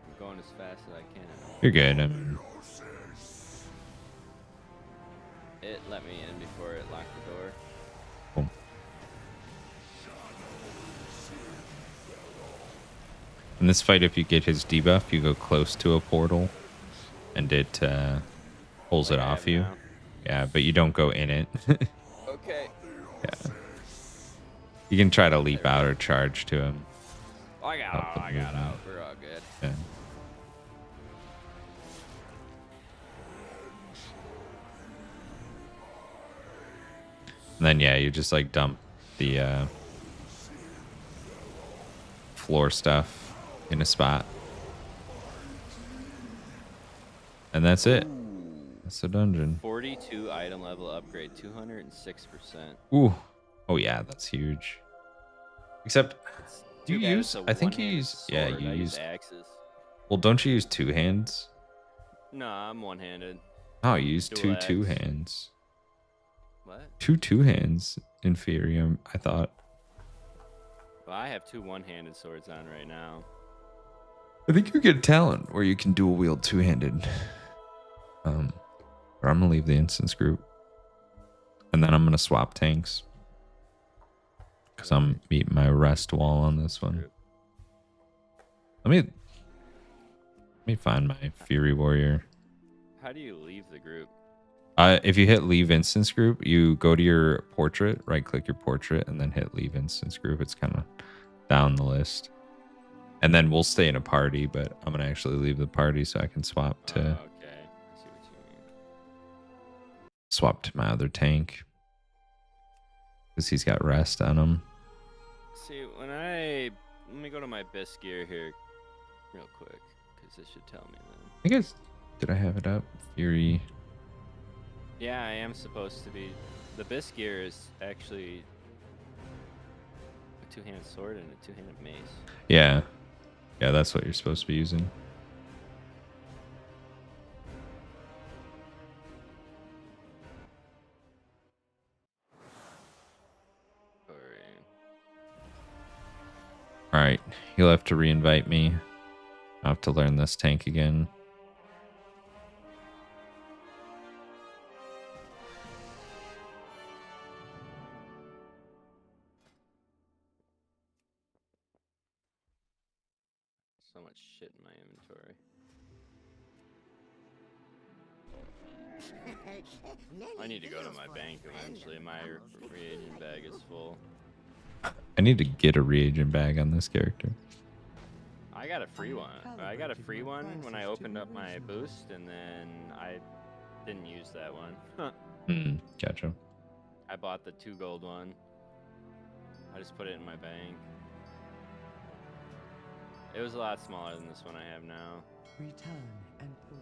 I'm going as fast as I can. You're good. I mean, It let me in before it locked the door. cool. In this fight, if you get his debuff, you go close to a portal, and it pulls it Like I off have you. now. Yeah, but you don't go in it. Okay. Yeah. You can try to leap out or charge to him. Oh, I got out. I got out. We're all good. Yeah. And then yeah, you just like dump the floor stuff in a spot. And that's it. That's the dungeon. 42 item level upgrade, 206%. Ooh. Oh yeah, that's huge. Except Too you bad use it's a I think you one-handed use yeah, sword. you I use axes. well, don't you use two hands? No, I'm one-handed. Oh, you use Dual two axe. hands. What? Two hands inferior, I thought. Well, I have 2 one-handed swords on right now. I think you get talent where you can dual wield two-handed. Or I'm gonna leave the instance group, and then I'm gonna swap tanks because I'm meeting my rest wall on this one. Let me find my Fury Warrior. How do you leave the group? If you hit leave instance group, you go to your portrait, right click your portrait, and then hit leave instance group. It's kind of down the list. And then we'll stay in a party, but I'm going to actually leave the party so I can swap to Okay. I see what you mean. swap to my other tank. Because he's got rest on him. See, let me go to my best gear here real quick, because this should tell me then. I guess, did I have it up? Fury. Yeah, I am supposed to be. The best gear is actually a 2-handed sword and a 2-handed mace. Yeah. Yeah, that's what you're supposed to be using. Alright, you'll have to re-invite me. I'll have to learn this tank again. So much shit in my inventory. I need to go to my bank eventually. My reagent bag is full. I need to get a reagent bag on this character. I got a free one. I got a free one when I opened up my boost, and then I didn't use that one. Gotcha. I bought the 2 gold one. I just put it in my bank. It was a lot smaller than this one I have now. Return and peruse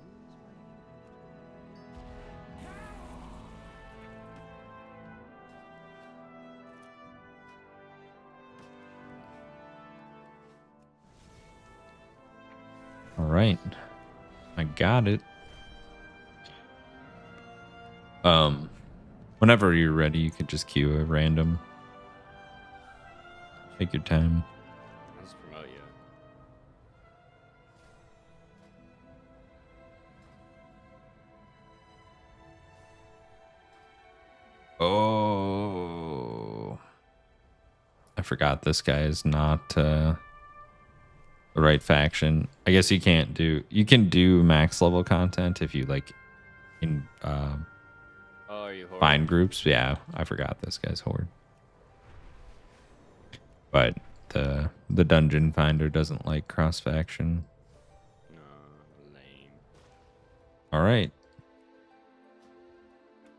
All right. I got it. Whenever you're ready, you could just queue a random. Take your time. I'll just promote you. Oh. I forgot this guy is not a the right faction. I guess you can do max level content if you like in Oh, are you horde? find groups. Yeah, I forgot this guy's horde. But the dungeon finder doesn't like cross faction. No, lame. All right.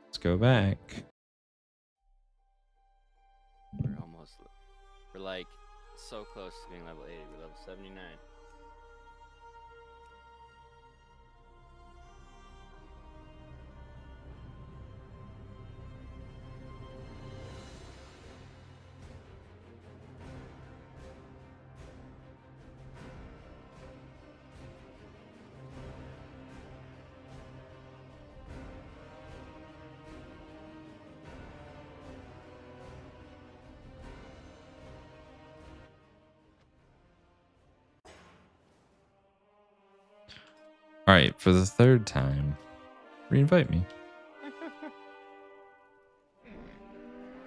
Let's go back. We're like so close to being level 80. We're level 79. All right, for the third time, reinvite me.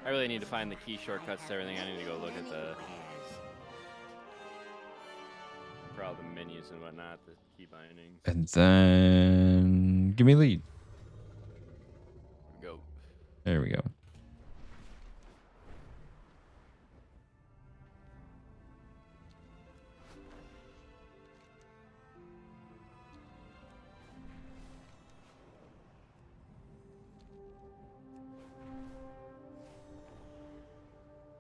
I really need to find the key shortcuts to everything. I need to go look at for all the menus and whatnot, the key bindings. And then give me lead. Go. There we go.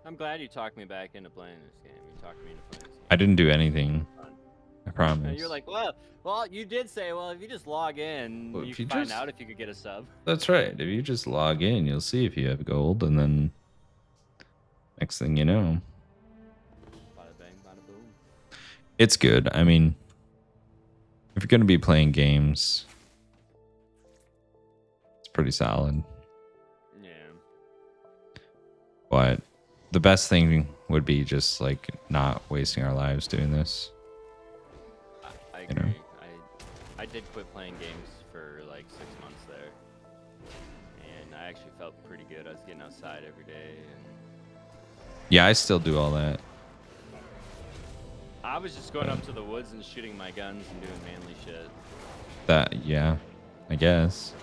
I'm glad you talked me back into playing this game. You talked me into playing this game. I didn't do anything. I promise. You're like, well, you did say, well, if you just log in, Well, you can find out if you could get a sub. That's right. If you just log in, you'll see if you have gold, and then next thing you know, Bada bang, bada boom. it's good. I mean, if you're going to be playing games, it's pretty solid. Yeah. But the best thing would be just like not wasting our lives doing this. I You agree. know? I did quit playing games for like 6 months there, and I actually felt pretty good. I was getting outside every day, and Yeah, I still do all that. I was just going up to the woods and shooting my guns and doing manly shit. Yeah, I guess.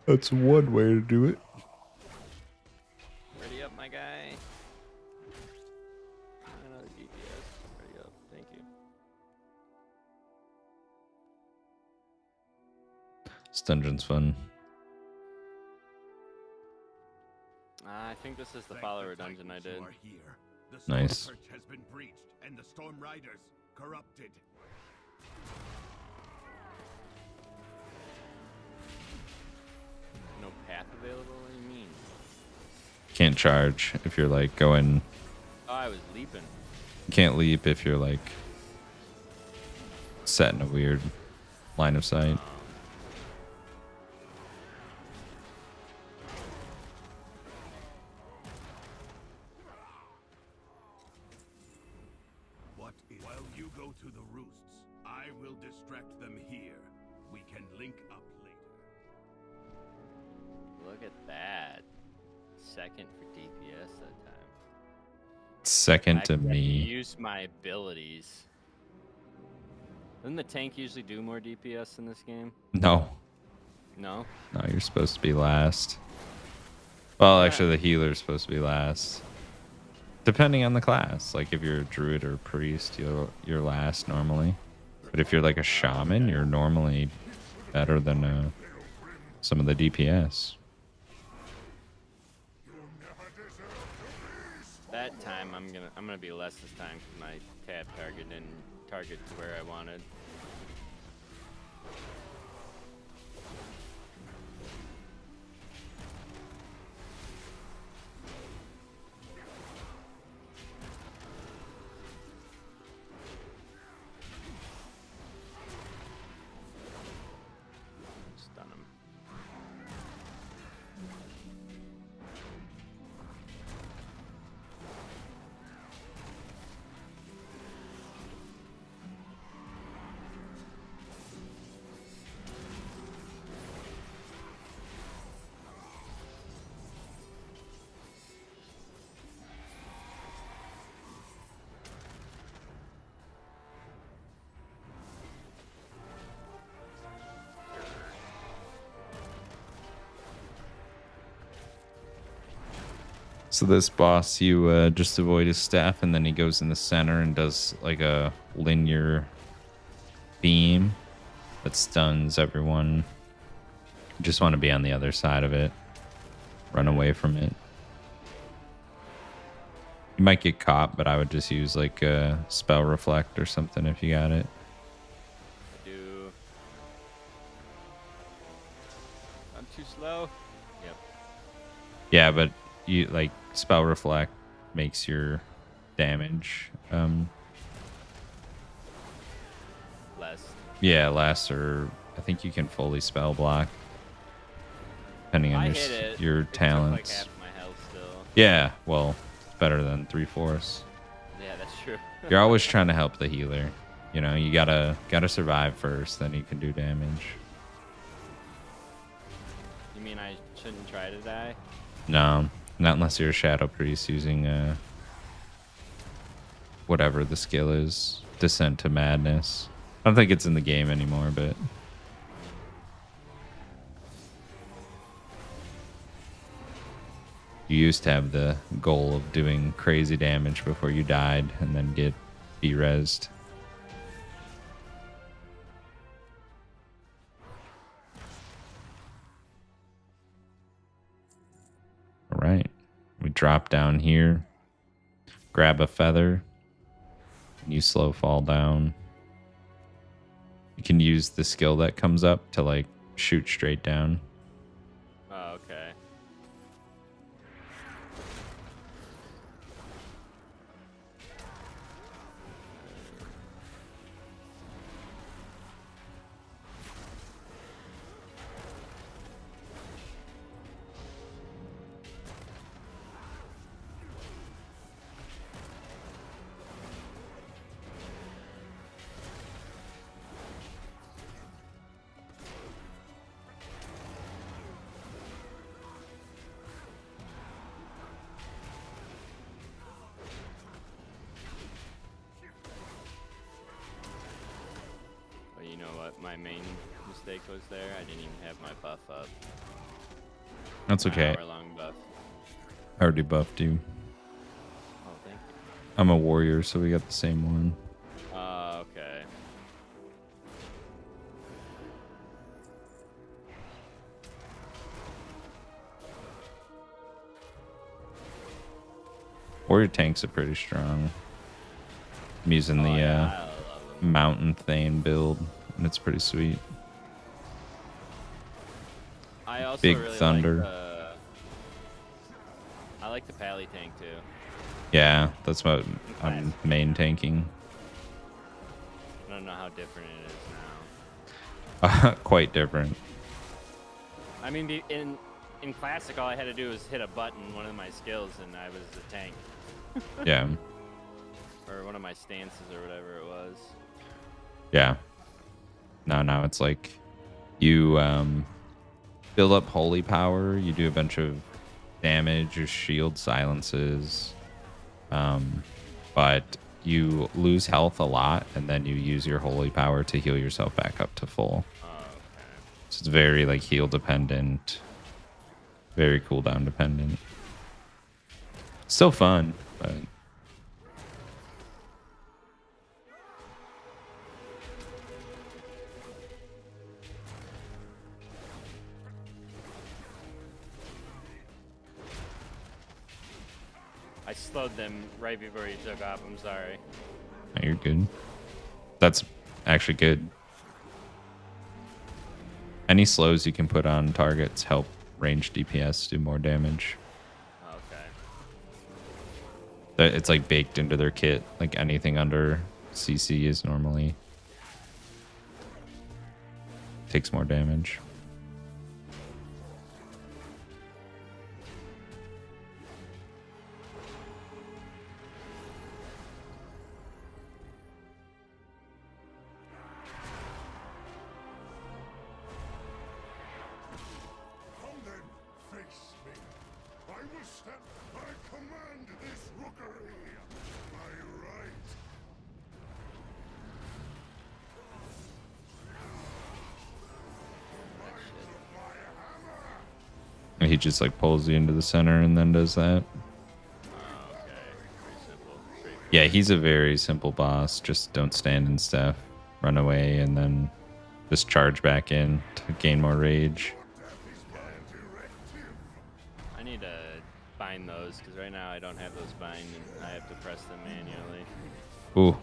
That's one way to do it. Ready up, my guy. Another DPS. Ready up. Thank you. This dungeon's fun. I think this is the follower dungeon I did. Nice. Has been breached and the Storm Riders corrupted. No path available? What do you mean? Can't charge if you're like going. Oh, I was leaping. You can't leap if you're like set in a weird line of sight. While you go to the roosts, I will distract them here. We can link up later. Look at that. Second for DPS that time. Second to I me. use my abilities. Doesn't the tank usually do more DPS in this game? No. No? No, you're supposed to be last. Well, actually, the healer's supposed to be last. Depending on the class. Like, if you're a druid or a priest, you're last normally. But if you're like a shaman, you're normally better than some of the DPS. That time I'm gonna be less this time because my tab target didn't target to where I wanted. Stun him. So this boss, you just avoid his staff, and then he goes in the center and does like a linear beam that stuns everyone. You just want to be on the other side of it. Run away from it. You might get caught, but I would just use like a spell reflect or something if you got it. Do. I'm too slow. Yep. Yeah, but you like spell reflect makes your damage Less. yeah, less, or I think you can fully spell block depending on your It talents. took like half my health still. Yeah, well, it's better than 3/4. Yeah, that's true. You're always trying to help the healer. You know, you gotta survive first, then you can do damage. You mean I shouldn't try to die? No, not unless you're a shadow priest using whatever the skill is, Descent to Madness. I don't think it's in the game anymore, but you used to have the goal of doing crazy damage before you died and then get B-rezzed. All right, we drop down here, grab a feather, and you slow fall down. You can use the skill that comes up to like shoot straight down. Oh, okay. Well, you know what? My main mistake was there. I didn't even have my buff up. That's okay. Hour-long buff. I already buffed you. Oh, thank you. I'm a warrior, so we got the same one. Okay. Warrior tanks are pretty strong. I'm using the I love 'em. Mountain Thane build, and it's pretty sweet. I also Big really Thunder. I like the pally tank too. Yeah, that's what I'm main tanking. I don't know how different it is now. Quite different. I mean, in classic, all I had to do was hit a button, one of my skills, and I was a tank, Yeah. or one of my stances, or whatever it was. Yeah. Now it's like you build up holy power, you do a bunch of damage, your shield silences, but you lose health a lot, and then you use your holy power to heal yourself back up to full. Oh, okay. So it's very like heal dependent, very cooldown dependent. Still fun, but I slowed them right before you took off. I'm sorry. no, you're good. That's actually good. Any slows you can put on targets help range DPS do more damage. Okay. It's like baked into their kit. Like anything under CC is normally takes more damage. Come then, face me. I will stand. I command this rookery. My right. He just like pulls you into the center and then does that. Yeah, he's a very simple boss. Just don't stand and stuff. Run away and then just charge back in to gain more rage. I need to bind those because right now I don't have those bind and I have to press them manually. Ooh.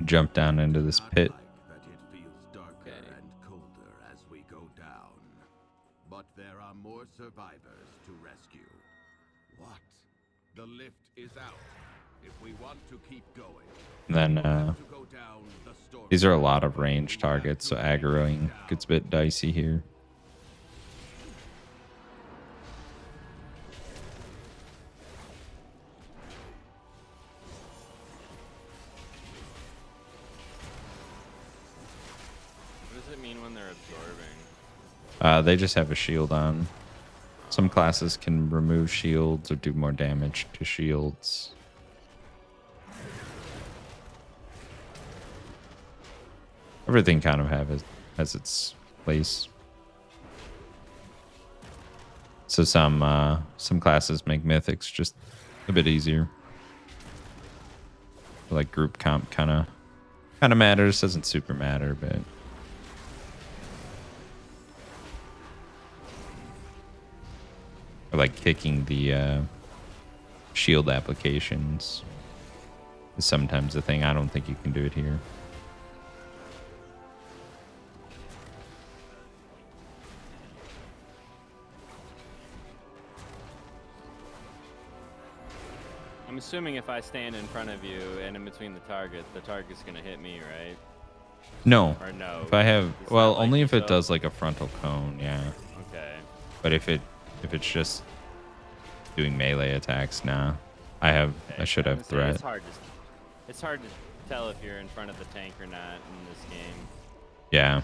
Jump down into this pit. That it feels darker and colder as we go down. But there are more survivors to rescue. What? The lift is out. If we want to keep going, Then to go down the storm. these are a lot of range targets, so aggroing gets a bit dicey here. What does it mean when they're absorbing? They just have a shield on. Some classes can remove shields or do more damage to shields. Everything kind of has its place. So some classes make mythics just a bit easier. Like group comp kind of matters. Doesn't super matter, but or like kicking the shield applications is sometimes a thing. I don't think you can do it here. I'm assuming if I stand in front of you and in between the target's gonna hit me, right? No. Or no? If I have, It's well, not like only if it so- does like a frontal cone, yeah. Okay. But if it's just doing melee attacks, nah. I should have threat. It's hard to tell if you're in front of the tank or not in this game. Yeah.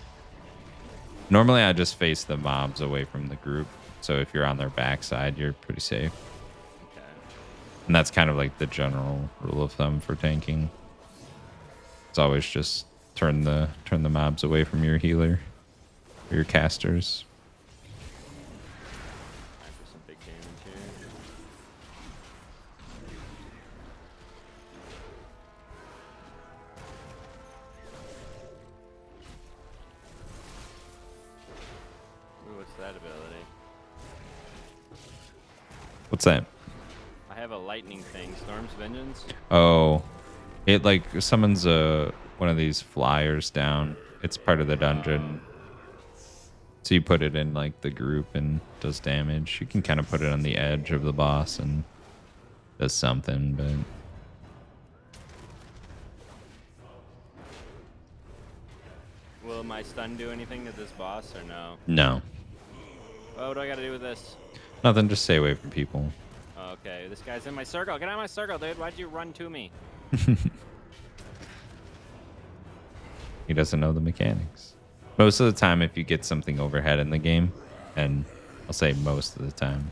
Normally I just face the mobs away from the group. So if you're on their backside, you're pretty safe. Okay. And that's kind of like the general rule of thumb for tanking. It's always just turn the mobs away from your healer or your casters. Time for some big damage here. Ooh, what's that ability? What's that? I have a lightning thing. Storm's Vengeance? Oh, it like summons one of these flyers down. It's part of the dungeon. So you put it in like the group and does damage. You can kind of put it on the edge of the boss and does something, but Will my stun do anything to this boss or no? no. Oh, what do I gotta do with this? Nothing, just stay away from people. Okay, this guy's in my circle. Get out of my circle, dude. Why'd you run to me? He doesn't know the mechanics. Most of the time, if you get something overhead in the game, and I'll say most of the time,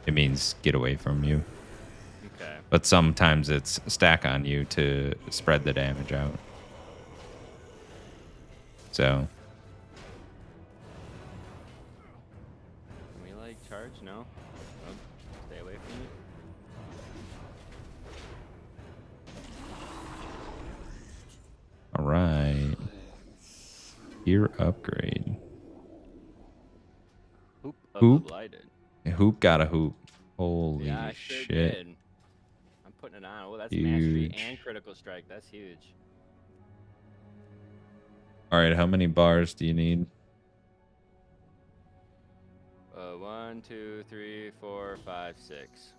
it means get away from you. Okay. But sometimes it's stack on you to spread the damage out. So, Can we like charge? No? Oh, stay away from me. all right. Gear upgrade. Hoop of Hoop? the blighted. Hoop got a hoop. Holy Yeah, I sure shit. did. I'm putting it on. Oh, that's mastery Huge. and critical strike. That's huge. All right, how many bars do you need? 1, 2, 3, 4, 5, 6.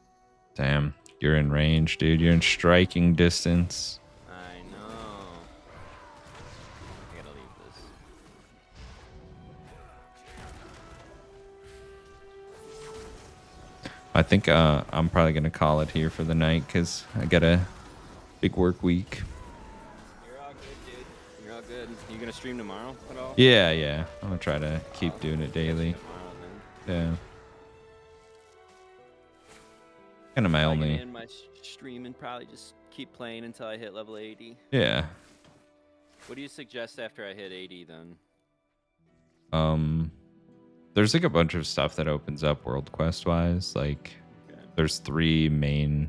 Damn, you're in range, dude. You're in striking distance. I know. I gotta leave this. I think I'm probably gonna call it here for the night because I got a big work week. You're all good, dude. You're all good. You gonna stream tomorrow at all? Yeah. I'm gonna try to keep doing it daily. Tomorrow, then. Yeah. Kind of my I'm only. gonna end my stream and probably just keep playing until I hit level 80. Yeah. What do you suggest after I hit 80 then? There's like a bunch of stuff that opens up world quest wise. Like there's 3 main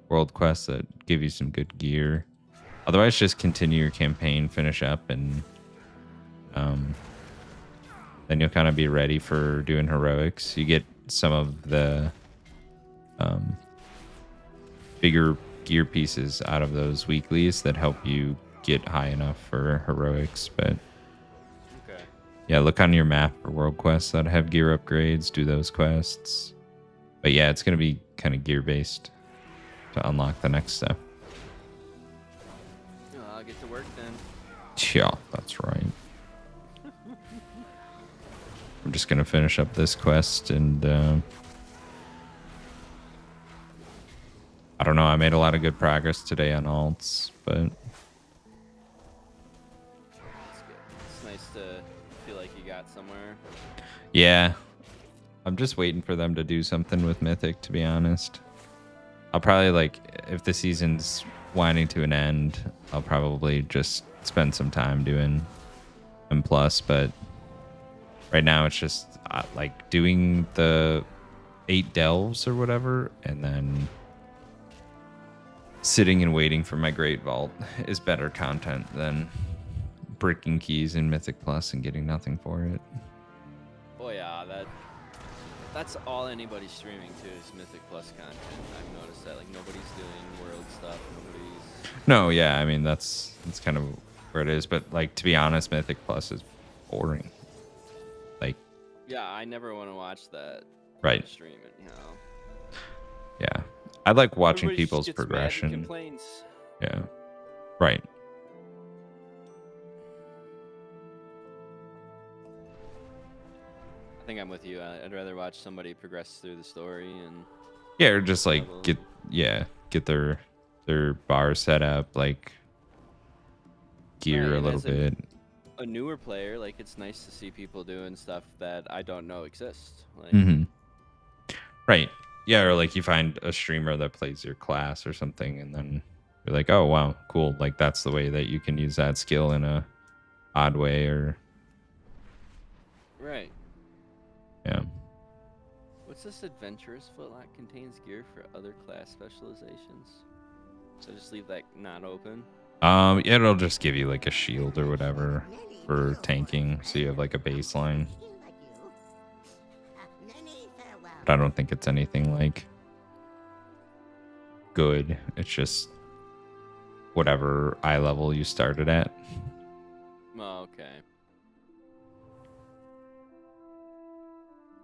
world quests that give you some good gear. Otherwise, just continue your campaign, finish up, and then you'll kind of be ready for doing heroics. You get some of the bigger gear pieces out of those weeklies that help you get high enough for heroics. But Okay. yeah, look on your map for world quests that have gear upgrades. Do those quests. But yeah, it's going to be kind of gear based to unlock the next step. Well, I'll get to work then. Yeah, that's right. I'm just going to finish up this quest and I don't know. I made a lot of good progress today on alts, but It's good. It's nice to feel like you got somewhere. yeah, I'm just waiting for them to do something with Mythic, to be honest. I'll probably, like, if the season's winding to an end, I'll probably just spend some time doing M+, but right now it's just, like, doing the 8 delves or whatever, and then sitting and waiting for my Great Vault is better content than breaking keys in Mythic Plus and getting nothing for it. Oh yeah, that's all anybody's streaming too is Mythic Plus content. I've noticed that. Like nobody's doing world stuff. Nobody's. No, yeah, I mean that's kind of where it is. But like to be honest, Mythic Plus is boring. Like. Yeah, I never want to watch that. Right. Stream it, you know. Yeah, I like watching Everybody just people's gets mad and progression. complains. Yeah. Right. I think I'm with you. I'd rather watch somebody progress through the story and. Yeah, or just like level. get their bar set up, like gear Right, a and little as bit. A newer player, like it's nice to see people doing stuff that I don't know exist. Like, Mm-hmm. Right. Yeah, or like you find a streamer that plays your class or something, and then you're like, oh wow, cool. Like that's the way that you can use that skill in a odd way, or Right. yeah. What's this adventurous footlock contains gear for other class specializations? So just leave that not open. Yeah, it'll just give you like a shield or whatever for tanking, so you have like a baseline. But I don't think it's anything like good. It's just whatever eye level you started at. Oh, okay.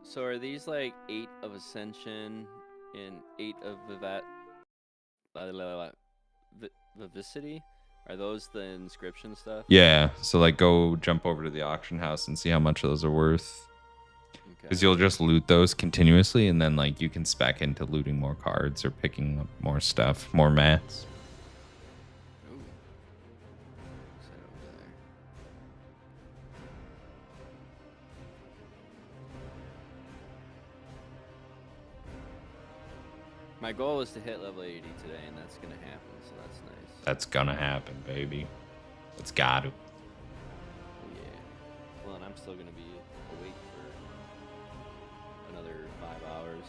So are these like 8 of Ascension and 8 of Vivacity? Are those the inscription stuff? Yeah, so like go jump over to the auction house and see how much those are worth. Because Okay. you'll just loot those continuously, and then like you can spec into looting more cards or picking up more stuff, more mats. Ooh. Set over there. My goal is to hit level 80 today, and that's gonna happen, so that's nice. That's gonna happen, baby. It's got to. Oh, yeah. Well, and I'm still gonna be awake for another 5 hours.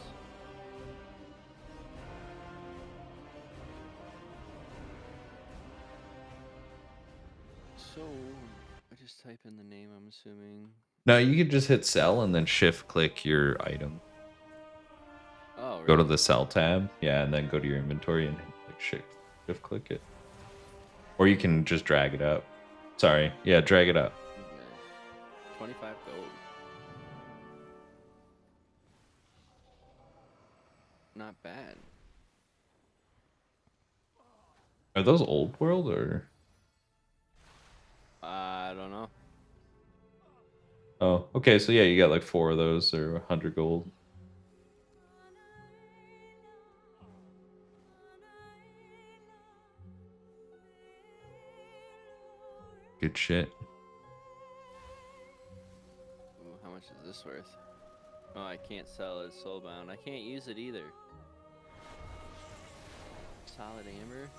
So, I just type in the name, I'm assuming. No, you could just hit sell and then shift click your item. Oh, really? Go to the sell tab, yeah, and then go to your inventory and hit shift click it. Or you can just drag it up. Sorry. Yeah, drag it up. Okay. 25 gold. Not bad. Are those old world or? I don't know. Oh, okay. So yeah, you got like 4 of those or 100 gold. Good shit. Ooh, how much is this worth? Oh, I can't sell it. It's soulbound. I can't use it either. Solid amber.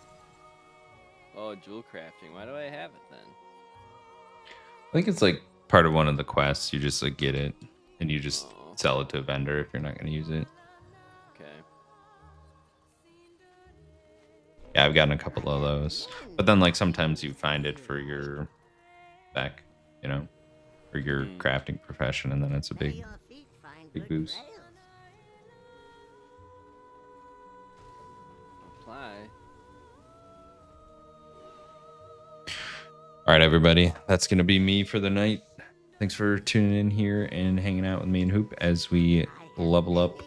Oh, jewel crafting. Why do I have it then? I think it's like part of one of the quests. You just like get it and you just sell it to a vendor if you're not going to use it. Okay. Yeah, I've gotten a couple of those. But then like sometimes you find it for your spec, you know, for your crafting profession, and then it's a big boost. Apply. All right, everybody. That's going to be me for the night. Thanks for tuning in here and hanging out with me and Hoop as we level up,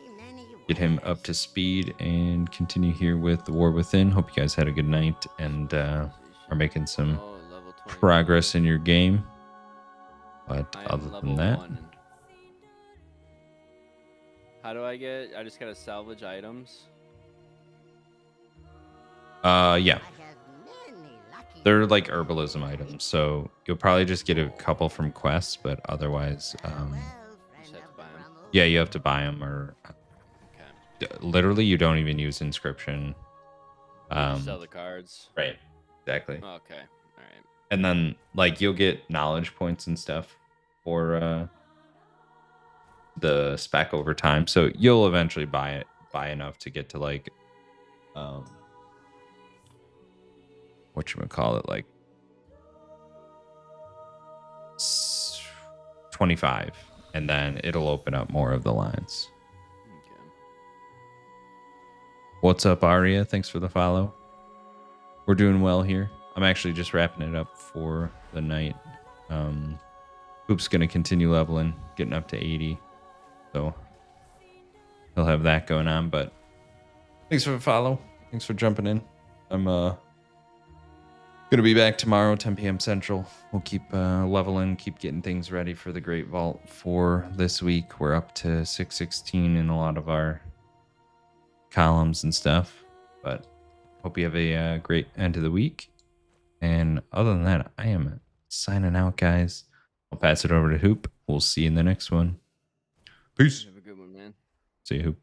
get him up to speed, and continue here with The War Within. Hope you guys had a good night and are making some level 20. progress in your game. But I am other level than that, 1. How do I get? I just gotta salvage items. yeah. They're like herbalism items, so you'll probably just get a couple from quests, but otherwise, You just have to buy them. yeah, you have to buy them, or literally you don't even use inscription. Just sell the cards. Right, exactly. Okay, all right. And then like you'll get knowledge points and stuff for the spec over time, so you'll eventually buy enough to get to like whatchamacallit, like 25, and then it'll open up more of the lines. Okay. What's up, Aria? Thanks for the follow. We're doing well here. I'm actually just wrapping it up for the night. Hoop's gonna continue leveling, getting up to 80, so he'll have that going on. But thanks for the follow. Thanks for jumping in. I'm gonna be back tomorrow, 10 p.m. Central. We'll keep leveling, keep getting things ready for the Great Vault for this week. We're up to 616 in a lot of our columns and stuff. But hope you have a great end of the week. And other than that, I am signing out, guys. I'll pass it over to Hoop. We'll see you in the next one. Peace. Have a good one, man. See you, Hoop.